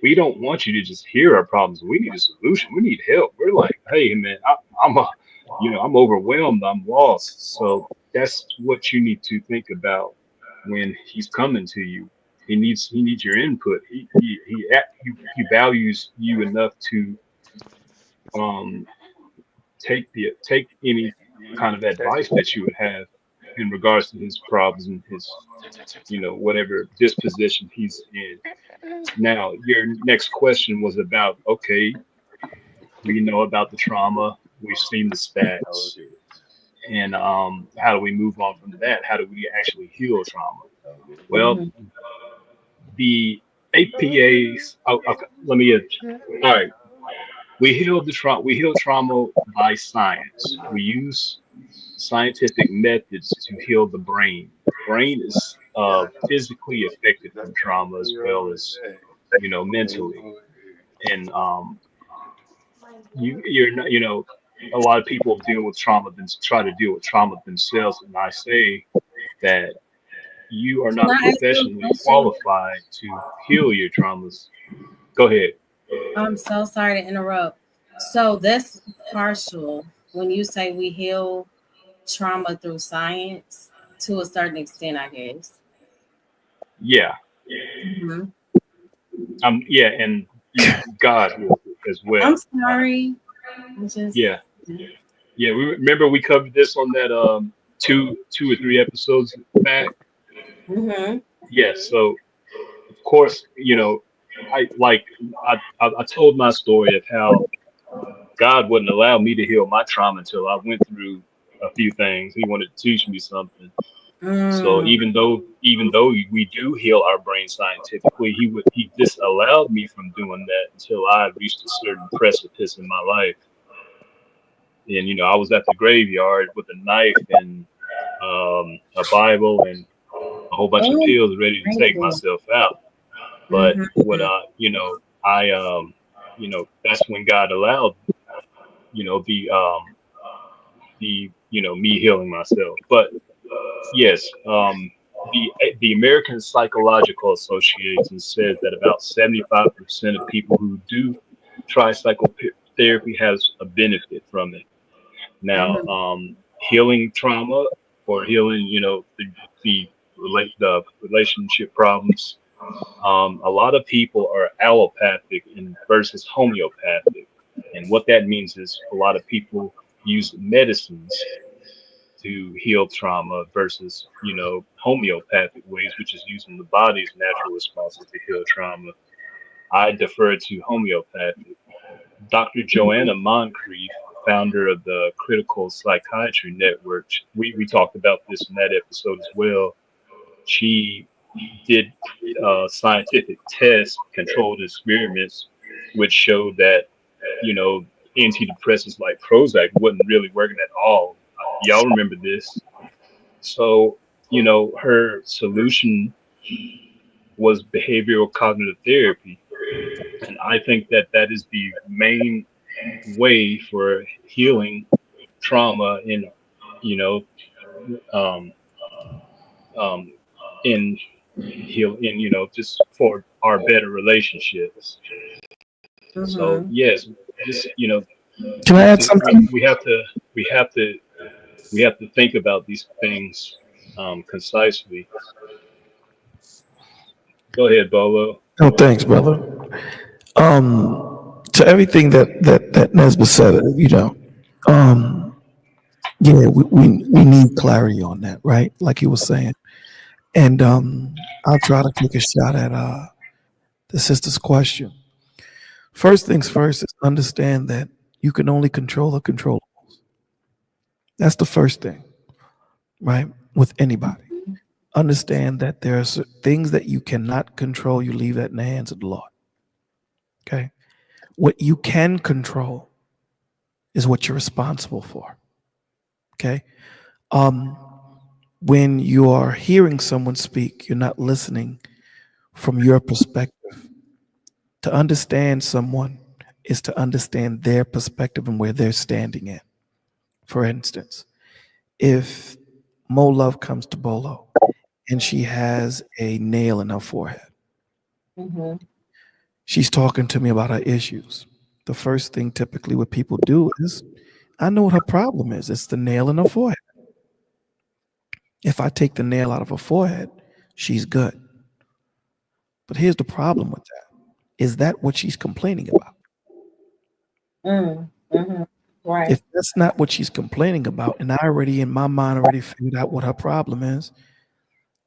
we don't want you to just hear our problems. We need a solution. We need help. We're like, hey, man, I'm overwhelmed. I'm lost. So that's what you need to think about when he's coming to you. He needs your input. He values you enough to um take any kind of advice that you would have in regards to his problems and his whatever disposition he's in. Now, your next question was about, okay, we know about the trauma, we've seen the stats, and how do we move on from that? How do we actually heal trauma? Well, Mm-hmm. the APAs. Oh, okay, let me. All right, we heal the trauma. We heal trauma by science. We use scientific methods to heal the brain. The brain is physically affected from trauma as well as mentally, and you're not a lot of people deal with trauma try to deal with trauma themselves, and I say that you are Can not I ask you a professionally question? qualified to heal your traumas. Go ahead. I'm so sorry to interrupt. So that's partial when you say we heal trauma through science to a certain extent, I guess. Yeah. Hmm. Yeah, and God heals it as I'm well. sorry. I just. Yeah. Yeah, we remember we covered this on that two or three episodes back. Hmm. Yeah, so of course, I like I told my story of how God wouldn't allow me to heal my trauma until I went through a few things. He wanted to teach me something. So Mm. even though we do heal our brain scientifically, he disallowed me from doing that until I reached a certain precipice in my life. And I was at the graveyard with a knife and a Bible and a whole bunch of Oh, pills ready to thank take you. myself out. But Hmm. what I that's when God allowed the me healing myself. But yes, the American Psychological Association says that about 75% of people who do try psychotherapy has a benefit from it. Now, Hmm. healing trauma or healing, the relationship problems. A lot of people are allopathic and versus homeopathic, and what that means is a lot of people use medicines to heal trauma versus homeopathic ways, which is using the body's natural responses to heal trauma. I defer to homeopathic. Dr. Joanna Moncrief, founder of the Critical Psychiatry Network, we talked about this in that episode as well. She did scientific tests, controlled experiments, which showed that you know antidepressants like Prozac wasn't really working at all. Y'all remember this? So her solution was behavioral cognitive therapy, and I think that that is the main way for healing trauma you know um um in in just for our better relationships. So Hmm. yes, just Can I add we, something? we have to we have to we have to think about these things concisely. Go ahead, Bolo. Oh, thanks, brother. To everything that Nesbitt said, yeah, we need clarity on that, right? Like he was saying, and I'll try to take a shot at the sister's question. First things first is understand that you can only control the controllables. That's the first thing, right? With anybody, understand that there are things that you cannot control. You leave that in the hands of the Lord. Okay, what you can control is what you're responsible for. Okay. Um, when you are hearing someone speak, you're not listening from your perspective. To understand someone is to understand their perspective and where they're standing at. For instance, if Mo Love comes to Bolo and she has a nail in her forehead, Hmm. she's talking to me about her issues. The first thing typically what people do is, I know what her problem is. It's the nail in her forehead. If I take the nail out of her forehead, She's good. But here's the problem with that. Is that what she's complaining about? Mm. Mm-hmm. If Right. that's not what she's complaining about, and I already in my mind already figured out what her problem is,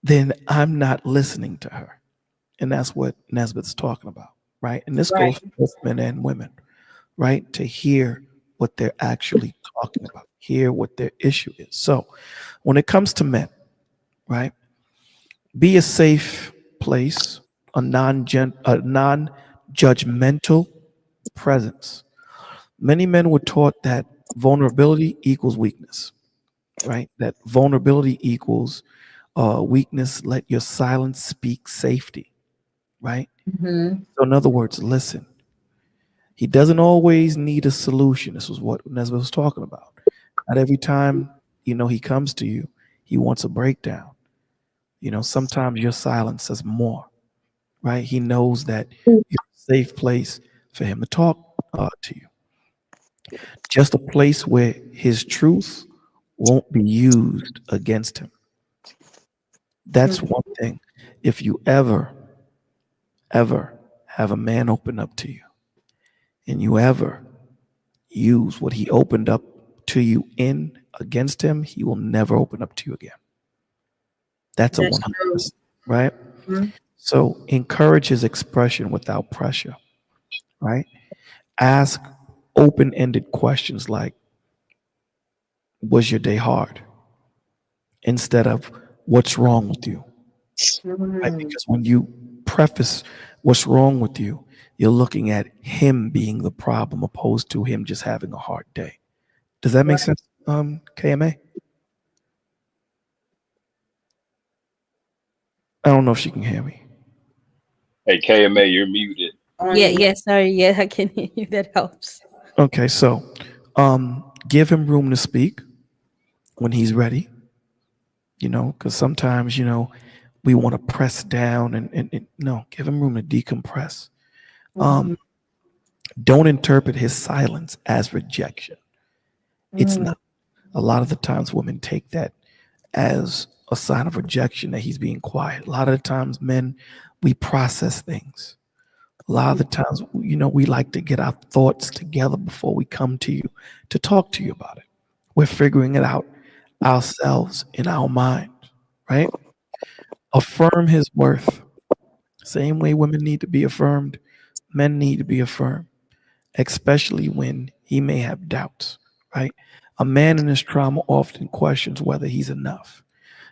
then I'm not listening to her. And that's what Nesbitt's talking about, right? And this goes Right. for both men and women, right? To hear what they're actually talking about, hear what their issue is. So when it comes to men, right, be a safe place, a non-judgmental presence. Many men were taught that vulnerability equals weakness, right? That vulnerability equals weakness. Let your silence speak safety, right? Mm-hmm. So, in other words, listen. He doesn't always need a solution. This was what Nesbitt was talking about. Not every time, he comes to you, he wants a breakdown. Sometimes your silence says more, right? He knows that you're a safe place for him to talk to you. Just a place where his truth won't be used against him. That's one thing. If you ever have a man open up to you and you ever use what he opened up to you in against him, he will never open up to you again. That's a That's true. 100%, right? Mhm. So encourage his expression without pressure, right? Ask open ended questions like, was your day hard? Instead of, what's wrong with you? Right? Mhm. Because when you preface what's wrong with you, you're looking at him being the problem opposed to him just having a hard day. Does that make Right. sense, KMA? I don't know if she can hear me. Hey, KMA, you're muted. On Yeah, you. yeah, sorry. Yeah, I can hear you. That helps. Okay, so give him room to speak when he's ready, because sometimes, we want to press down and no, give him room to decompress. Um, Mhm. don't interpret his silence as rejection. It's Mm. not. A lot of the times women take that as a sign of rejection that he's being quiet. A lot of the times men, we process things. A lot of the times, we like to get our thoughts together before we come to you to talk to you about it. We're figuring it out ourselves in our mind, right? Affirm his worth. Same way women need to be affirmed, men need to be affirmed, especially when he may have doubts, right? A man in his trauma often questions whether he's enough.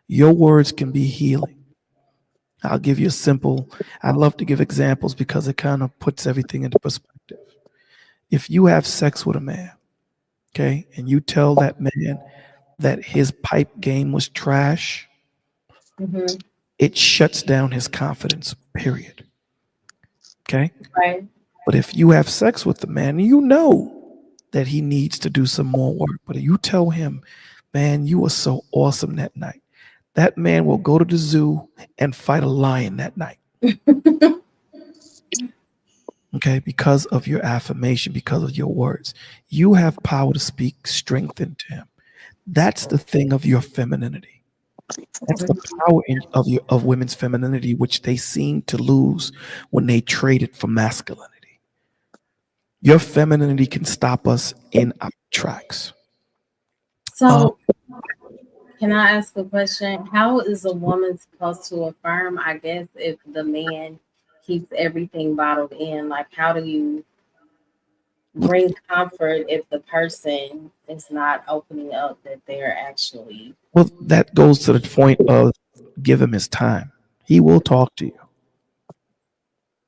Your words can be healing. I'll give you a simple, I love to give examples because it kind of puts everything into perspective. If you have sex with a man, okay, and you tell that man that his pipe game was trash, Mhm. it shuts down his confidence, period. Okay? Right. But if you have sex with the man, you know that he needs to do some more work. But if you tell him, man, you were so awesome that night, that man will go to the zoo and fight a lion that night. Okay? Because of your affirmation, because of your words. You have power to speak strength into him. That's the thing of your femininity. That's the power of women's femininity, which they seem to lose when they trade it for masculinity. Your femininity can stop us in our tracks. Um, So, can I ask a question? How is a woman supposed to affirm, I guess, if the man keeps everything bottled in? Like, how do you bring comfort if the person is not opening up that they're actually. well, that goes to the point of give him his time. He will talk to you.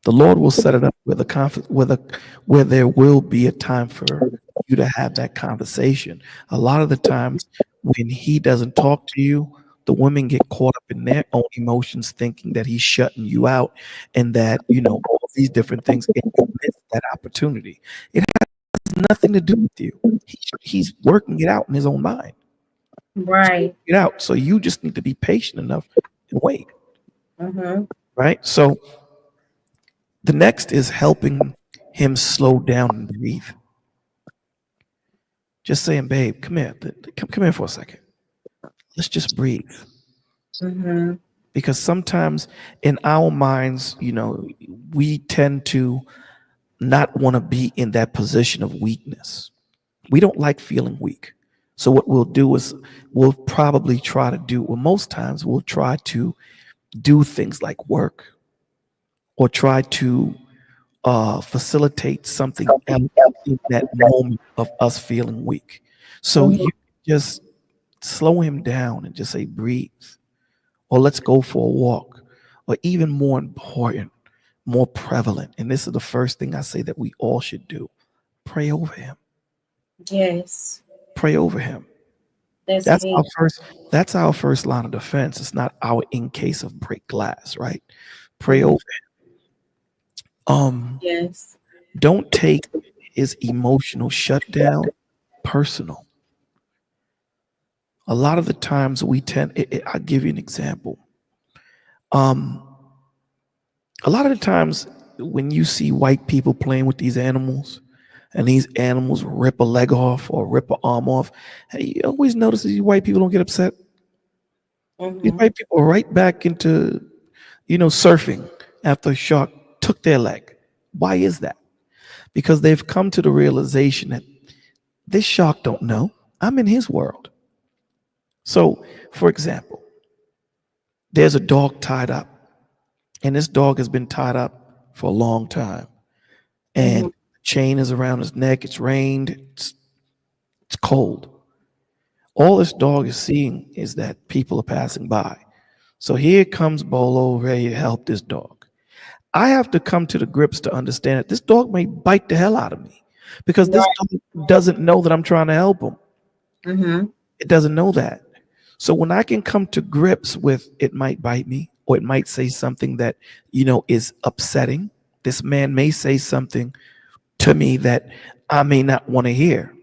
The Lord will set it up with a where there will be a time for you to have that conversation. A lot of the times when he doesn't talk to you, the women get caught up in their own emotions, thinking that he's shutting you out and that, all these different things, and you miss that opportunity. It has nothing to do with you. He's working it out in his own mind. He's Right. working it out. So you just need to be patient enough and wait. Mm-hmm. Right. So the next is helping him slow down and breathe. Just saying, babe, come here. Come here for a second. Let's just breathe. Mm-hmm. because sometimes in our minds, we tend to not want to be in that position of weakness. We don't like feeling weak. So what we'll do is we'll probably try to do, well, most times we'll try to do things like work or try to facilitate something else in that moment of us feeling weak. So Mhm. you just slow him down and just say, breathe, or let's go for a walk, or even more important, more prevalent. And this is the first thing I say that we all should do: pray over him. Yes, Pray over him. that's That's me. our first. That's our first line of defense. It's not our in case of break glass, right? Pray Mhm. over. Um, Yes. don't take his emotional shutdown personal. A lot of the times we tend. I'll give you an example. Um, a lot of the times when you see white people playing with these animals, and these animals rip a leg off or rip an arm off, hey, you always notice these white people don't get upset. These Mhm. white people are right back into, surfing after a shark took their leg. Why is that? Because they've come to the realization that this shark don't know. I'm in his world. So, for example, there's a dog tied up, and this dog has been tied up for a long time, and Mhm. the chain is around his neck. It's rained. It's cold. All this dog is seeing is that people are passing by. So here comes Bolo ready to help this dog. I have to come to the grips to understand that this dog may bite the hell out of me because this Right. dog doesn't know that I'm trying to help him. Mhm. It doesn't know that. So when I can come to grips with it might bite me or it might say something that, is upsetting. This man may say something to me that I may not want to hear.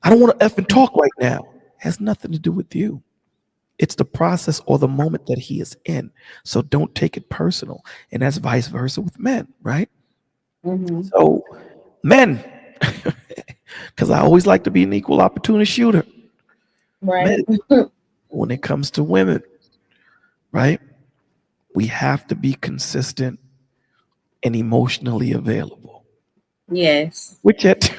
I don't want to effing talk right now. It has nothing to do with you. It's the process or the moment that he is in. So don't take it personal. And that's vice versa with men, right? Mhm. So, men, because I always like to be an equal opportunity shooter. Men, Right. when it comes to women, right? We have to be consistent and emotionally available. Yes. Which it,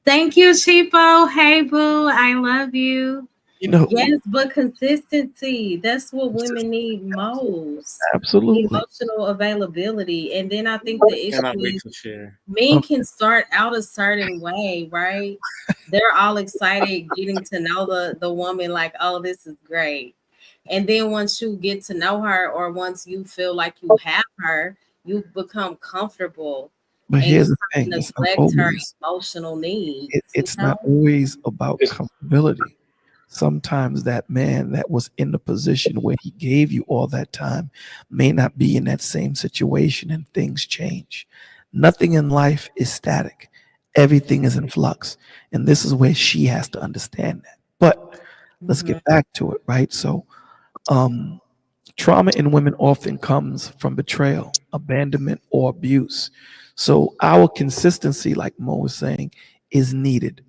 Thank you, Chipo. Hey, boo. I love you. you know, Yes, but consistency. That's what women need most. absolutely. Emotional availability. And then I think the issue Cannot wait is to share. men Okay. can start out a certain way, right? They're all excited getting to know the woman, like, oh, this is great. And then once you get to know her, or once you feel like you have her, you become comfortable But and you here's the kind thing: of it's not neglect her always. emotional needs, It's not always about It's comfortability. Sometimes that man that was in the position where he gave you all that time may not be in that same situation, and things change. Nothing in life is static. Everything is in flux. And this is where she has to understand that. But let's Mhm. get back to it, right? So, um, trauma in women often comes from betrayal, abandonment, or abuse. So, our consistency, like Mo was saying, is needed,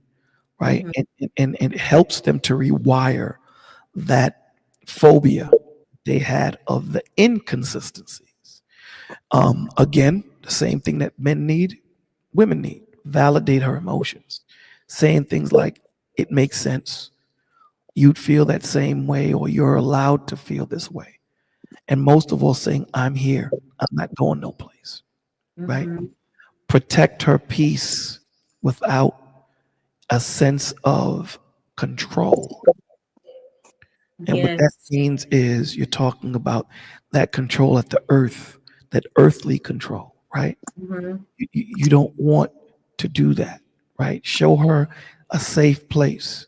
right? Mhm. And it helps them to rewire that phobia they had of the inconsistencies. Again, the same thing that men need, women need. Validate her emotions, saying things like, it makes sense. You'd feel that same way, or you're allowed to feel this way. And most of all, saying, I'm here. I'm not going no place, right? Mhm. Protect her peace without a sense of control. And what that Yes. means is you're talking about that control at the earth, that earthly control, right? Mhm. You don't want to do that, right? Show her a safe place,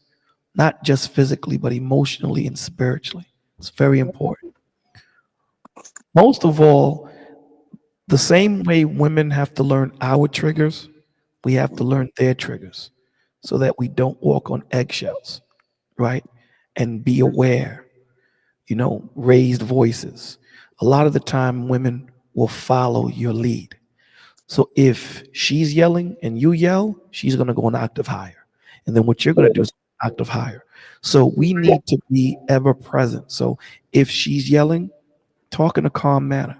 not just physically, but emotionally and spiritually. It's very important. Most of all, the same way women have to learn our triggers, we have to learn their triggers so that we don't walk on eggshells, right? And be aware, raised voices. A lot of the time, women will follow your lead. So if she's yelling and you yell, she's going to go an octave higher. And then what you're going to do is octave higher. So we need to be ever present. So if she's yelling, talk in a calm manner.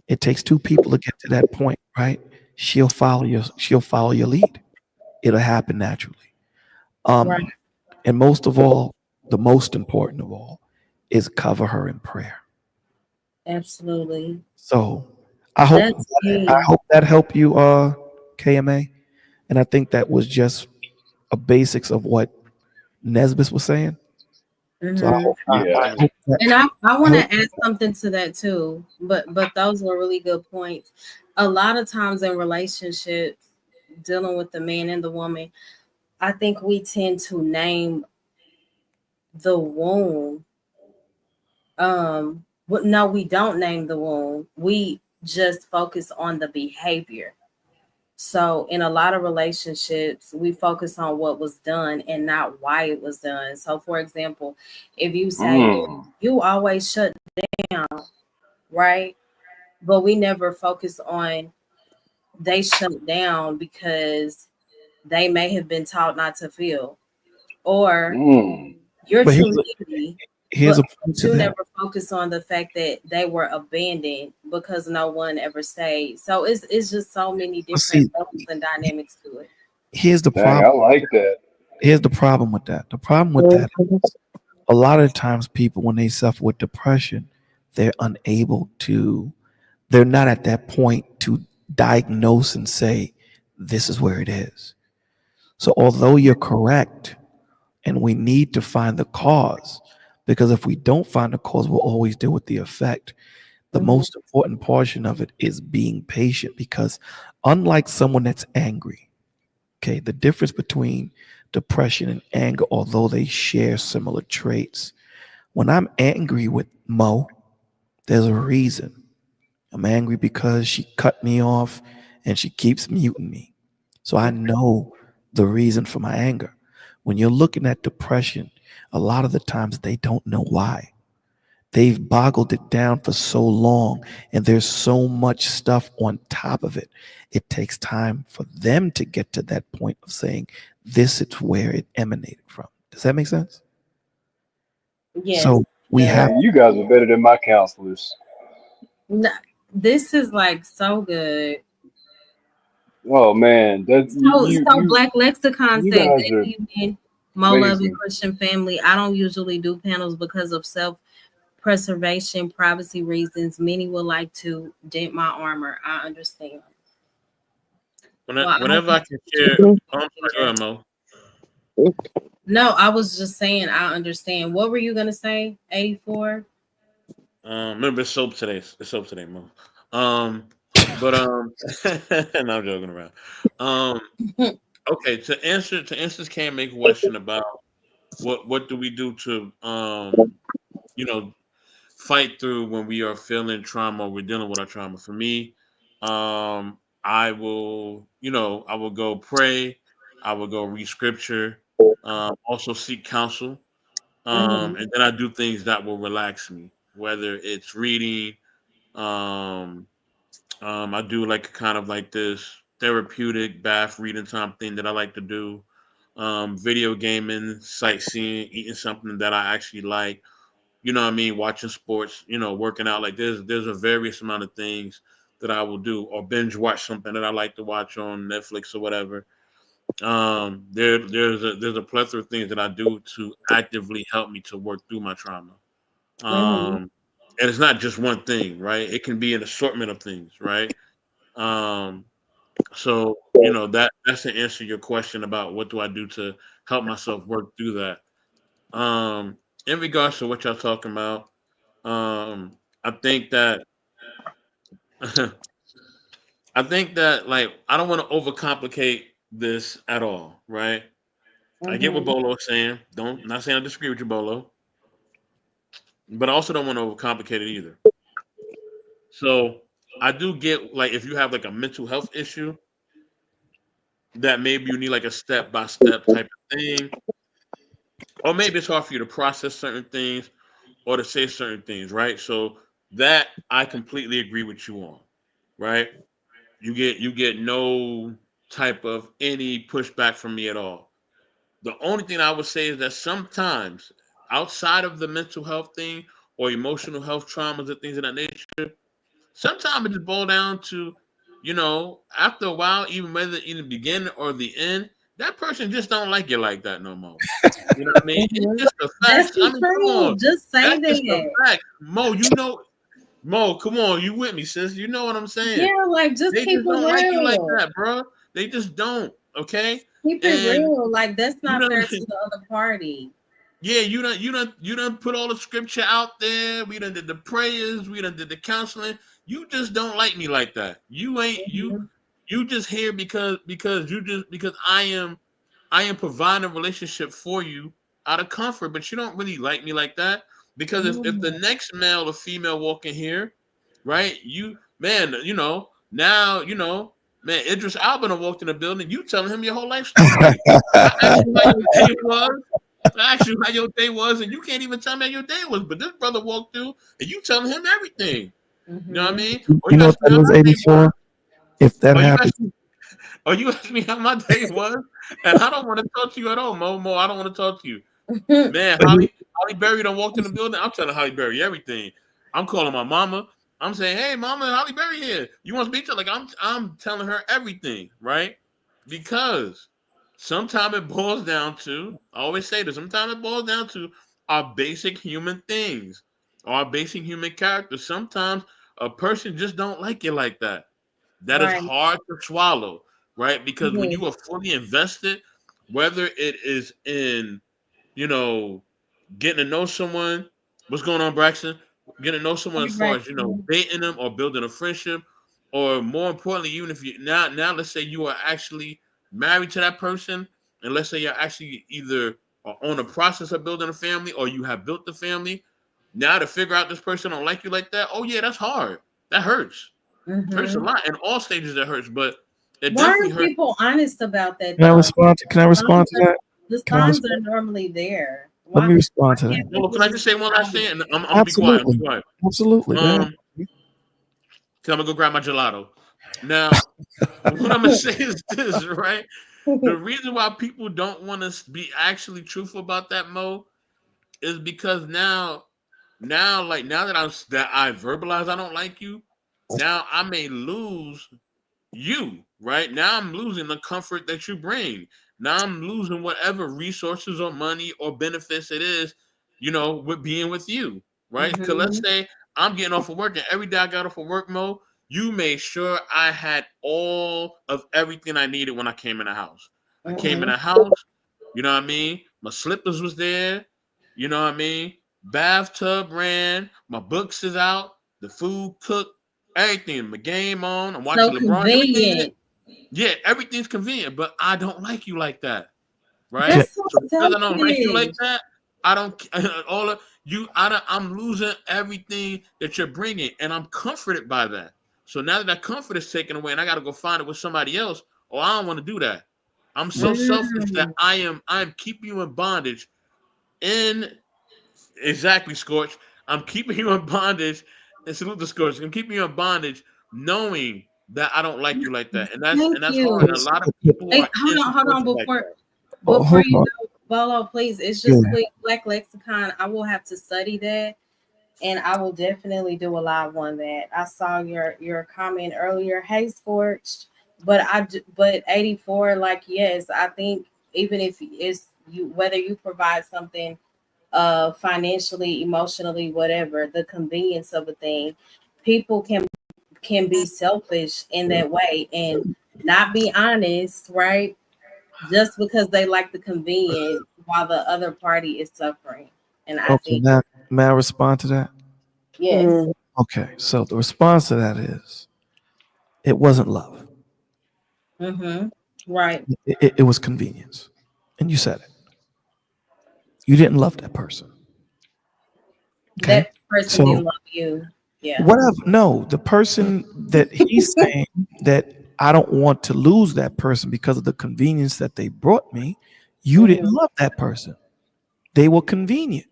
It takes two people to get to that point, right? She'll follow your lead. It'll happen naturally. Right. Um, and most of all, the most important of all is cover her in prayer. Absolutely. So That's I key. hope that helped you, KMA. And I think that was just a basics of what Nesbitt was saying. So Hmm. I Yeah. hope that And I I want to hope add something to that too. But those were really good points. A lot of times in relationships, dealing with the man and the woman, I think we tend to name the wound. No, we don't name the wound. We just focus on the behavior. So in a lot of relationships, we focus on what was done and not why it was done. So for example, if you say, well, Mm. you always shut down, right? But we never focus on they shut down because they may have been taught not to feel, or Mm. you're but too needy, here's a point but to you that. never focus on the fact that they were abandoned because no one ever stayed. So it's just so many But different see, levels and dynamics to it. here's the Dang, problem. I like that. Here's the problem with that. The problem with that is a lot of times people when they suffer with depression, they're unable to they're not at that point to diagnose and say this is where it is. So although you're correct and we need to find the cause, because if we don't find the cause, we'll always deal with the effect. The Hmm. most important portion of it is being patient because unlike someone that's angry, okay, the difference between depression and anger, although they share similar traits, when I'm angry with Mo, there's a reason. I'm angry because she cut me off and she keeps muting me. So I know the reason for my anger. When you're looking at depression, a lot of the times they don't know why. They've boggled it down for so long, and there's so much stuff on top of it. It takes time for them to get to that point of saying, this is where it emanated from. Does that make sense? Yes, So it we have, does. Dang, you guys are better than my counselors. No, this is like so good. Oh man, that So Black Lexicon you said, guys good are evening, Mo Loving amazing. Christian family. I don't usually do panels because of self-preservation, privacy reasons. Many would like to dent my armor. I understand. Well, I hope Whenever you I can share, oh, I'm sorry, get go there. ahead, Mo. No, I was just saying I understand. What were you gonna say? 84? Remember it's soap today. It's soap today, Mo. Um, but no, I'm joking around. Um, okay, to answer this can make a question about what do we do to you know fight through when we are feeling trauma, we're dealing with our trauma. For me, I will, I will go pray, I will go read scripture, also seek counsel, Hmm. and then I do things that will relax me, whether it's reading, um, I do like kind of like this therapeutic bath reading time thing that I like to do. Video gaming, sightseeing, eating something that I actually like, what I mean, watching sports, working out. Like there's a various amount of things that I will do, or binge watch something that I like to watch on Netflix or whatever. There's a plethora of things that I do to actively help me to work through my trauma. Hmm. And it's not just one thing, right? It can be an assortment of things, right? Um, so that's to answer your question about what do I do to help myself work through that. In regards to what y'all talking about, I think that I think that like I don't want to overcomplicate this at all, right? I get what Hmm. Bolo is saying. Don't not saying I disagree with you, Bolo, but I also don't want to overcomplicate it either. So I do get like if you have like a mental health issue that maybe you need like a step by step type of thing, or maybe it's hard for you to process certain things or to say certain things, right? So that I completely agree with you on, right? You get no type of any pushback from me at all. The only thing I would say is that sometimes outside of the mental health thing or emotional health traumas and things of that nature, sometimes it just boils down to, after a while, even whether in the beginning or the end, that person just don't like you like that no more. You know what I mean? It's Mhm. just the That's facts. I the mean, come on. truth. Just say That's just the that. facts. Mo, come on, you with me, sis? You know what I'm saying? Yeah, like just They keep just it don't like you like real. that, bro. They just don't. Okay, Keep it and real. Like that's you not know, fair to the other party. yeah, you done put all the scripture out there. We done did the prayers. We done did the counseling. You just don't like me like that. You ain't you. Mhm. You just here because I am providing a relationship for you out of comfort, but you don't really like me like that. Because if the Mhm. next male or female walk in here, right, you man, now man, Idris Alba done walked in the building. You telling him your whole life story. I asked you how your day was. I asked you how your day was, and you can't even tell me how your day was. But this brother walked through, and you telling him everything. You know what I Mhm. mean? Or You you know what ask me that how was, my day was. 84? If that Or you happens, ask me Oh, you asked me how my day was, and I don't want to talk to you at all, Mo. Mo, I don't want to talk to you, man. but Holly Berry done walked in the building. I'm telling Holly Berry everything. I'm calling my mama. I'm saying, hey, mama, Holly Berry here. You want to speak to her? Like I'm telling her everything, right? Because sometimes it boils down to. I always say this. Sometimes it boils down to our basic human things, our basic human character. Sometimes a person just don't like you like that. That is Right. hard to swallow, right? Because when you Yes. are fully invested, whether it is in, you know, getting to know someone, what's going on, Braxton? Getting to know someone Hey, as far as, Braxton. dating them or building a friendship, or more importantly, even if you now let's say you are actually married to that person, and let's say you're actually either on the process of building a family or you have built the family. Now to figure out this person don't like you like that, oh yeah, that's hard. That hurts. Hurts a Mhm. lot. In all stages it hurts, but it Why definitely are hurts. people honest about that can I though? respond to, can I respond Signs to are, that? the Can I signs are respond? normally there. Let Why? me Why respond to that. can't Well, people can I just just say be one last thing honest? and I'm gonna be quiet. I'm gonna Absolutely. be quiet. Absolutely. Go ahead. Um, cause I'm gonna go grab my gelato. Now, what I'm gonna say is this, right? The reason why people don't want to be actually truthful about that, Mo, is because now that I verbalize I don't like you, now I may lose you, right? Now I'm losing the comfort that you bring. Now I'm losing whatever resources or money or benefits it is, with being with you, right? Because let's Mhm. say I'm getting off of work and every day I got off of work mode, you made sure I had all of everything I needed when I came in the house. I came in Mhm. the house, you know what I mean? My slippers was there, you know what I mean? Bathtub ran, my books is out, the food cooked, everything, my game on. I'm So watching LeBron. Everything, convenient. yeah, everything's convenient. But I don't like you like that, right? Okay. That's so So because I don't like you like selfish. that, I don't all of you. I'm losing everything that you're bringing, and I'm comforted by that. So now that comfort is taken away, and I got to go find it with somebody else, oh, I don't want to do that. I'm so selfish that Mm. I am keeping you in bondage in exactly, Scorch. I'm keeping you in bondage, and salute the Scorch. I'm keeping you in bondage, knowing that I don't like you like that, and that's Thank and that's hard. And a you. lot of people Hey, are in hold on. situations like that. Before Hold you on. go, Bolo, please. It's Yeah. just quick. Black lexicon. I will have to study that, and I will definitely do a live on that. I saw your comment earlier. Hey, Scorched, but 84. Like yes, I think even if it's you, whether you provide something financially, emotionally, whatever, the convenience of a thing, people can be selfish in that way and not be honest, right? Just because they like the convenience while the other party is suffering. And I Okay. think Now, may I respond to that? yes. Mm. Okay. So the response to that is it wasn't love. Mm-hmm. Right. It was convenience. And you said it. You didn't love that person. Okay. That person So didn't love you. Yeah. whatever. No, the person that he's saying that I don't want to lose that person because of the convenience that they brought me. You didn't Hmm. love that person. They were convenient.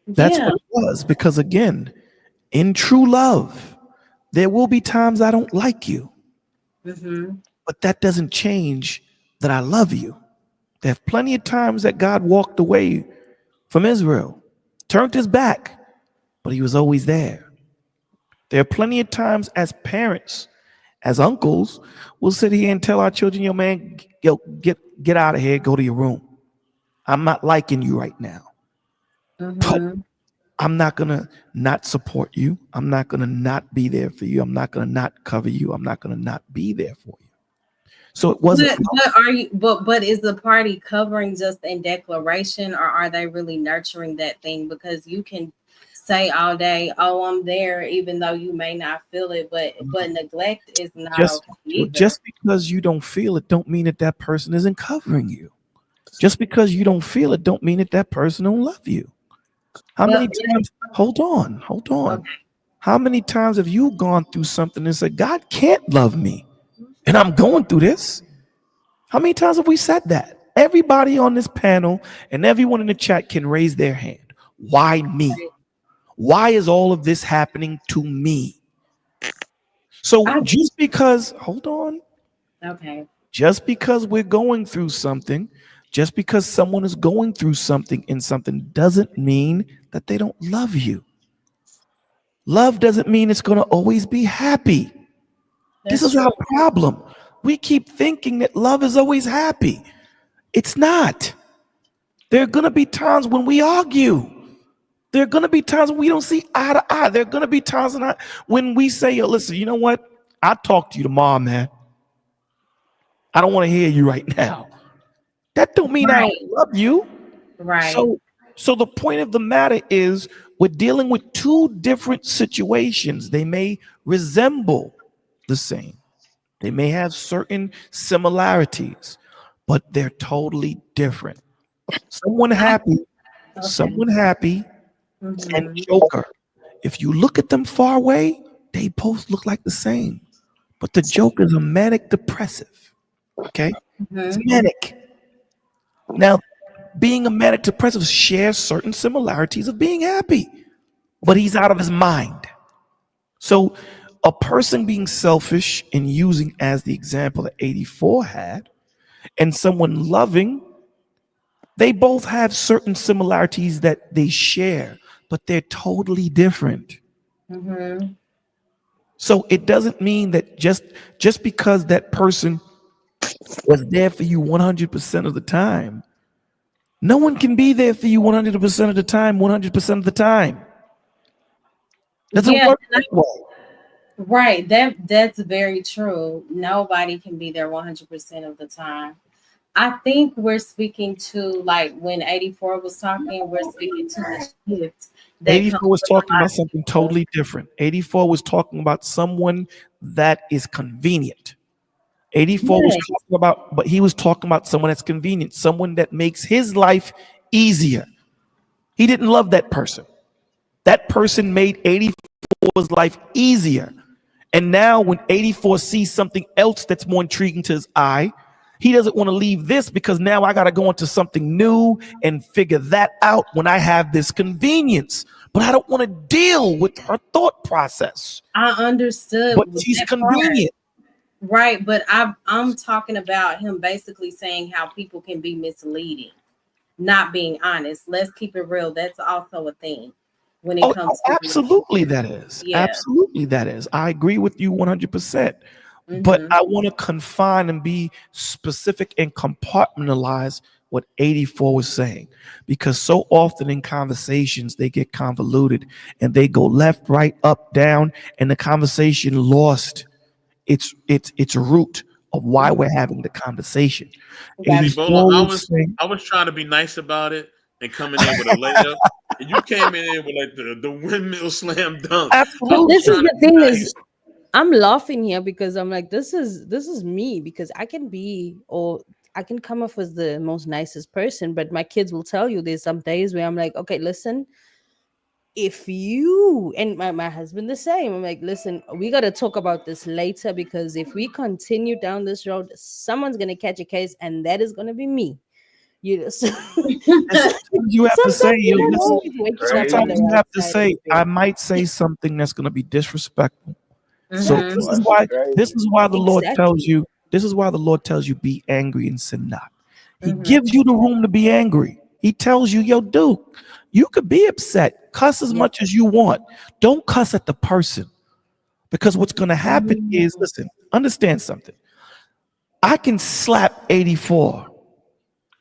That's Yeah. what it was. Because again, in true love, there will be times I don't like you, Hmm. but that doesn't change that I love you. There are plenty of times that God walked away from Israel, turned his back, but he was always there. There are plenty of times as parents, as uncles, we'll sit here and tell our children, yo, man, get out of here, go to your room. I'm not liking you right now. But Mm-hmm. I'm not gonna not support you. I'm not gonna not be there for you. I'm not gonna not cover you. I'm not gonna not be there for you. So it wasn't. But are you but is the party covering just in declaration, or are they really nurturing that thing? Because you can say all day, "Oh, I'm there," even though you may not feel it. But neglect is not just okay either. just because you don't feel it, don't mean that that person isn't covering you. Just because you don't feel it, don't mean that that person don't love you. How many But times? Hold on. okay, How many times have you gone through something and said, God can't love me, and I'm going through this? How many times have we said that? Everybody on this panel and everyone in the chat can raise their hand. Why me? Why is all of this happening to me? So I just because, hold on, okay. just because we're going through something, just because someone is going through something in something doesn't mean that they don't love you. Love doesn't mean it's going to always be happy. This That's is true. our problem. We keep thinking that love is always happy. It's not. There are going to be times when we argue. There are going to be times when we don't see eye to eye. There are going to be times when we say, yo, listen, you know what? I'll talk to you tomorrow, man. I don't want to hear you right now. That don't mean I don't Right, love you. right. So the point of the matter is we're dealing with two different situations. They may resemble the same. They may have certain similarities, but they're totally different. Someone I happy, okay. someone happy and Mm-hmm. Joker. If you look at them far away, they both look like the same. But the Joker is a manic depressive. Okay? He's Mm-hmm. manic. Now, being a manic depressive shares certain similarities of being happy, but he's out of his mind. So, a person being selfish and using as the example that 84 had, and someone loving, they both have certain similarities that they share, but they're totally different. Mm-hmm. So it doesn't mean that just because that person was there for you 100% of the time, no one can be there for you 100% of the time, 100% of the time. Doesn't Yeah, work that way. right. That's very true. Nobody can be there 100% of the time. I think we're speaking to, like, when 84 was talking, we're speaking to the shift that comes 84 was with a talking lot about of something people. totally different. 84 was talking about someone that is convenient. 84 was Yeah. talking about, but he was talking about someone that's convenient, someone that makes his life easier. He didn't love that person. That person made 84's life easier. And now when 84 sees something else that's more intriguing to his eye, he doesn't want to leave this because now I got to go into something new and figure that out when I have this convenience. But I don't want to deal with her thought process. I understood But she's that part. convenient. Right, but I'm talking about him basically saying how people can be misleading, not being honest. Let's keep it real. That's also a thing when it Oh, comes to absolutely, relationships. that is. Yeah. Absolutely, that is. I agree with you 100%. But Mm-hmm. I want to confine and be specific and compartmentalize what 84 was saying. Because so often in conversations, they get convoluted and they go left, right, up, down, and the conversation lost its root of why we're having the conversation. Got See, 84 Bolo, was saying, I was trying to be nice about it and coming in with a layup, and you came in with like the windmill slam dunk. I But was this absolutely. is trying to the be thing nice. is I'm laughing here because I'm like, this is me because I can be or I can come off as the most nicest person, but my kids will tell you there's some days where I'm like, okay, listen, if you and my husband the same, I'm like, listen, we got to talk about this later because if we continue down this road, someone's gonna catch a case, and that is gonna be me. You know, so And sometimes you have to say, sometimes you yo, don't listen, always wake it up on the sometimes you Crazy. right have to side of say, the I bed. might say something that's going to be disrespectful. So Mm-hmm. Watch it, crazy. this is why the Lord tells Exactly. you, this is why the Lord tells you be angry and sin not. He Mm-hmm. gives you the room to be angry. He tells you, yo, dude, you could be upset. Cuss as Yeah. much as you want. Don't cuss at the person. Because what's going to happen is, Mm. listen, understand something. I can slap 84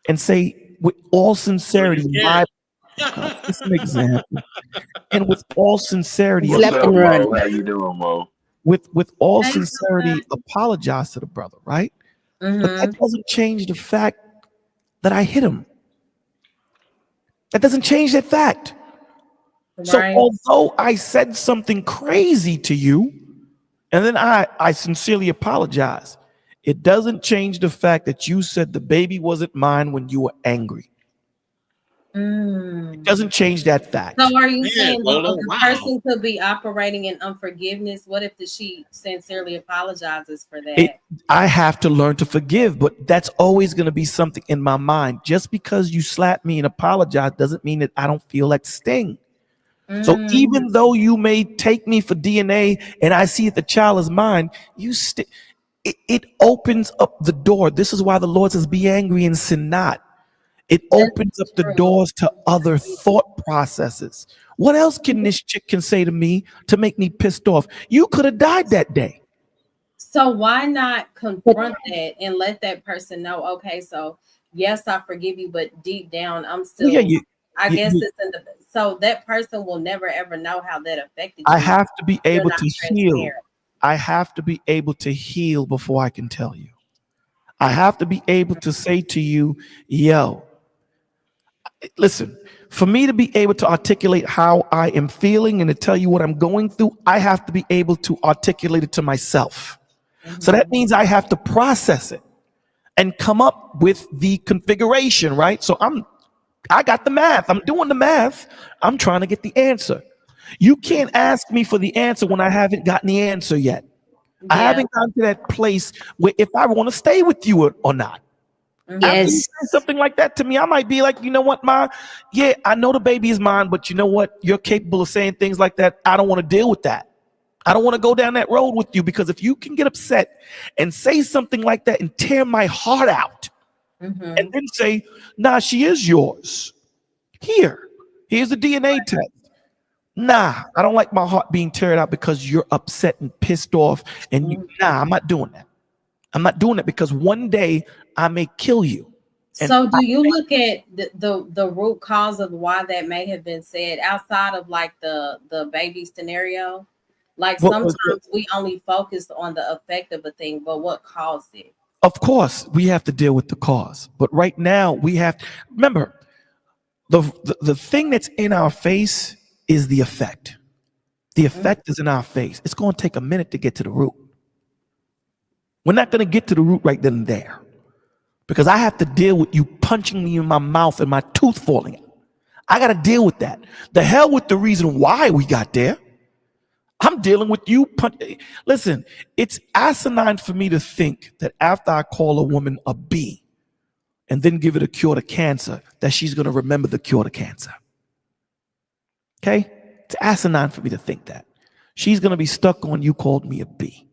and say with all No, you sincerity, can't. just an example, and with all sincerity, What's Slap up, and run. Mo? How you doing, Mo? with all Hey, sincerity, Tuka. apologize to the brother, right? But that Mm-hmm. doesn't change the fact that I hit him. That doesn't change that fact. So Right. although I said something crazy to you, and then I sincerely apologize, it doesn't change the fact that you said the baby wasn't mine when you were angry. It Mm. doesn't change that So fact. are you Man, saying Bolo, the wow. person could be operating in unforgiveness? What if the she sincerely apologizes for It that? I have to learn to forgive, but that's always going to be something in my mind. Just because you slap me and apologize doesn't mean that I don't feel that sting. So Mm. even though you may take me for DNA and I see that the child is mine, it opens up the door. This is why the Lord says, "Be angry and sin not." It That's opens up the true. doors to other thought processes. What else can this chick can say to me to make me pissed off? You could have died that day. So why not But confront that and let that person know, okay, so yes, I forgive you, but deep down, I'm Well, yeah, still, I you, guess you- it's in the, so that person will never ever know how that affected I you. have to be You're able not to heal. transparent. I have to be able to heal before I can tell you. I have to be able to say to you, yo, listen, for me to be able to articulate how I am feeling and to tell you what I'm going through, I have to be able to articulate it to myself. So that Mm-hmm. means I have to process it and come up with the configuration, right? So I got the math. I'm doing the math. I'm trying to get the answer. You can't ask me for the answer when I haven't gotten the answer yet. I Yeah. haven't gotten to that place where if I want to stay with you or not. After Mm-hmm. you yes, say something like that to me, I might be like, you know what, Ma? Yeah, I know the baby is mine, but you know what? You're capable of saying things like that. I don't want to deal with that. I don't want to go down that road with you because if you can get upset and say something like that and tear my heart out and Mm-hmm. then say, nah, she is yours. Here's the DNA test. Nah, I don't like my heart being teared out because you're upset and pissed off. Nah, I'm not doing that. I'm not doing that because one day I may kill you. And So do you look at the root cause of why that may have been said outside of like the baby scenario? Like what was, sometimes we only focus on the effect of a thing, but what caused it? of course, we have to deal with the cause. But right now, we have remember the thing that's in our face is the effect. The effect is in our face. It's going to take a minute to get to the root. We're not going to get to the root right then and there because I have to deal with you punching me in my mouth and my tooth falling out. I got to deal with that. The hell with the reason why we got there. I'm dealing with you. Listen, it's asinine for me to think that after I call a woman a B and then give it a cure to cancer, that she's going to remember the cure to cancer. Okay? It's asinine for me to think that. She's going to be stuck on you called me a B.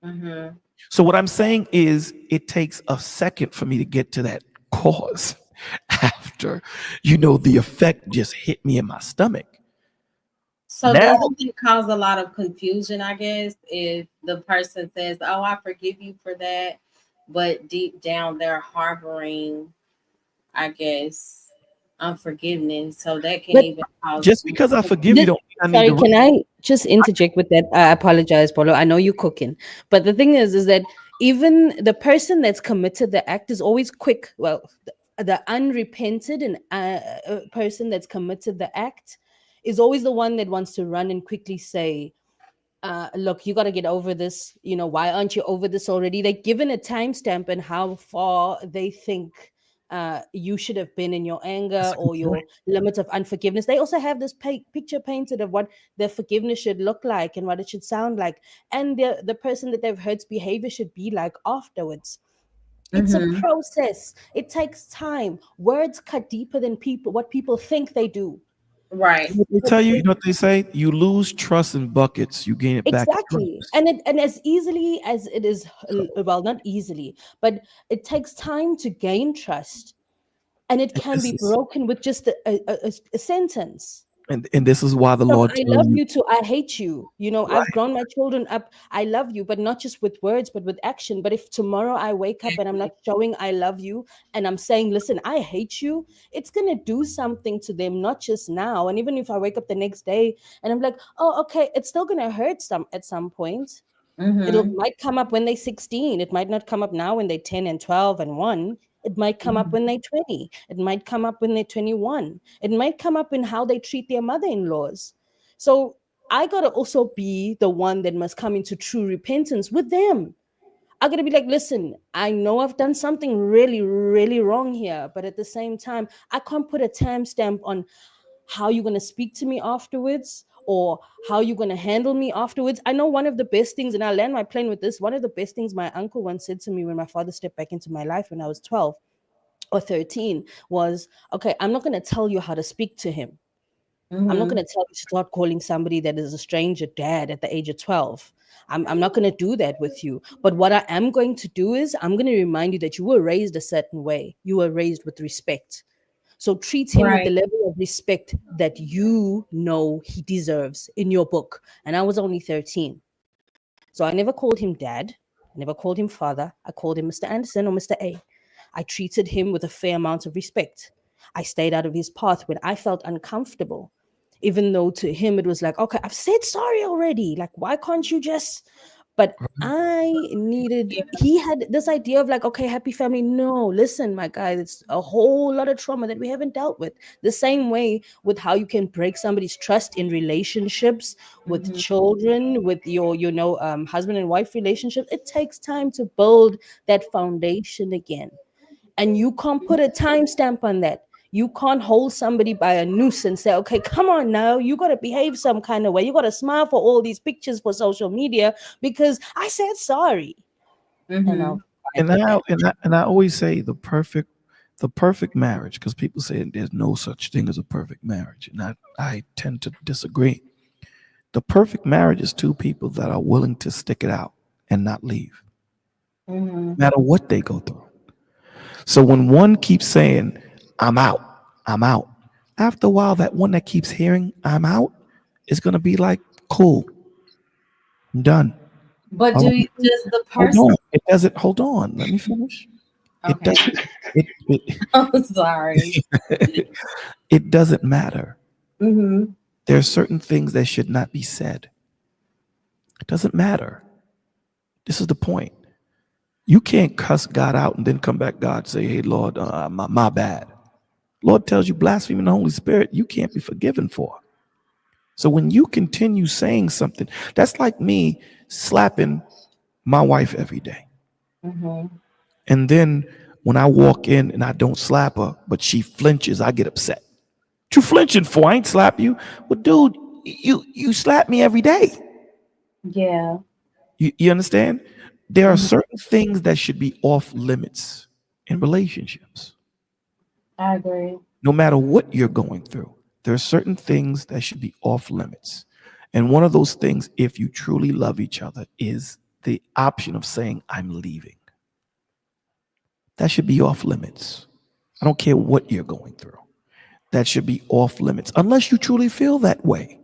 Mm-hmm. So what I'm saying is it takes a second for me to get to that cause after, the effect just hit me in my stomach. So Now, doesn't it cause a lot of confusion, I guess, if the person says, "Oh, I forgive you for that," but deep down they're harboring, I guess, unforgiveness. So that can but even cause just because I forgive you this, don't mean I need sorry, to. can I just interject with that? I apologize, Polo. I know you're cooking, but the thing is that even the person that's committed the act is always quick. Well, the unrepented and person that's committed the act is always the one that wants to run and quickly say, look, you got to get over this. Why aren't you over this already? They're given a timestamp and how far they think you should have been in your anger That's a good or point. your limit of unforgiveness. They also have this picture painted of what their forgiveness should look like and what it should sound like, and the person that they've hurt's behavior should be like afterwards. It's a mm-hmm. process. It takes time. Words cut deeper than what people think they do. Right. What they But tell you, you know what they say? You lose trust in buckets, you gain it back in exactly. drums. And as easily as it is, well, not easily, but it takes time to gain trust, and it And can this be is broken with just a sentence. and this is why the From Lord I tells love you, you to I hate you. I've right. grown my children up. I love you, but not just with words, but with action. But if tomorrow I wake up and I'm not showing I love you and I'm saying, listen, I hate you, it's going to do something to them, not just now. And even if I wake up the next day and I'm like, oh, okay, it's still going to hurt at some point. It'll Mm-hmm. might come up when they're 16. It might not come up now when they're 10 and 12 and 1. It might come up Mm-hmm. when they're 20. It might come up when they're 21. It might come up in how they treat their mother-in-laws. So I gotta also be the one that must come into true repentance with them. I gotta be like, listen, I know I've done something really, really wrong here, but at the same time, I can't put a timestamp on how you're going to speak to me afterwards or how you're going to handle me afterwards. I know one of the best things, and I'll land my plane with this, one of the best things my uncle once said to me when my father stepped back into my life when I was 12 or 13 was, okay, I'm not going to tell you how to speak to him. I'm not Mm-hmm. going to tell you to start calling somebody that is a stranger dad at the age of 12. I'm not going to do that with you. But what I am going to do is I'm going to remind you that you were raised a certain way. You were raised with respect. So treat him with the Right. level of respect that you know he deserves in your book. And I was only 13. So I never called him dad. I never called him father. I called him Mr. Anderson or Mr. A. I treated him with a fair amount of respect. I stayed out of his path when I felt uncomfortable. Even though to him it was like, okay, I've said sorry already. Like, why can't you just but I needed, Yeah. he had this idea of like, okay, happy family. No, listen, my guy, it's a whole lot of trauma that we haven't dealt with. The same way with how you can break somebody's trust in relationships, with Mm-hmm. children, with your, husband and wife relationship. It takes time to build that foundation again. And you can't put a timestamp on that. You can't hold somebody by a noose and say, okay, come on now, you got to behave some kind of way. You got to smile for all these pictures for social media because I said sorry. And Mm-hmm. I'll be fine with that. And I always say the perfect marriage, because people say there's no such thing as a perfect marriage, and I tend to disagree. The perfect marriage is two people that are willing to stick it out and not leave, Mm-hmm. no matter what they go through. So when one keeps saying, I'm out, I'm out, after a while, that one that keeps hearing, I'm out, is going to be like, cool, I'm done. But All right, does the hold person? on. It doesn't, hold on, let me finish. It Okay. doesn't, it, I'm sorry. it doesn't matter. Mm-hmm. There are certain things that should not be said. It doesn't matter. This is the point. You can't cuss God out and then come back, God, say, hey, Lord, my bad. Lord tells you blaspheming the Holy Spirit, you can't be forgiven for. So when you continue saying something, that's like me slapping my wife every day. Mm-hmm. And then when I walk in and I don't slap her, but she flinches, I get upset. What you flinching for? I ain't slap you. Well, dude, you slap me every day. Yeah. You understand? There are Mm-hmm. certain things that should be off limits in relationships. I agree. No matter what you're going through, there are certain things that should be off limits. And one of those things, if you truly love each other, is the option of saying, I'm leaving. That should be off limits. I don't care what you're going through. That should be off limits, unless you truly feel that way.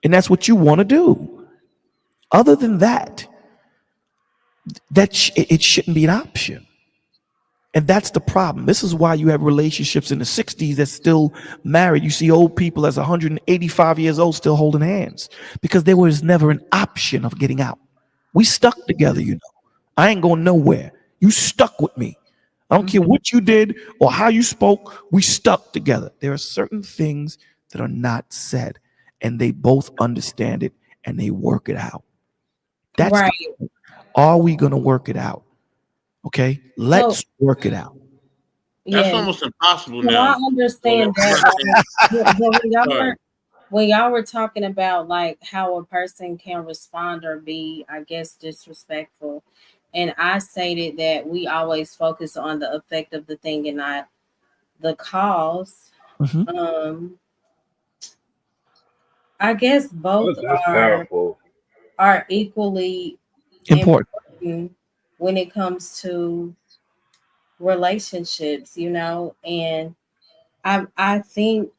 And that's what you want to do. Other than that, it shouldn't be an option. And that's the problem. This is why you have relationships in the 60s that's still married. You see old people as 185 years old still holding hands because there was never an option of getting out. We stuck together, you know. I ain't going nowhere. You stuck with me. I don't care Mm-hmm. what you did or how you spoke. We stuck together. There are certain things that are not said, and they both understand it and they work it out. That's the, Right. are we going to work it out? Okay, So let's work it out. That's yeah. almost impossible So I now. So understand I'm that. not saying But sorry. when y'all were talking about like how a person can respond or be, I guess, disrespectful, and I stated that we always focus on the effect of the thing and not the cause. Mhm. Um, I guess both That's are powerful. are equally Important. important when it comes to relationships, and I think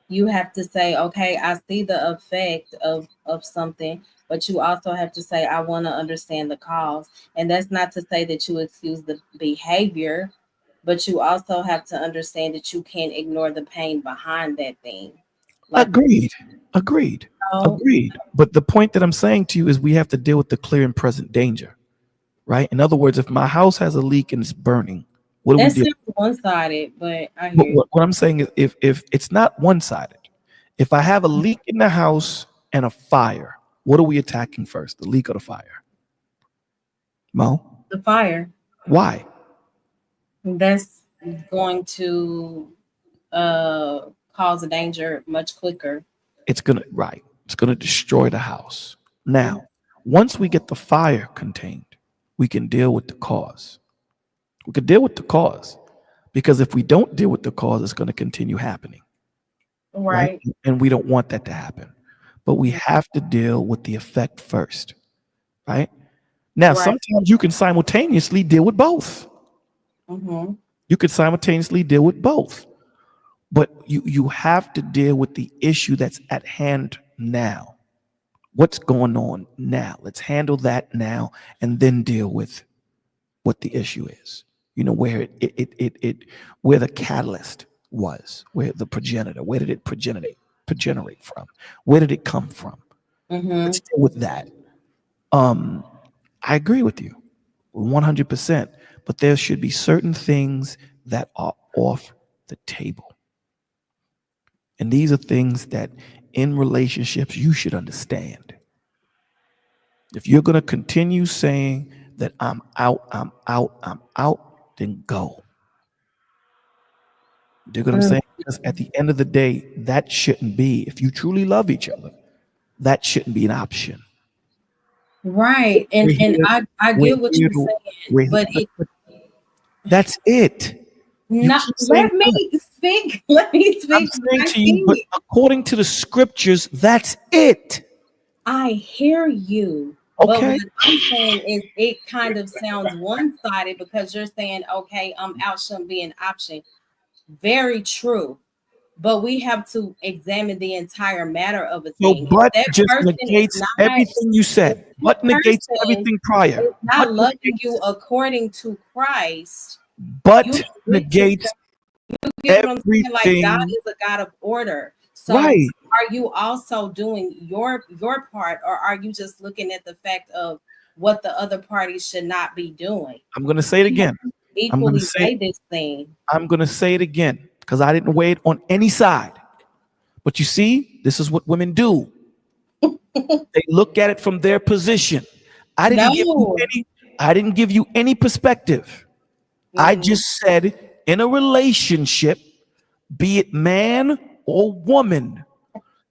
you have to say, okay, I see the effect of something, but you also have to say, I want to understand the cause. And that's not to say that you excuse the behavior, but you also have to understand that you can't ignore the pain behind that thing. Like, Agreed. Agreed. oh, Agreed. But the point that I'm saying to you is we have to deal with the clear and present danger, right? In other words, if my house has a leak and it's burning, what do we that do? sounds one-sided, but I But hear you. what I'm saying is if it's not one sided, if I have a leak in the house and a fire, what are we attacking first, the leak or the fire? Mo? The fire, Why? that's going to uh cause a danger much quicker. It's gonna right. It's gonna destroy the house. Now, once we get the fire contained, we can deal with the cause. We can deal with the cause. Because if we don't deal with the cause, it's going to continue happening, right? Right. And we don't want that to happen. But we have to deal with the effect first, right? Now, Right. sometimes you can simultaneously deal with both. Mm-hmm. You could simultaneously deal with both. But you have to deal with the issue that's at hand now. What's going on now? Let's handle that now and then deal with what the issue is. You know, where where the catalyst was, where the progenitor, where did it progenerate from? Where did it come from? Mm-hmm. Let's deal with that. Um, I agree with you 100%, but there should be certain things that are off the table. And these are things that in relationships you should understand. If you're going to continue saying that I'm out, I'm out, I'm out, then go. Do you get what I'm saying? Because at the end of the day, that shouldn't be, if you truly love each other, that shouldn't be an option. Right. And We're here, I we're get what here, you're saying, we're here, but it but that's it. You not keep saying let me that. speak. Let me I'm speak saying my to you, but piece. according to the scriptures, that's it. I hear you. But Okay? what I'm saying is it kind of sounds one-sided because you're saying, okay, I'm out shouldn't be an option. Very true. But we have to examine the entire matter of a So, thing. If but that just person is negates not everything you if said. that But negates person everything prior. is not But loving you negates, according to Christ, you but need to negates get what I'm saying? Like God everything. is a God of order. So Right. are you also doing your part, or are you just looking at the fact of what the other party should not be doing? I'm going to say it We have again. to I'm going to equally say weigh this thing. I'm going to say it again because I didn't weigh it on any side. But you see, this is what women do. They look at it from their position. I didn't give you No. any I didn't give you any perspective. I Mm-hmm. just said in a relationship, be it man or woman,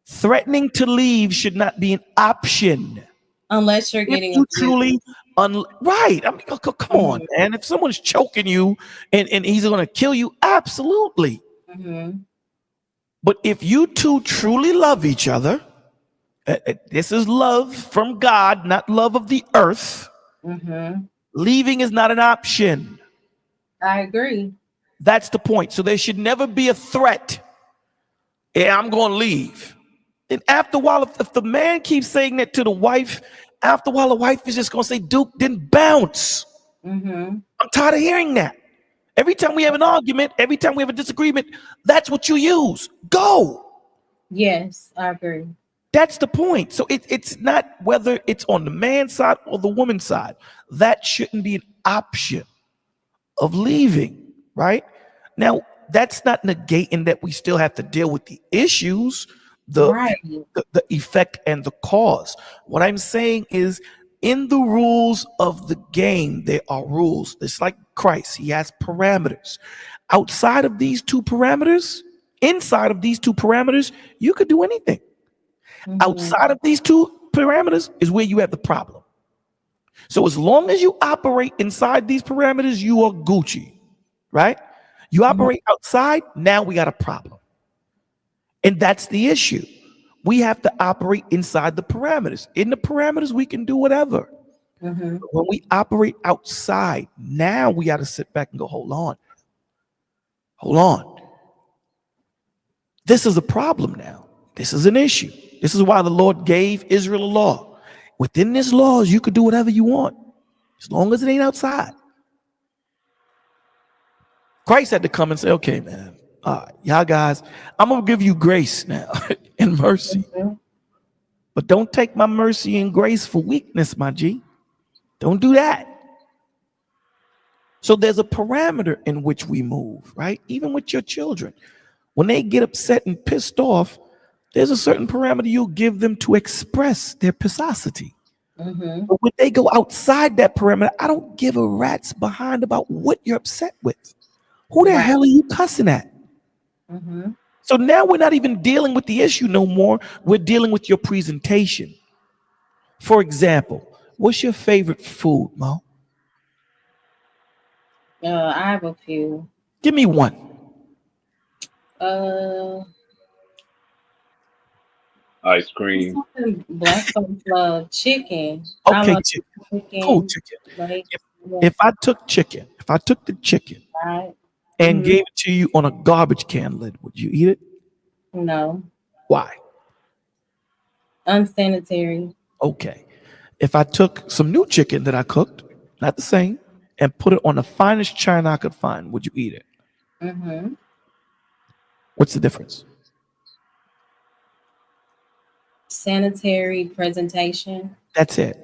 threatening to leave should not be an option. Unless you're If getting you abusive. truly right, I mean, come on, Mm-hmm. man. If someone's choking you and he's going to kill you, absolutely. Mm-hmm. But if you two truly love each other, this is love from God, not love of the earth. Mm-hmm. Leaving is not an option. I agree. That's the point. So there should never be a threat. Yeah, I'm going to leave. And after a while, if the man keeps saying that to the wife, after a while, the wife is just going to say, Duke, then bounce. Mm-hmm. I'm tired of hearing that. Every time we have an argument, every time we have a disagreement, that's what you use. Go. Yes, I agree. That's the point. So it's not whether it's on the man's side or the woman's side. That shouldn't be an option of leaving, right? Now, that's not negating that we still have to deal with the issues, the, Right. the effect and the cause. What I'm saying is in the rules of the game, there are rules. It's like Christ, he has parameters. Outside of these two parameters, inside of these two parameters, you could do anything. Mm-hmm. Outside of these two parameters is where you have the problem. So as long as you operate inside these parameters, you are Gucci, right? You Mm-hmm. operate outside, now we got a problem. And that's the issue. We have to operate inside the parameters. In the parameters, we can do whatever. Mm-hmm. When we operate outside, now we got to sit back and go, hold on, hold on. This is a problem now. This is an issue. This is why the Lord gave Israel a law. Within this laws, you could do whatever you want, as long as it ain't outside. Christ had to come and say, okay, man, y'all guys, I'm going to give you grace now and mercy. Mm-hmm. But don't take my mercy and grace for weakness, my G. Don't do that. So there's a parameter in which we move, right? Even with your children. When they get upset and pissed off, there's a certain parameter you'll give them to express their pissosity. Mm-hmm. But when they go outside that parameter, I don't give a rat's behind about what you're upset with. Who the Right. hell are you cussing at? Mm-hmm. So now we're not even dealing with the issue no more. We're dealing with your presentation. For example, what's your favorite food, Mo? I have a few. Give me one. Uh, Ice it's cream. something black folks love. Chicken. I Okay, love chicken. Cool chicken. chicken. Like, If yeah, if I took the chicken right. and Mm-hmm. gave it to you on a garbage can lid, would you eat it? No, Why? unsanitary. Okay. If I took some new chicken that I cooked, not the same, and put it on the finest china I could find, would you eat it? Mm-hmm. What's the difference? Sanitary presentation. That's it.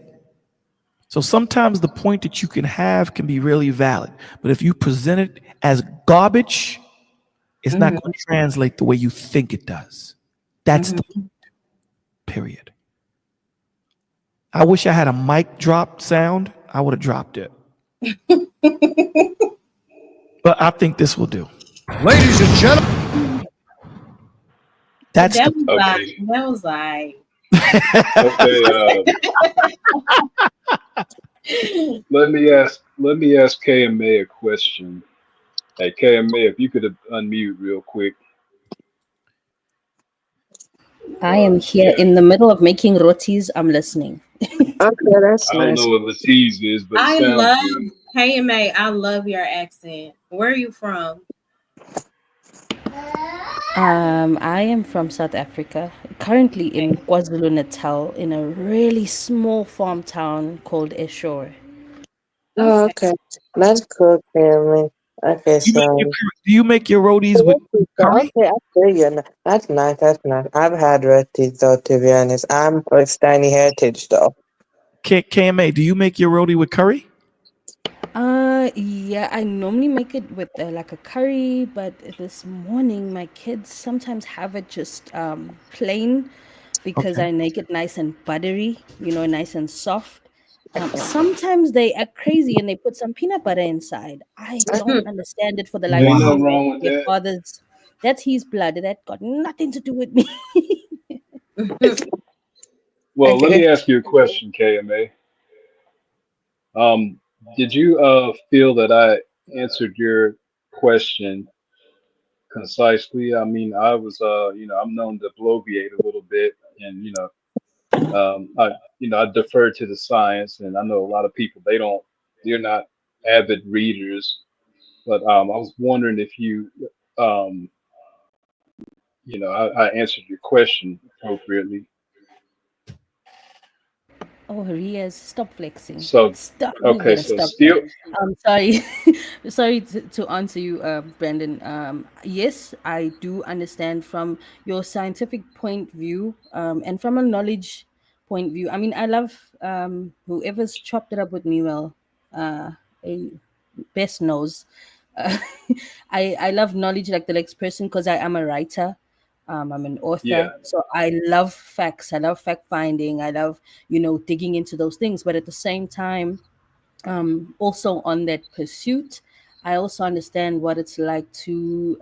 So sometimes the point that you can have can be really valid, but if you present it as garbage, it's not going Mm-hmm. to translate the way you think it does. That's the Mm-hmm. period. I wish I had a mic drop sound. I would have dropped it. But I think this will do. Ladies and gentlemen, That's the Okay. that was like Okay. Let me ask KMA a question. Hey KMA, if you could unmute real quick. I am here Yeah. in the middle of making rotis. I'm listening. Okay, that's I don't nice. know what Latiz is, but it I sounds love good. KMA. I love your accent. Where are you from? I am from South Africa, currently in KwaZulu Natal, in a really small farm town called Eshore. Oh, Okay. okay. That's cool, family. Okay, you make your so do you make your rotis with curry? okay, I feel you. That's nice. That's nice. I've had rotis though, to be honest. I'm Pakistani heritage though. KMA, do you make your roti with curry? Yeah, I normally make it with like a curry, but this morning my kids sometimes have it just plain because Okay. I make it nice and buttery, nice and soft. Sometimes they act crazy and they put some peanut butter inside. I don't understand it for the life Ain't of me. Wow. nothing But wrong with their that. father's, that's his blood. That got nothing to do with me. Well, let Okay. me ask you a question, KMA. Um, did you feel that I answered your question concisely? I mean, I was I'm known to bloviate a little bit, and I defer to the science, and I know a lot of people they're not avid readers, but I was wondering if um I answered your question appropriately. Oh, Riaz, stop flexing. So Stop. You okay, gotta so stop that. still I'm sorry. Sorry to answer you, Brandon. Yes, I do understand from your scientific point view, and from a knowledge point view. I mean, I love whoever's chopped it up with me. Well, a best knows. Uh, I love knowledge like the next person because I am a writer. I'm an yeah, author, so I love facts. I love fact finding. I love digging into those things. But at the same time, also on that pursuit, I also understand what it's like to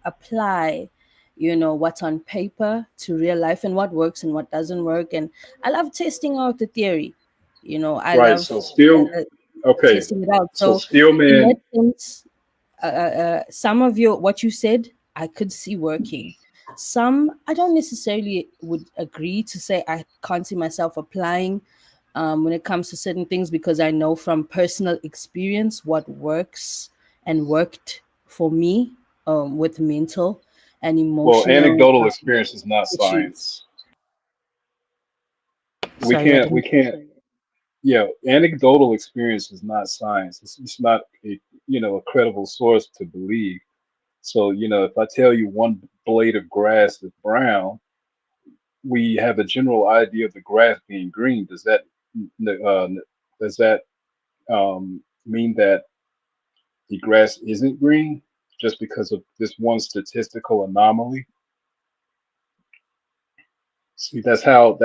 apply, what's on paper to real life and what works and what doesn't work. And I love testing out the theory. I right. So love still okay. testing it out. So So still in that man, sense, some of what you said, I could see working. Some I don't necessarily would agree to say I can't see myself applying when it comes to certain things, because I know from personal experience what works and worked for me with mental and Well, emotional anecdotal experience is not issues. science. We Sorry, I can't, we didn't. can't, yeah, anecdotal experience is not science. It's not a, a credible source to believe. So, if I tell you one blade of grass is brown, we have a general idea of the grass being green. Uh, does that mean that the grass isn't green just because of this one statistical anomaly? See, that's how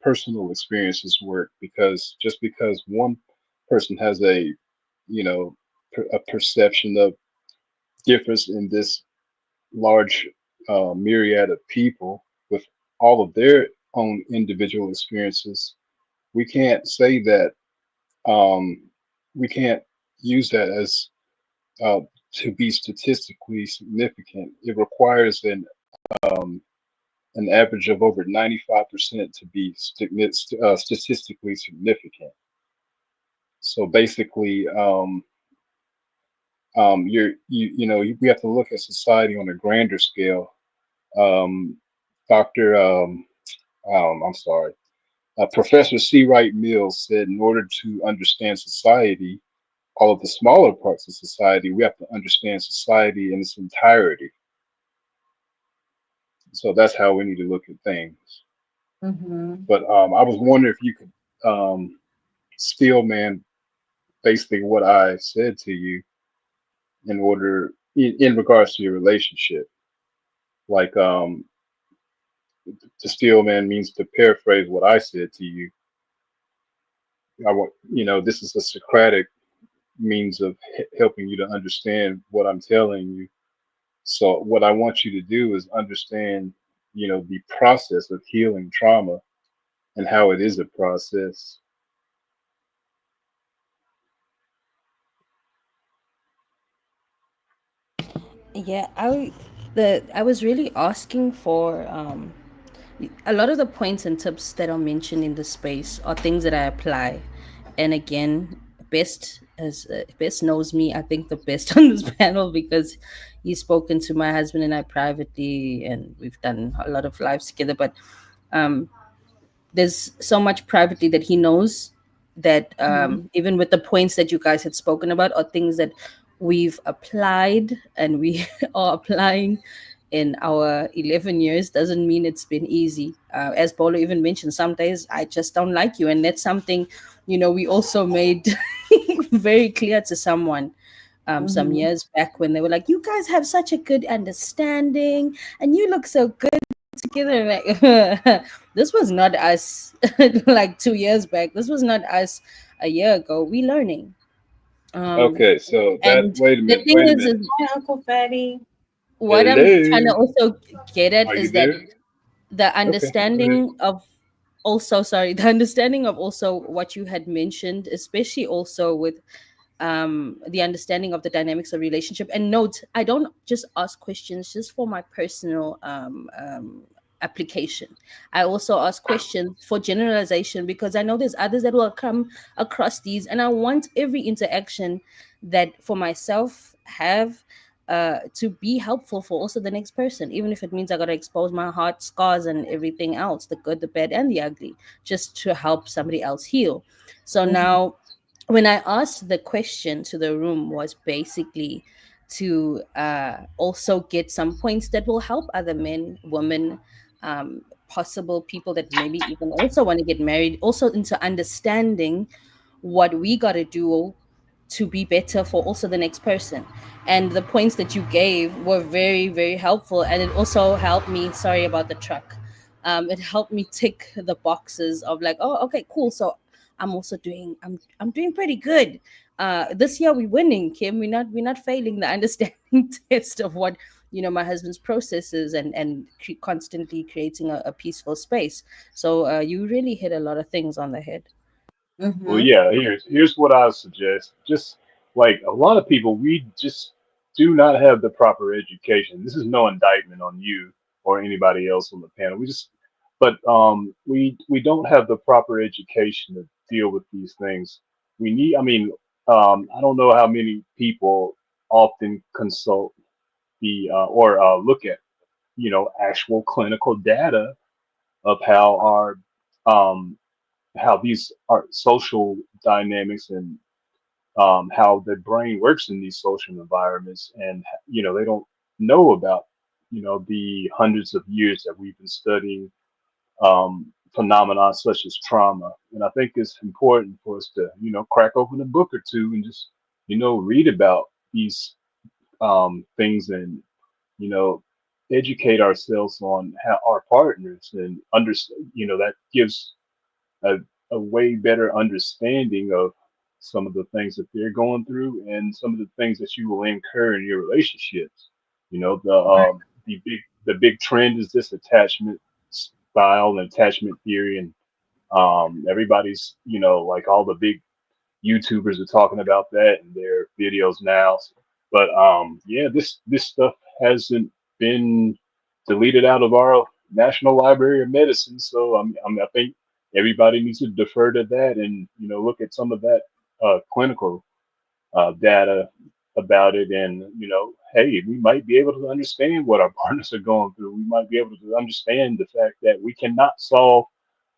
personal experiences work. Because just because one person has a perception of difference in this large myriad of people with all of their own individual experiences, we can't say that we can't use that as uh, to be statistically significant. It requires um, an average of over 95% to be statistically significant. So basically, we have to look at society on a grander scale. Um, Dr. I'm sorry, Professor C. Wright Mills said, in order to understand society, all of the smaller parts of society, we have to understand society in its entirety. So that's how we need to look at things. Mm-hmm. But I was wondering if you could um, steel man basically what I said to you in regards to your relationship. Like to steel man means to paraphrase what I said to you. I want this is a Socratic means of helping you to understand what I'm telling you. So what I want you to do is understand, the process of healing trauma and how it is a process. Yeah, I was really asking for a lot of the points and tips that are mentioned in the space are things that I apply. And again, best knows me. I think the best on this panel, because he's spoken to my husband and I privately, and we've done a lot of lives together. But um, there's so much privately that he knows that Mm-hmm. even with the points that you guys had spoken about are things that we've applied and we are applying in our 11 years. Doesn't mean it's been easy. As Bolo even mentioned, some days I just don't like you, and that's something we also made very clear to someone some Mm-hmm. years back, when they were like, you guys have such a good understanding and you look so good together. Like, this was not us like 2 years back. This was not us a year ago. We learning. Um, Okay, so that and wait a the minute, thing wait a is minute. Hi, Uncle Fatty. what I'm trying to Hello, also get at are you is that there? the Okay, go ahead. understanding of also, sorry, the understanding of also what you had mentioned, especially also with the understanding of the dynamics of relationship. And note, I don't just ask questions just for my personal application. I also ask questions for generalization, because I know there's others that will come across these, and I want every interaction that for myself have to be helpful for also the next person, even if it means I got to expose my heart scars and everything else, the good, the bad, and the ugly, just to help somebody else heal. So Mm-hmm. now, when I asked the question to the room, was basically to also get some points that will help other men, women, possible people that maybe even also want to get married, also into understanding what we got to do to be better for also the next person. And the points that you gave were very, very helpful. And it also helped me, sorry about the truck. It helped me tick the boxes of like, oh, okay, cool. So I'm doing pretty good. This year we're winning, Kim. We're not failing the understanding test of what my husband's processes, and constantly creating a peaceful space. So you really hit a lot of things on the head. Well, Mm-hmm. yeah. Here's what I would suggest. Just like a lot of people, we just do not have the proper education. This is no indictment on you. or anybody else on the panel. We don't have the proper education to deal with these things. We need, I mean, I don't know how many people often consult or look at, actual clinical data of um, how these are social dynamics and how the brain works in these social environments, and they don't know about the hundreds of years that we've been studying phenomena such as trauma. And I think it's important for us to crack open a book or two and just read about these things, and you know educate ourselves on how our partners, and understand that gives a, a way better understanding of some of the things that they're going through, and some of the things that you will incur in your relationships. The big trend is this attachment style and attachment theory, and everybody's like all the big YouTubers are talking about that in their videos now. But yeah, this stuff hasn't been deleted out of our National Library of Medicine. So I think everybody needs to defer to that, and look at some of that clinical data about it. And hey, we might be able to understand what our partners are going through. We might be able to understand the fact that we cannot solve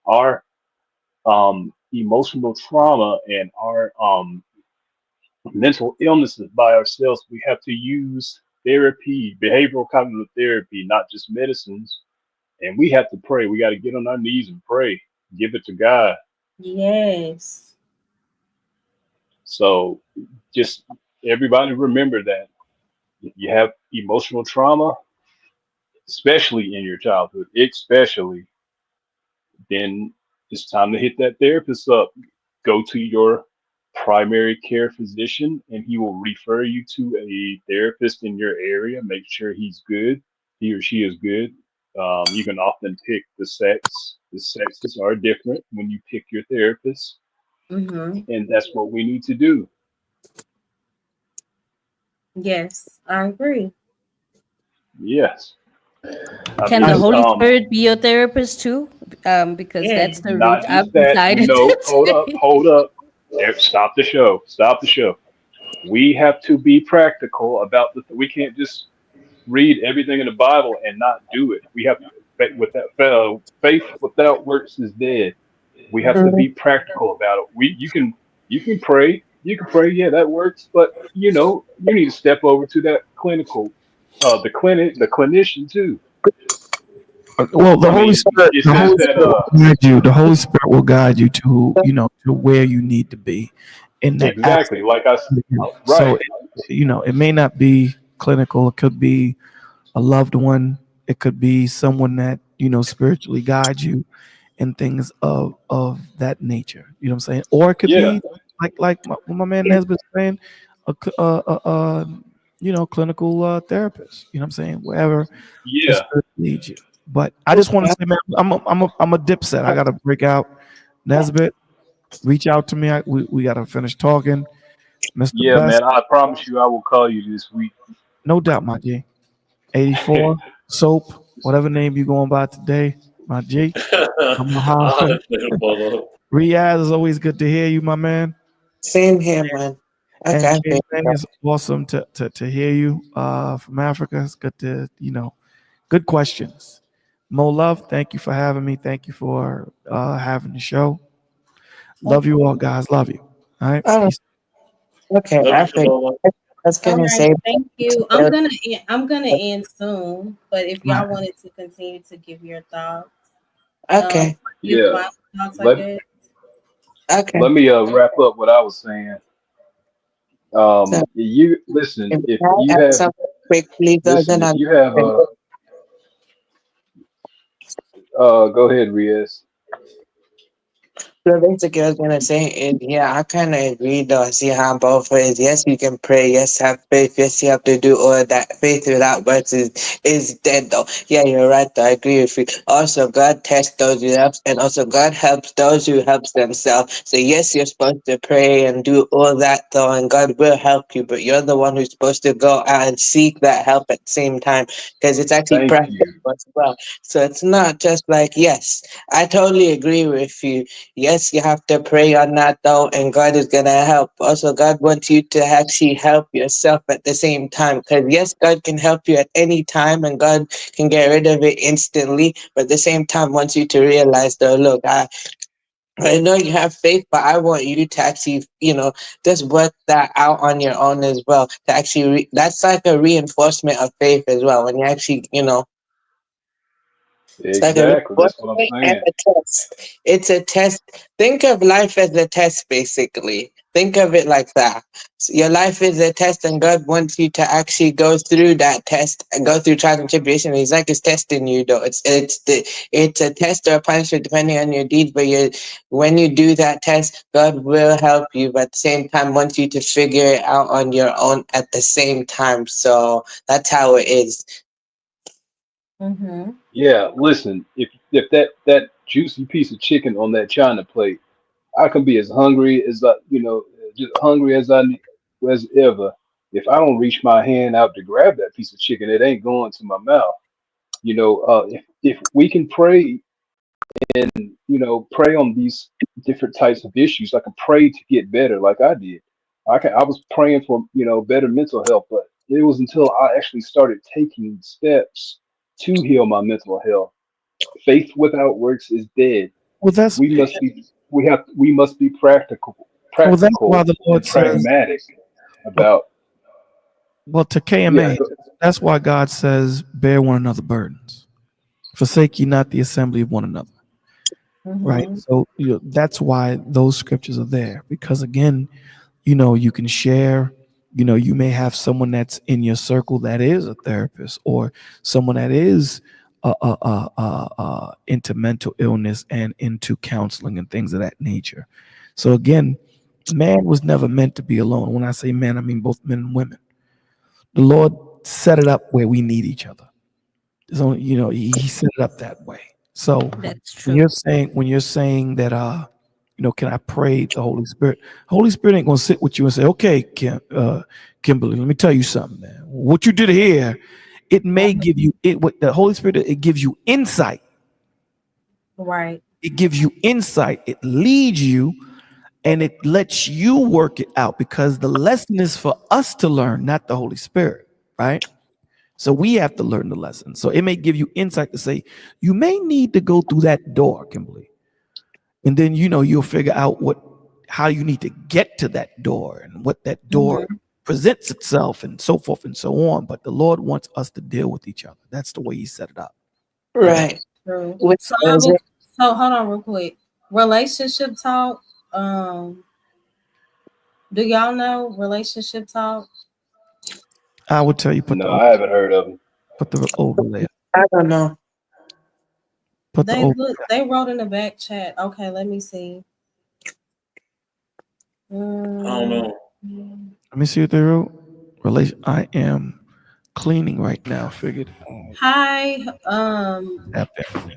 our emotional trauma and our mental illnesses by ourselves. We have to use therapy, behavioral cognitive therapy, not just medicines. And we have to pray. We got to get on our knees and pray, give it to God. Yes. So just everybody remember that if you have emotional trauma, especially in your childhood, especially, then it's time to hit that therapist up. Go to your primary care physician, and he will refer you to a therapist in your area. Make sure he's good, he or she is good. You can often pick the sex. The sexes are different when you pick your therapist, Mm-hmm. and that's what we need to do. Yes, I agree. Yes, I Can the mean, Holy Spirit be your therapist too? Because Yeah. that's the route not just I've that. decided No, to hold up, take. hold up. Stop the show. Stop the show. We have to be practical about we can't just read everything in the Bible and not do it. We have to, faith without works is dead. We have to Mhm. be practical about it. You can pray, yeah, that works, but you need to step over to that clinical, the clinician too. Well, the I Holy mean, Spirit, it the says Holy that Spirit will guide you. The Holy Spirit will guide you to, to where you need to be in that aspect. exactly like So, right. it may not be clinical. It could be a loved one. It could be someone that spiritually guides you in things of that nature. You know what I'm saying? Or it could Yeah, be like what my man Nesbitt saying, a, clinical therapist. You know what I'm saying? Wherever the yeah, spirit leads you. But I just want to say, man, I'm a dipset. I got to break out. Nesbitt, reach out to me. We got to finish talking. Mr. yeah, Best, man. I promise you, I will call you this week. no doubt, my G. 84 soap, whatever name you going by today, my G. I'm a holler. Understandable. Riaz, is always good to hear you, my man. Same here, man. And Okay. King Thing, is awesome to hear you from Africa. It's good to, good questions. Mo Love, thank you for having me. Thank you for having the show. Love you all, guys. Love you. All right. Oh, Peace. okay. Love you, I think Shalola. I was All gonna right. say, Thank you. I'm gonna end soon, but if Right. y'all wanted to continue to give your thoughts, um, okay, your Yeah. final thoughts are Let good. okay. let me wrap up what I was saying. So You listen, if if I you add have something quickly, so listen, then if I'll you have go ahead, Riaz. So basically, I was gonna say is, yeah, I kind of agree though. I see how both ways. Yes, you can pray. Yes, have faith. Yes, you have to do all of that. Faith without works is dead though. Yeah, you're right. Though. I agree with you. Also, God tests those who helps, and also God helps those who helps themselves. So yes, you're supposed to pray and do all that though, and God will help you. But you're the one who's supposed to go out and seek that help at the same time, because it's actually Thank practical you. as well. So it's not just like yes. I totally agree with you. Yes, you have to pray on that though, and God is gonna help. Also, God wants you to actually help yourself at the same time. Because yes, God can help you at any time, and God can get rid of it instantly. But at the same time, wants you to realize though, look, I know you have faith, but I want you to actually, just work that out on your own as well. To actually, that's like a reinforcement of faith as well. When you actually, it's like a Exactly. That's what I'm reinforcement and saying. a test. It's a test. Think of life as a test, basically. Think of it like that. So your life is a test, and God wants you to actually go through that test and go through trials and tribulation. He's like, it's testing you, though. It's a test or a punishment depending on your deeds. But when you do that test, God will help you. But at the same time, wants you to figure it out on your own at the same time. So that's how it is. Mm-hmm. Yeah, listen, if that juicy piece of chicken on that china plate, I can be as hungry as just hungry as ever. If I don't reach my hand out to grab that piece of chicken, it ain't going to my mouth. If we can pray and pray on these different types of issues, I can pray to get better, like I did. I was praying for better mental health, but it was until I actually started taking steps to heal my mental health. Faith without works is dead. Well, that's We must be well, that's why practical the and Lord says, pragmatic well, about. well to Yeah, KMA, that's why God says, bear one another burdens, forsake ye not the assembly of one another. Right. Mm-hmm. So that's why those scriptures are there, because again, you can share. You may have someone that's in your circle that is a therapist, or someone that is into mental illness and into counseling and things of that nature. So again, man was never meant to be alone. When I say man, I mean both men and women. The Lord set it up where we need each other. So he set it up that way. So That's when true. you're saying that can I pray the Holy Spirit? Holy Spirit ain't gonna sit with you and say, okay, Kimberly, let me tell you something, man. What you did here, it may give you it what the Holy Spirit, it gives you insight. Right. It gives you insight, it leads you, and it lets you work it out, because the lesson is for us to learn, not the Holy Spirit, right? So we have to learn the lesson. So it may give you insight to say, you may need to go through that door, Kimberly. And then you'll figure out how you need to get to that door and what that door Mm-hmm. presents itself and so forth and so on. But the Lord wants us to deal with each other. That's the way he set it up. Amen. Right. True. Which So is it? so hold on real quick. Relationship talk. Do y'all know relationship talk? I would tell you No, I haven't heard of them. put the overlay. I don't know. Put the They over. look. They wrote in the back chat. Okay, let me see. I don't Mm, know. Let me see what they wrote. Relation. I am cleaning right now. Figured. hi. Tap in.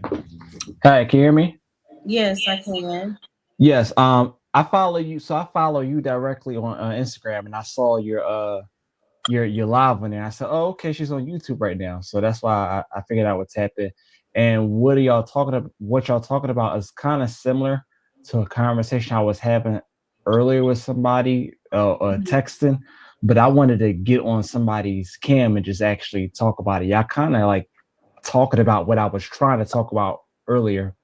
Hi, can you hear me? Yes, I can. Yes. I follow you, so I follow you directly on Instagram, and I saw your live on there. I said, "Oh, okay, she's on YouTube right now." So that's why I figured out what tapped in. And what are y'all talking about? What y'all talking about is kind of similar to a conversation I was having earlier with somebody texting, but I wanted to get on somebody's cam and just actually talk about it. Y'all kind of like talking about what I was trying to talk about earlier.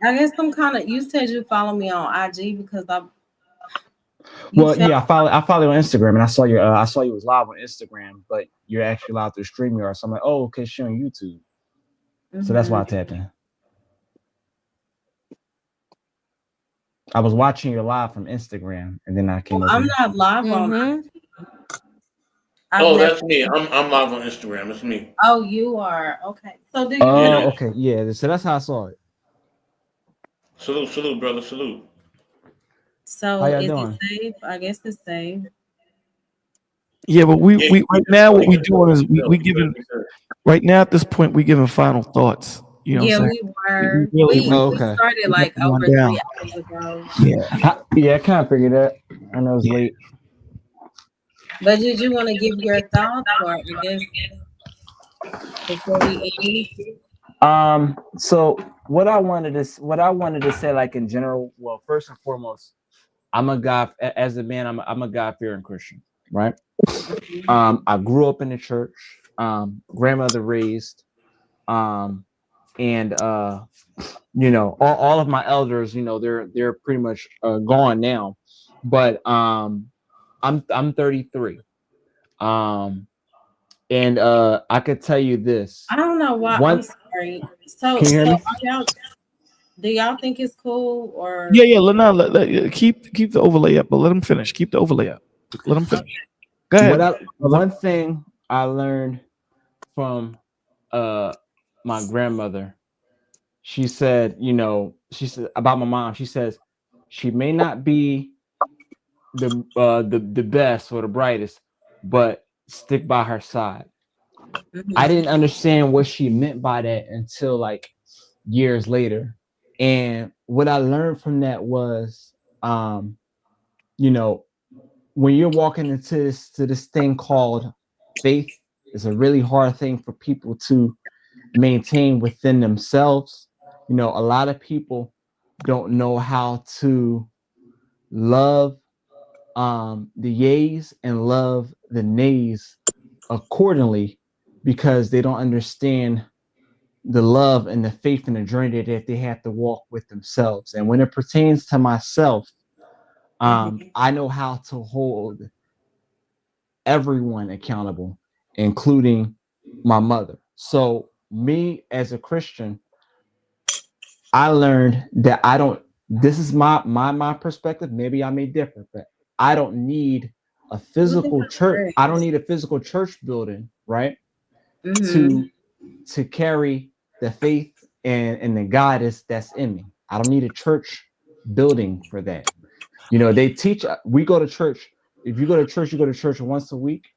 I guess I'm kind of. You said you follow me on IG because you Well, felt. yeah, I follow you on Instagram, and I saw you was live on Instagram, but you're actually live through StreamYard. So I'm like, oh, okay, she on YouTube. So that's why I Mhm. tapped in. I was watching your live from Instagram, and then I came over I'm here. not live on. Mm-hmm. I've Oh, never. that's me. I'm live on Instagram. It's me. Oh, you are okay. So do you? Yeah. Oh, okay, yeah. So that's how I saw it. Salute, salute, brother, salute. How So y'all is it doing? safe? I guess it's safe. Yeah, but Yeah, we right just now want what to we get to doing is we yourself. You giving better be good. right now at this point we giving final thoughts. You know what Yeah, I'm saying? we We were. really We we, Oh, we okay. started we got like to run over down. 3 hours ago. Yeah, Yeah, I kind of figured that. I know it's yeah. late. But did you want to give your thoughts, or I guess before we end? So what I wanted to say, like in general, well, first and foremost, I'm a God as a man. I'm a God fearing Christian, right? Mhm. I grew up in the church. Grandmother raised, um, and all of my elders, they're pretty much gone now, but I'm 33. Um, and I could tell you this. I don't know why. I'm One, sorry. So, can you hear so me? are y'all? Do y'all think it's cool or? Yeah, yeah. Keep the overlay up, but let him finish. Keep the overlay up. Let him finish. Go What ahead, I brother. One thing I learned from uh my grandmother, she said about my mom, she says she may not be the best or the brightest, but stick by her side. I Mhm. didn't understand what she meant by that until like years later. And what I learned from that was, you know, when you're walking into this thing called faith, it's a really hard thing for people to maintain within themselves. A lot of people don't know how to love the yays and love the nays accordingly, because they don't understand the love and the faith and the journey that they have to walk with themselves. And when it pertains to myself, Mhm. I know how to hold everyone accountable, including my mother. So, me as a Christian, I learned that I don't. This is my perspective. Maybe I may differ, but I don't need a What the physical hell church. is I don't this? need a physical church building, right? Mhm. To to carry the faith and the God that's in me. I don't need a church building for that. They teach. We go to church. If you go to church, you go to church once a week,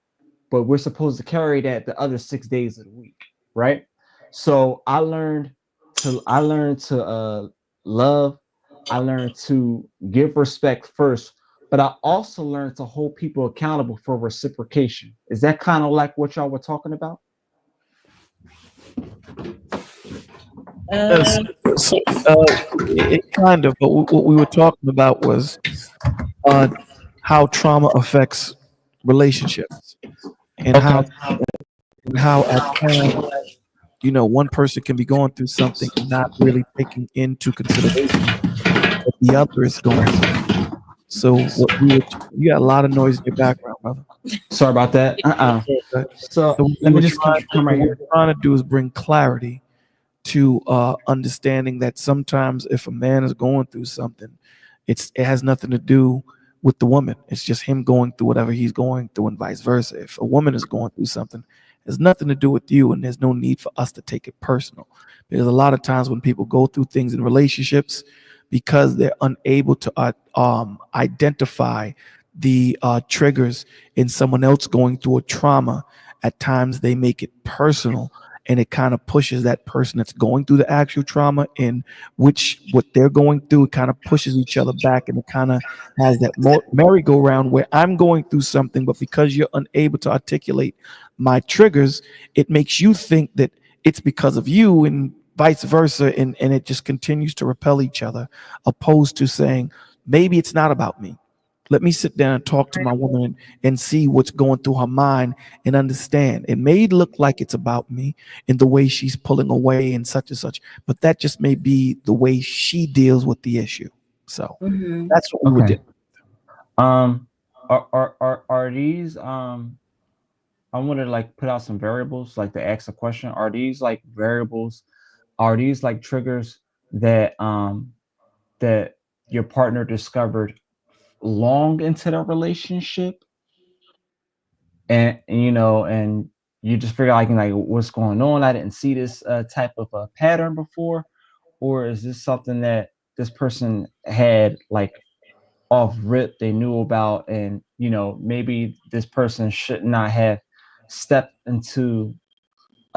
but we're supposed to carry that the other 6 days of the week, right? So I learned to love. I learned to give respect first, but I also learned to hold people accountable for reciprocation. Is that kind of like what y'all were talking about? Yes. Uh, So, it kind of, but what we were talking about was uh, how trauma affects relationships and Okay. how at times, one person can be going through something and not really taking into consideration what the other is going through. So you got a lot of noise in your background, brother. Sorry about that. But So so what we let me were just trying to come what right we here. were trying to do is bring clarity to understanding that sometimes if a man is going through something, it has nothing to do with the woman. It's just him going through whatever he's going through, and vice versa. If a woman is going through something, it has nothing to do with you, and there's no need for us to take it personal. Because a lot of times when people go through things in relationships, because they're unable to identify the triggers in someone else going through a trauma, at times they make it personal, and it kind of pushes that person that's going through the actual trauma in which what they're going through. It kind of pushes each other back, and it kind of has that merry-go-round where I'm going through something, but because you're unable to articulate my triggers, it makes you think that it's because of you, and vice versa, and it just continues to repel each other, opposed to saying maybe it's not about me. Let me sit down and talk to my woman, and see what's going through her mind, and understand. It may look like it's about me in the way she's pulling away and such, but that just may be the way she deals with the issue. So mhm. that's what we were Okay. doing. Um, are these I want to like put out some variables, like to ask a question. Are these like variables? Are these like triggers that your partner discovered long into the relationship, and you just figure like what's going on? I didn't see this type of pattern before, or is this something that this person had like off rip they knew about, and maybe this person should not have stepped into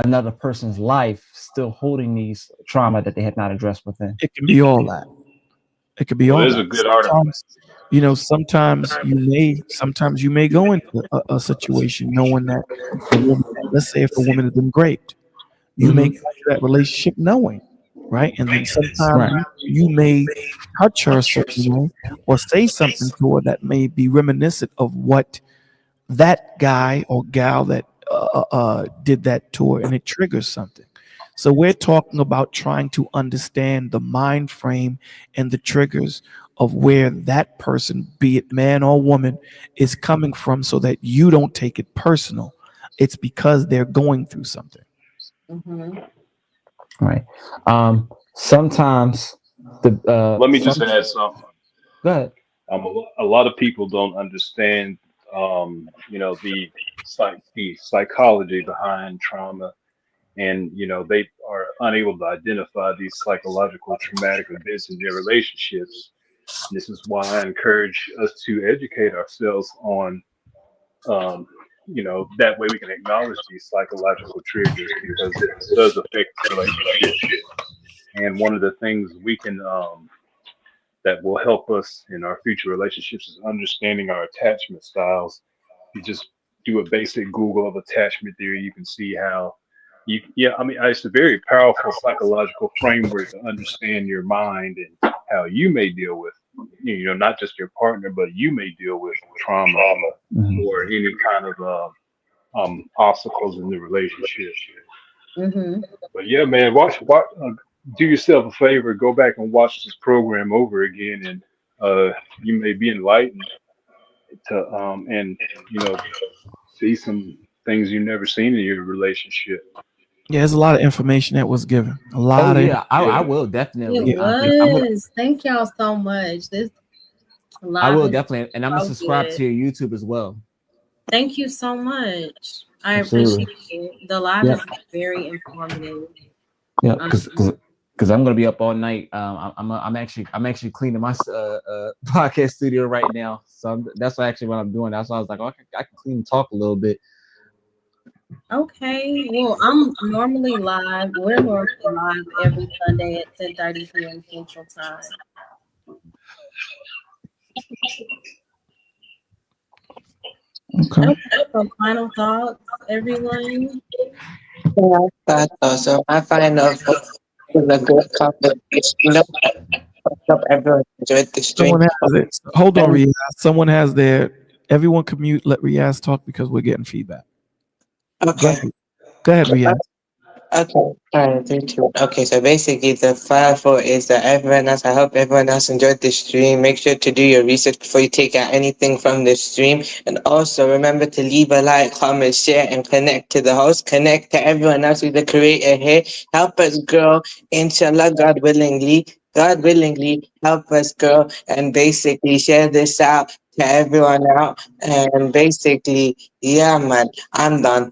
another person's life still holding these trauma that they had not addressed within. It can be all that. It could be Well, all there's a that. good article. Sometimes, sometimes you may go into a situation knowing that the woman, let's say if a woman has been raped, you may go Hmm. into that relationship knowing, right? And then sometimes Right. you may touch her a certain way or say something to her that may be reminiscent of what that guy or gal that did that to her, and it triggers something. So we're talking about trying to understand the mind frame and the triggers of where that person, be it man or woman, is coming from, so that you don't take it personal. It's because they're going through something. Mm-hmm. Right. Sometimes the Let me just some add something. go ahead. A lot of people don't understand, the psychology behind trauma, and they are unable to identify these psychological traumatic events in their relationships. This is why I encourage us to educate ourselves on, that way we can acknowledge these psychological triggers, because it does affect relationships. And one of the things we can that will help us in our future relationships is understanding our attachment styles. You just do a basic Google of attachment theory, you can see how I mean, it's a very powerful psychological framework to understand your mind and how you may deal with, not just your partner, but you may deal with trauma Mhm. or any kind of obstacles in the relationship. Mm-hmm. But yeah, man, watch, do yourself a favor, go back and watch this program over again, and you may be enlightened to and see some things you've never seen in your relationship. Yeah, there's a lot of information that was given. A Oh lot of yeah, I Yeah, will It definitely. yeah. I'm gonna was. Thank y'all so much. This I live will is definitely, and I'm gonna so subscribe good. to your YouTube as well. Thank you so much. I Absolutely. appreciate it. The live Yeah. is very informative. Yeah. Um, Because I'm gonna be up all night. I'm actually cleaning my podcast studio right now, so that's actually what I'm doing. That's why I was like, oh, I can clean and talk a little bit. okay. Well, I'm normally live. We're normally live every Sunday at 10:30 p.m. Central Time. Okay. Okay. So final thoughts, everyone. Yeah, that also. I find out a good conversation. Hope everyone enjoyed the stream. Someone has it. Hold on, And Riaz. Someone has their. Everyone can mute. Let Riaz talk because we're getting feedback. Go okay. ahead. Go ahead, Riaz. Okay, all right, 3, 2. Okay, so basically the file for is that everyone else, I hope everyone else enjoyed the stream. Make sure to do your research before you take out anything from the stream. And also remember to leave a like, comment, share, and connect to the host. Connect to everyone else who's the creator here. Help us grow, inshallah, God willingly. God willingly, help us grow and basically share this out to everyone out. And basically, yeah, man, I'm done.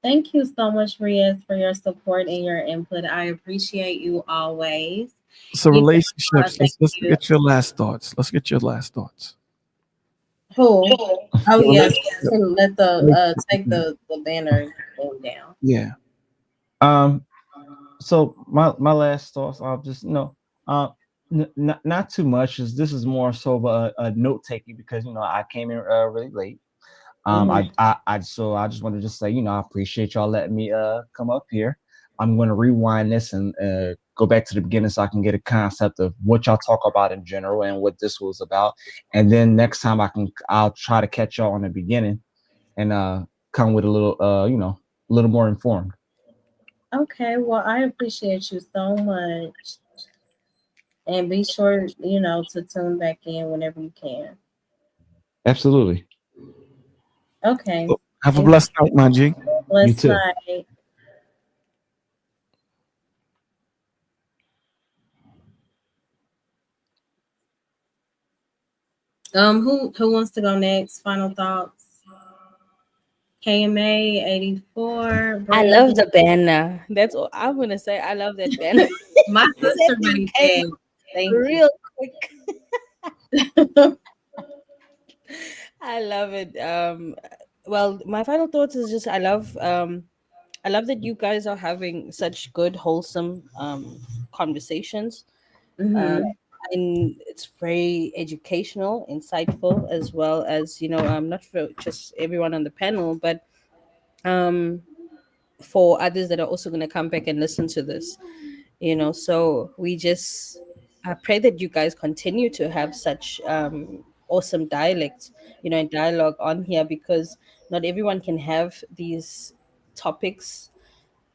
Thank you so much, Riaz, for your support and your input. I appreciate you always. So You relationships. thank Let's you. get your last thoughts. Let's get your last thoughts. Who? Oh yes, Relationship. let the take Relationship. the banner thing down. Yeah. Um. So my last thoughts. I'll just not too much. As this is more so of a note taking because I came in really late. Hmm. I just wanted to just say, I appreciate y'all letting me come up here. I'm going to rewind this and go back to the beginning so I can get a concept of what y'all talk about in general and what this was about. And then next time I'll try to catch y'all on the beginning and come with a little a little more informed. Okay, well, I appreciate you so much, and be sure to tune back in whenever you can. Absolutely. Okay, Have a thank blessed night, my G. you. You Blessed too. night. Who wants to go next? Final thoughts. KMA 84, I love Brandon. the banner. That's all I'm gonna say. I love that banner. My sister Sending makes came eggs. Thank you. real quick. I love it. Well, my final thoughts is just I love that you guys are having such good, wholesome conversations. Uh, Hmm. and it's very educational, insightful, as well as not for just everyone on the panel, but um, for others that are also going to come back and listen to this. So we just I pray that you guys continue to have such awesome dialect, and dialogue on here, because not everyone can have these topics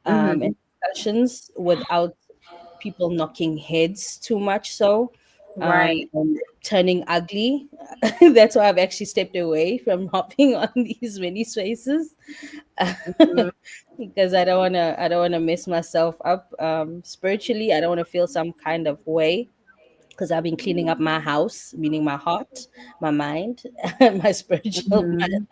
and Hmm. discussions without people knocking heads too much, so Right. and turning ugly. That's why I've actually stepped away from hopping on these many spaces. Mhm. Because I don't want to mess myself up spiritually. I don't want to feel some kind of way, because I've been cleaning up my house, meaning my heart, my mind, my spiritual, Mhm.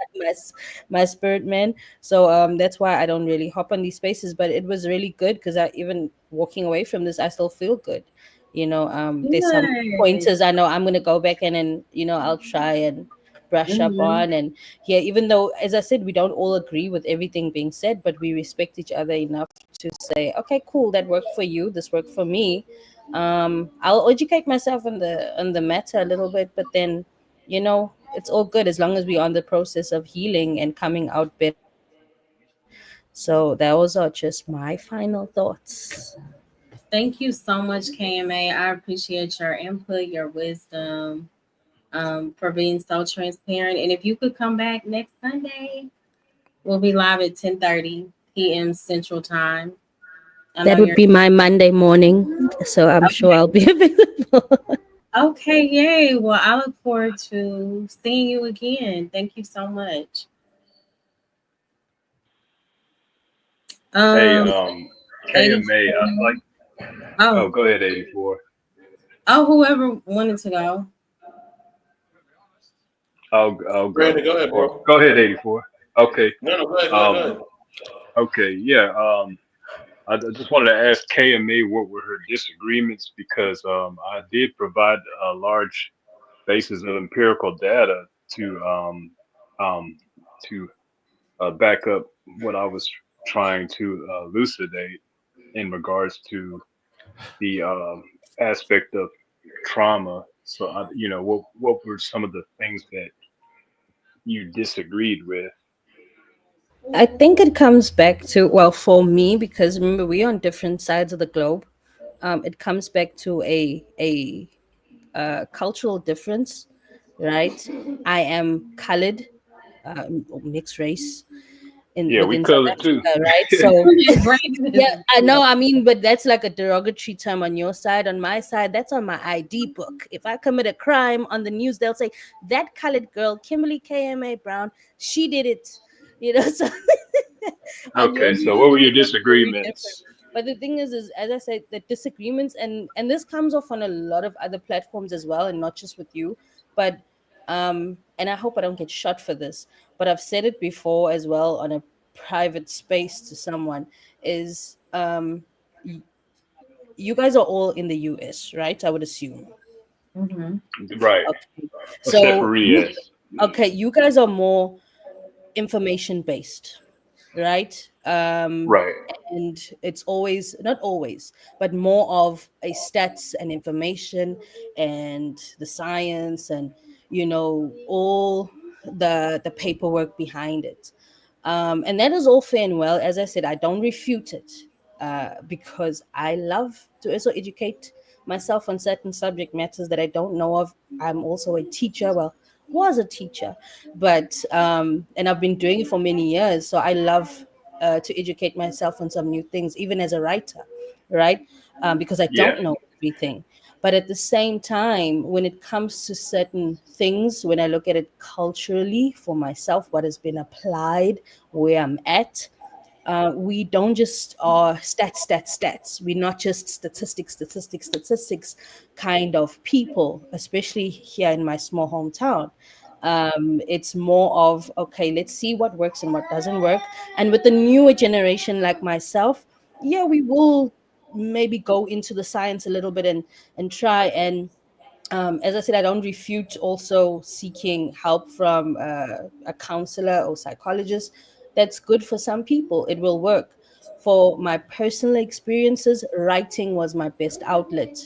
my spirit man. So that's why I don't really hop on these spaces. But it was really good, because I even walking away from this, I still feel good. There's some Good. pointers I know I'm gonna go back and I'll try and brush up Mhm. on. And yeah, even though, as I said, we don't all agree with everything being said, but we respect each other enough to say, okay, cool, that worked for you, this worked for me. I'll educate myself on the matter a little bit, but then it's all good as long as we're on the process of healing and coming out better. So those are just my final thoughts. Thank you so much, KMA. I appreciate your input, your wisdom, for being so transparent. And if you could come back next Sunday, we'll be live at 10:30 p.m. Central Time. I know That would you're be my Monday morning, so I'm sure I'll be available. okay. Yay. Well, I look forward to seeing you again. Thank you so much. Hey, Um, KMA, I 84. like. Oh, Oh, go ahead, 84. oh, whoever wanted to go. I'll Brandon, go. go ahead, Or bro. go ahead, 84. Okay. No, no, go ahead, go ahead, go Um. ahead. Okay. Yeah. I just wanted to ask KMA what were her disagreements because I did provide a large basis of empirical data to um to back up what I was trying to elucidate in regards to the aspect of trauma. So, what were some of the things that you disagreed with? I think it comes back to, well, for me, because remember we're on different sides of the globe. It comes back to a cultural difference, right? I am colored, or mixed race in Yeah, we within South colored too. Africa, right? So Brandon yeah, is I yeah. know. I mean, but that's like a derogatory term on your side. On my side, that's on my ID book. If I commit a crime on the news, they'll say that colored girl, Kimberly KMA Brown, she did it. So on your Okay, so news, what were it your looks very different. disagreements? But the thing is as I said, the disagreements, and this comes off on a lot of other platforms as well, and not just with you. But and I hope I don't get shot for this, but I've said it before as well on a private space to someone, is y- you guys are all in the US, right? I would assume. Mm-hmm. Right, Okay. except for So you Riaz. okay, you guys are more information based, right? Right. And it's always, not always, but more of a stats and information and the science, and all the paperwork behind it. And that is all fair and well. As I said, I don't refute it, because I love to also educate myself on certain subject matters that I don't know of. I'm also a teacher. Well, was a teacher, but and I've been doing it for many years. So I love to educate myself on some new things, even as a writer, right? Because I Yeah. don't know everything. But at the same time, when it comes to certain things, when I look at it culturally for myself, what has been applied where I'm at, we don't just stats, stats, stats. We're not just statistics, statistics, statistics kind of people, especially here in my small hometown. It's more of, okay, let's see what works and what doesn't work. And with the newer generation like myself, yeah, we will maybe go into the science a little bit and try and as I said, I don't refute also seeking help from a counselor or psychologist. That's good for some people. It will work. For my personal experiences, writing was my best outlet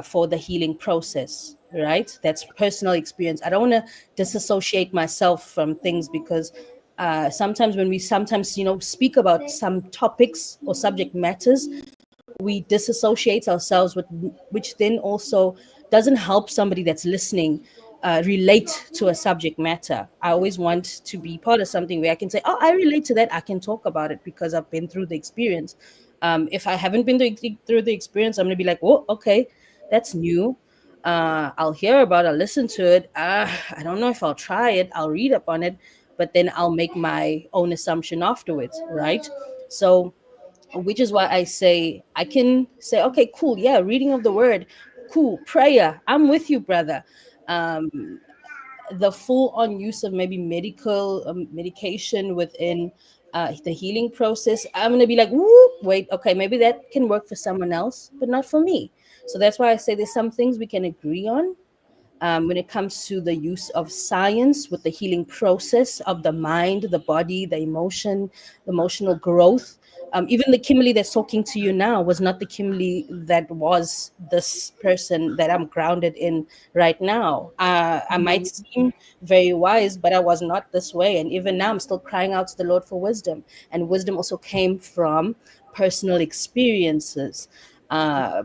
for the healing process, right? That's personal experience. I don't want to disassociate myself from things because sometimes when we sometimes, speak about some topics or subject matters, we disassociate ourselves with, which then also doesn't help somebody that's listening relate to a subject matter. I always want to be part of something where I can say, oh, I relate to that, I can talk about it because I've been through the experience. If I haven't been through the experience, I'm going to be like, oh, okay, that's new. I'll hear about it, I'll listen to it. I don't know if I'll try it, I'll read up on it, but then I'll make my own assumption afterwards, right? So which is why I say I can say, okay, cool, yeah, reading of the word, cool, prayer, I'm with you, brother. Um, the full on use of maybe medical medication within the healing process, I'm gonna be like, woo, wait, okay, maybe that can work for someone else, but not for me. So that's why I say there's some things we can agree on when it comes to the use of science with the healing process of the mind, the body, the emotion, the emotional growth. Even the Kimberly that's talking to you now was not the Kimberly that was this person that I'm grounded in right now. I might Mhm. seem very wise, but I was not this way. And even now, I'm still crying out to the Lord for wisdom. And wisdom also came from personal experiences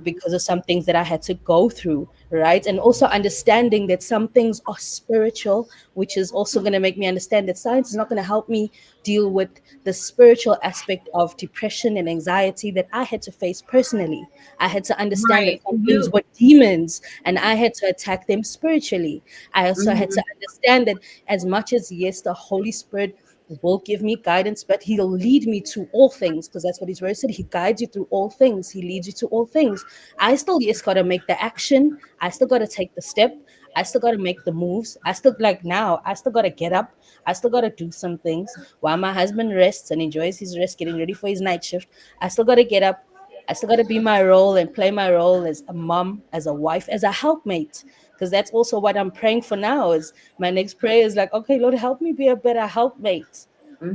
because of some things that I had to go through, right? And also understanding that some things are spiritual, which is also going to make me understand that science is not going to help me deal with the spiritual aspect of depression and anxiety that I had to face personally. I had to understand that Right. some things were demons and I had to attack them spiritually. I also had to Mhm. understand that as much as, yes, the Holy Spirit will give me guidance, but he'll lead me to all things because that's what his word said. He guides you through all things, he leads you to all things. I still, yes, got to make the action. I still got to take the step. I still got to make the moves. I still, like now, I still got to get up. I still got to do some things while my husband rests and enjoys his rest, getting ready for his night shift. I still got to get up. I still got to be my role and play my role as a mom, as a wife, as a helpmate. Because that's also what I'm praying for now. Is my next prayer is like, okay, Lord, help me be a better helpmate.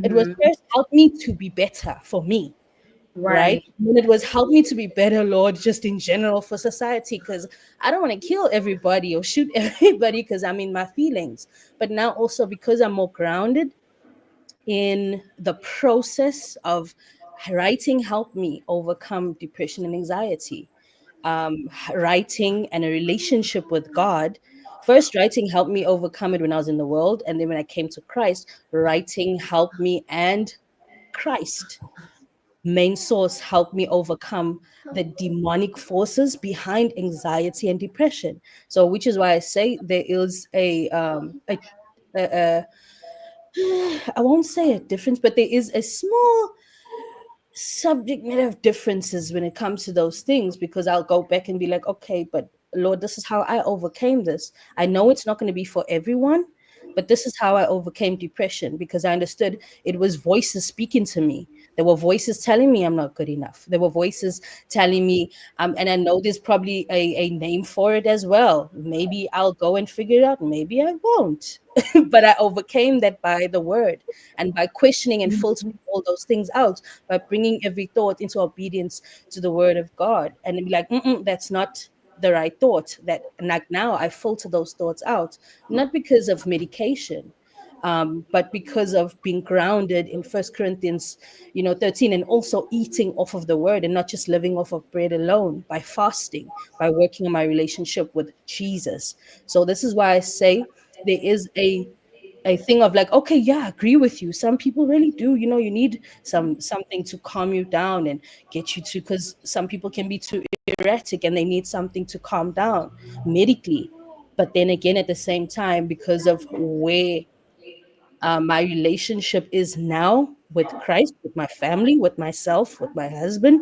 It was Mhm. first help me to be better for me, right? Right. And it was help me to be better, Lord, just in general for society, because I don't want to kill everybody or shoot everybody because I'm in my feelings. But now also because I'm more grounded in the process of writing, help me overcome depression and anxiety. Writing and a relationship with God. First, writing helped me overcome it when I was in the world. And then when I came to Christ, writing helped me and Christ main source helped me overcome the demonic forces behind anxiety and depression. So which is why I say there is a I won't say a difference, but there is a small subject matter of differences when it comes to those things, because I'll go back and be like, okay, but Lord, this is how I overcame this. I know it's not going to be for everyone, but this is how I overcame depression, because I understood it was voices speaking to me. There were voices telling me I'm not good enough. There were voices telling me, and I know there's probably a name for it as well. Maybe I'll go and figure it out. Maybe I won't. But I overcame that by the word and by questioning and filtering all those things out, by bringing every thought into obedience to the word of God, and be like, mm-mm, that's not the right thought. That, like, now I filter those thoughts out, not because of medication, but because of being grounded in First Corinthians, 13, and also eating off of the word and not just living off of bread alone, by fasting, by working on my relationship with Jesus. So this is why I say there is a thing of like, okay, yeah, I agree with you. Some people really do, you need something to calm you down and get you to, because some people can be too erratic and they need something to calm down medically. But then again, at the same time, because of where my relationship is now with Christ, with my family, with myself, with my husband,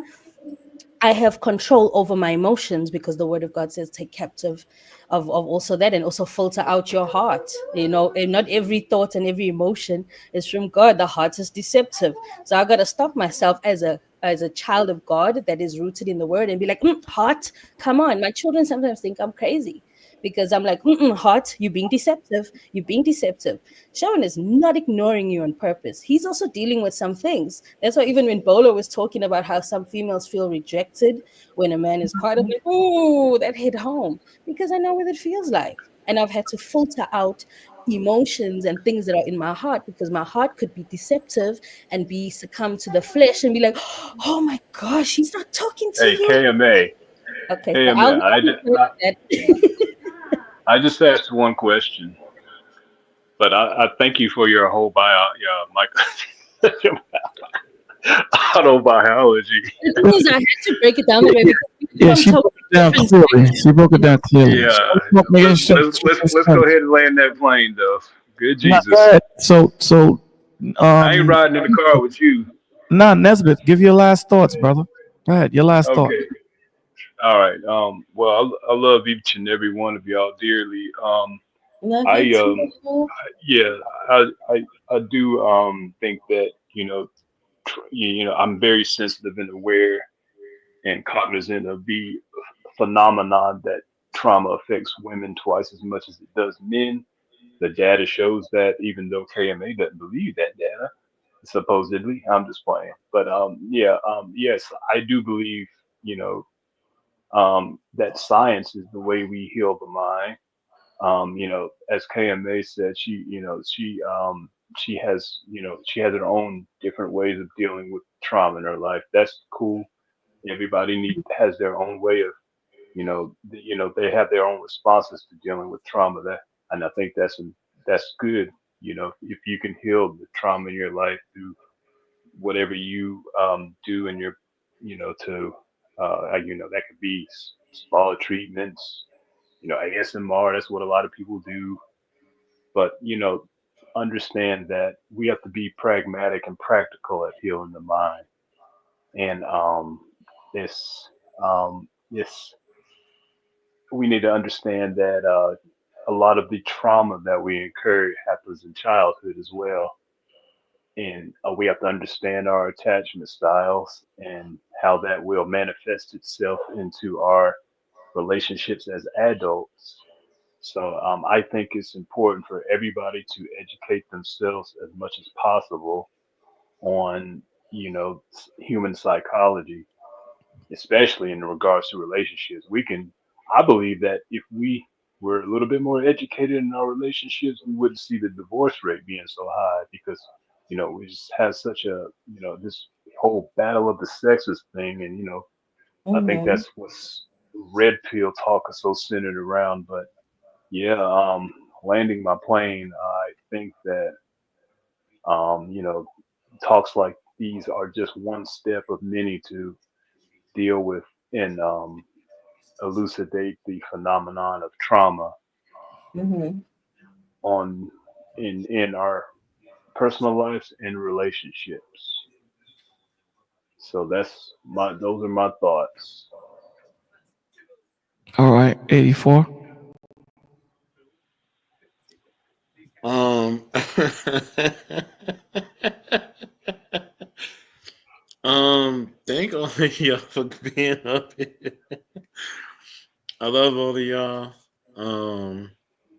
I have control over my emotions because the word of God says take captive of also that, and also filter out your heart. And not every thought and every emotion is from God. The heart is deceptive. So I gotta stop myself as a child of God that is rooted in the word and be like, heart, come on. My children sometimes think I'm crazy because I'm like, heart, you're being deceptive. You're being deceptive. Sharon is not ignoring you on purpose. He's also dealing with some things. That's why even when Bolo was talking about how some females feel rejected when a man is quiet, I'm like, ooh, that hit home because I know what it feels like. And I've had to filter out emotions and things that are in my heart because my heart could be deceptive and be succumb to the flesh and be like, oh my gosh, he's not talking to Hey, you. KMA, Okay, so I'll KMA. let you say that. I just asked one question, but I thank you for your whole bio, yeah, Michael, autobiology. The thing is, I had to break it down that way because we come Yeah, from she totally broke it down different clearly. She broke it spaces. down clearly. Yeah, Making sure let's go ahead and land that plane, though. Good not Jesus, bad. So I ain't riding in the car with you. nah, Nesbitt, give your last thoughts, brother. Go ahead, your last thought. Okay, all right. Well, I love each and every one of y'all dearly. Love you I too. yeah, I do think that I'm very sensitive and aware and cognizant of the phenomenon that trauma affects women twice as much as it does men. The data shows that, even though KMA doesn't believe that data, supposedly. I'm just playing. But yeah, yes, I do believe, you know, that science is the way we heal the mind. As KMA said, she has her own different ways of dealing with trauma in her life. That's cool. Everybody has their own way of, they have their own responses to dealing with trauma. And I think that's good. If you can heal the trauma in your life through whatever you do in your, to, that could be spa treatments, ASMR. That's what a lot of people do. But understand that we have to be pragmatic and practical at healing the mind. And this this we need to understand that a lot of the trauma that we incur happens in childhood as well. And we have to understand our attachment styles and how that will manifest itself into our relationships as adults. So I think it's important for everybody to educate themselves as much as possible on, human psychology, especially in regards to relationships. I believe that if we were a little bit more educated in our relationships, we wouldn't see the divorce rate being so high because, we just have such this whole battle of the sexes thing. And, I think Mm-hmm. that's what's red pill talk is so centered around. But yeah, landing my plane, I think that, talks like these are just one step of many to deal with and elucidate the phenomenon of trauma Mm-hmm. on in our personal lives and relationships. So those are my thoughts. All right, 84. Um, thank all of y'all for being up here. I love all of y'all. Um,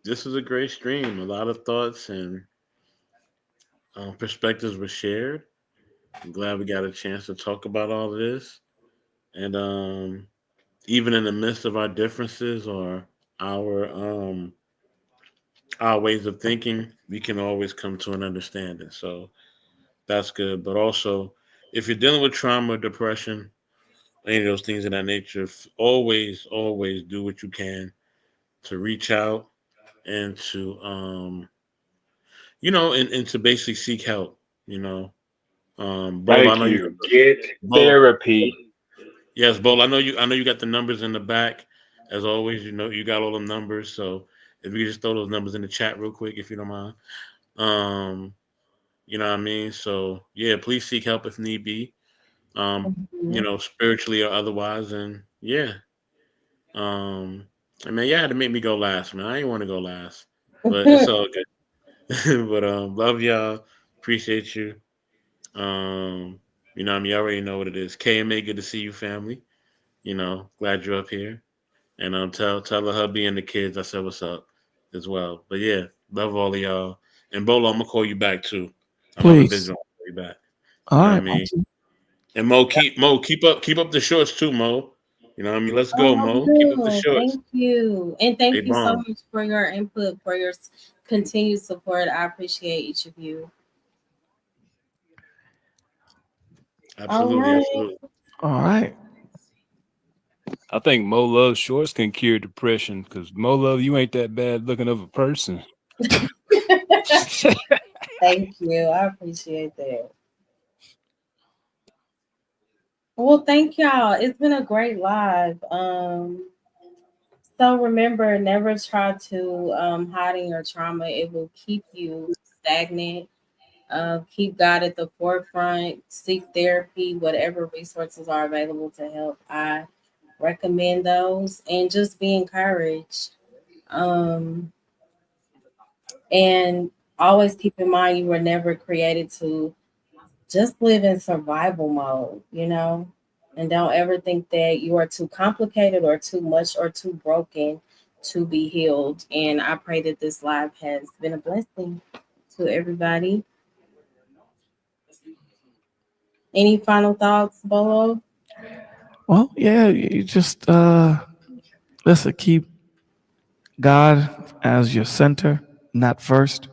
this was a great stream. A lot of thoughts and perspectives were shared. I'm glad we got a chance to talk about all of this. And even in the midst of our differences or our um, our ways of thinking, we can always come to an understanding. So that's good. But also, if you're dealing with trauma, depression, any of those things of that nature, always do what you can to reach out and to and to basically seek help. You know, Bola, I Thank know you you. Get Bola. therapy. Yes, Bola, I know you got the numbers in the back. As always, you got all the numbers. So if you could just throw those numbers in the chat real quick, if you don't mind. Um, you know what I mean? So yeah, please seek help if need be. you Mhm. know, spiritually or otherwise. And yeah, um, I mean, you had to make me go last, man. I didn't want to go last, but it's all good. But love y'all, appreciate you. Um, you know, I mean, you already know what it is. KMA, good to see you, family. You know, glad you're up here. And tell her hubby and the kids I said what's up as well. But yeah, love all of y'all. And Bolo, I'm gonna call you back too. I'm not been busy. Please. I'll call you back. All You know what I right. mean? And Mo keep up the shorts too, Mo. You know what I mean? Let's go, Oh, I Mo. Keep up the will. shorts. Thank you. And They thank you so bomb. much for your input, for your continued support. I appreciate each of you. All Absolutely, right. absolutely. All right. I think Mo Love shorts can cure depression because Mo Love, you ain't that bad looking of a person. Thank you. I appreciate that. Well, thank y'all. It's been a great live. So remember, never try to hide in your trauma. It will keep you stagnant. Keep God at the forefront. Seek therapy, whatever resources are available to help. I recommend those, and just be encouraged. Um, and always keep in mind you were never created to just live in survival mode, and don't ever think that you are too complicated or too much or too broken to be healed. And I pray that this live has been a blessing to everybody. Any final thoughts, Bolo? Well, yeah, you just listen, keep God as your center, not first.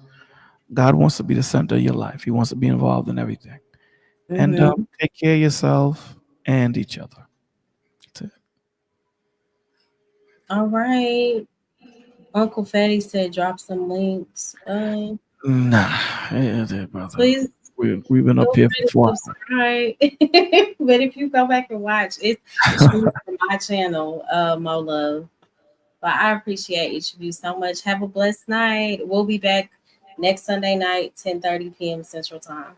God wants to be the center of your life. He wants to be involved in everything. And Mm-hmm. take care of yourself and each other. That's it. All right. Uncle Fatty said drop some links. Nah, brother. Please We've been up feel here free for to 4 hours. subscribe. But if you go back and watch, it's from my channel, Mo Love. But I appreciate each of you so much. Have a blessed night. We'll be back next Sunday night, 10:30 p.m. Central Time.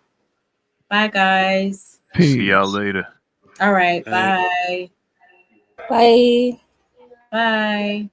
Bye, guys. See y'all Peace. later. All right. All right. Bye. Bye. Bye.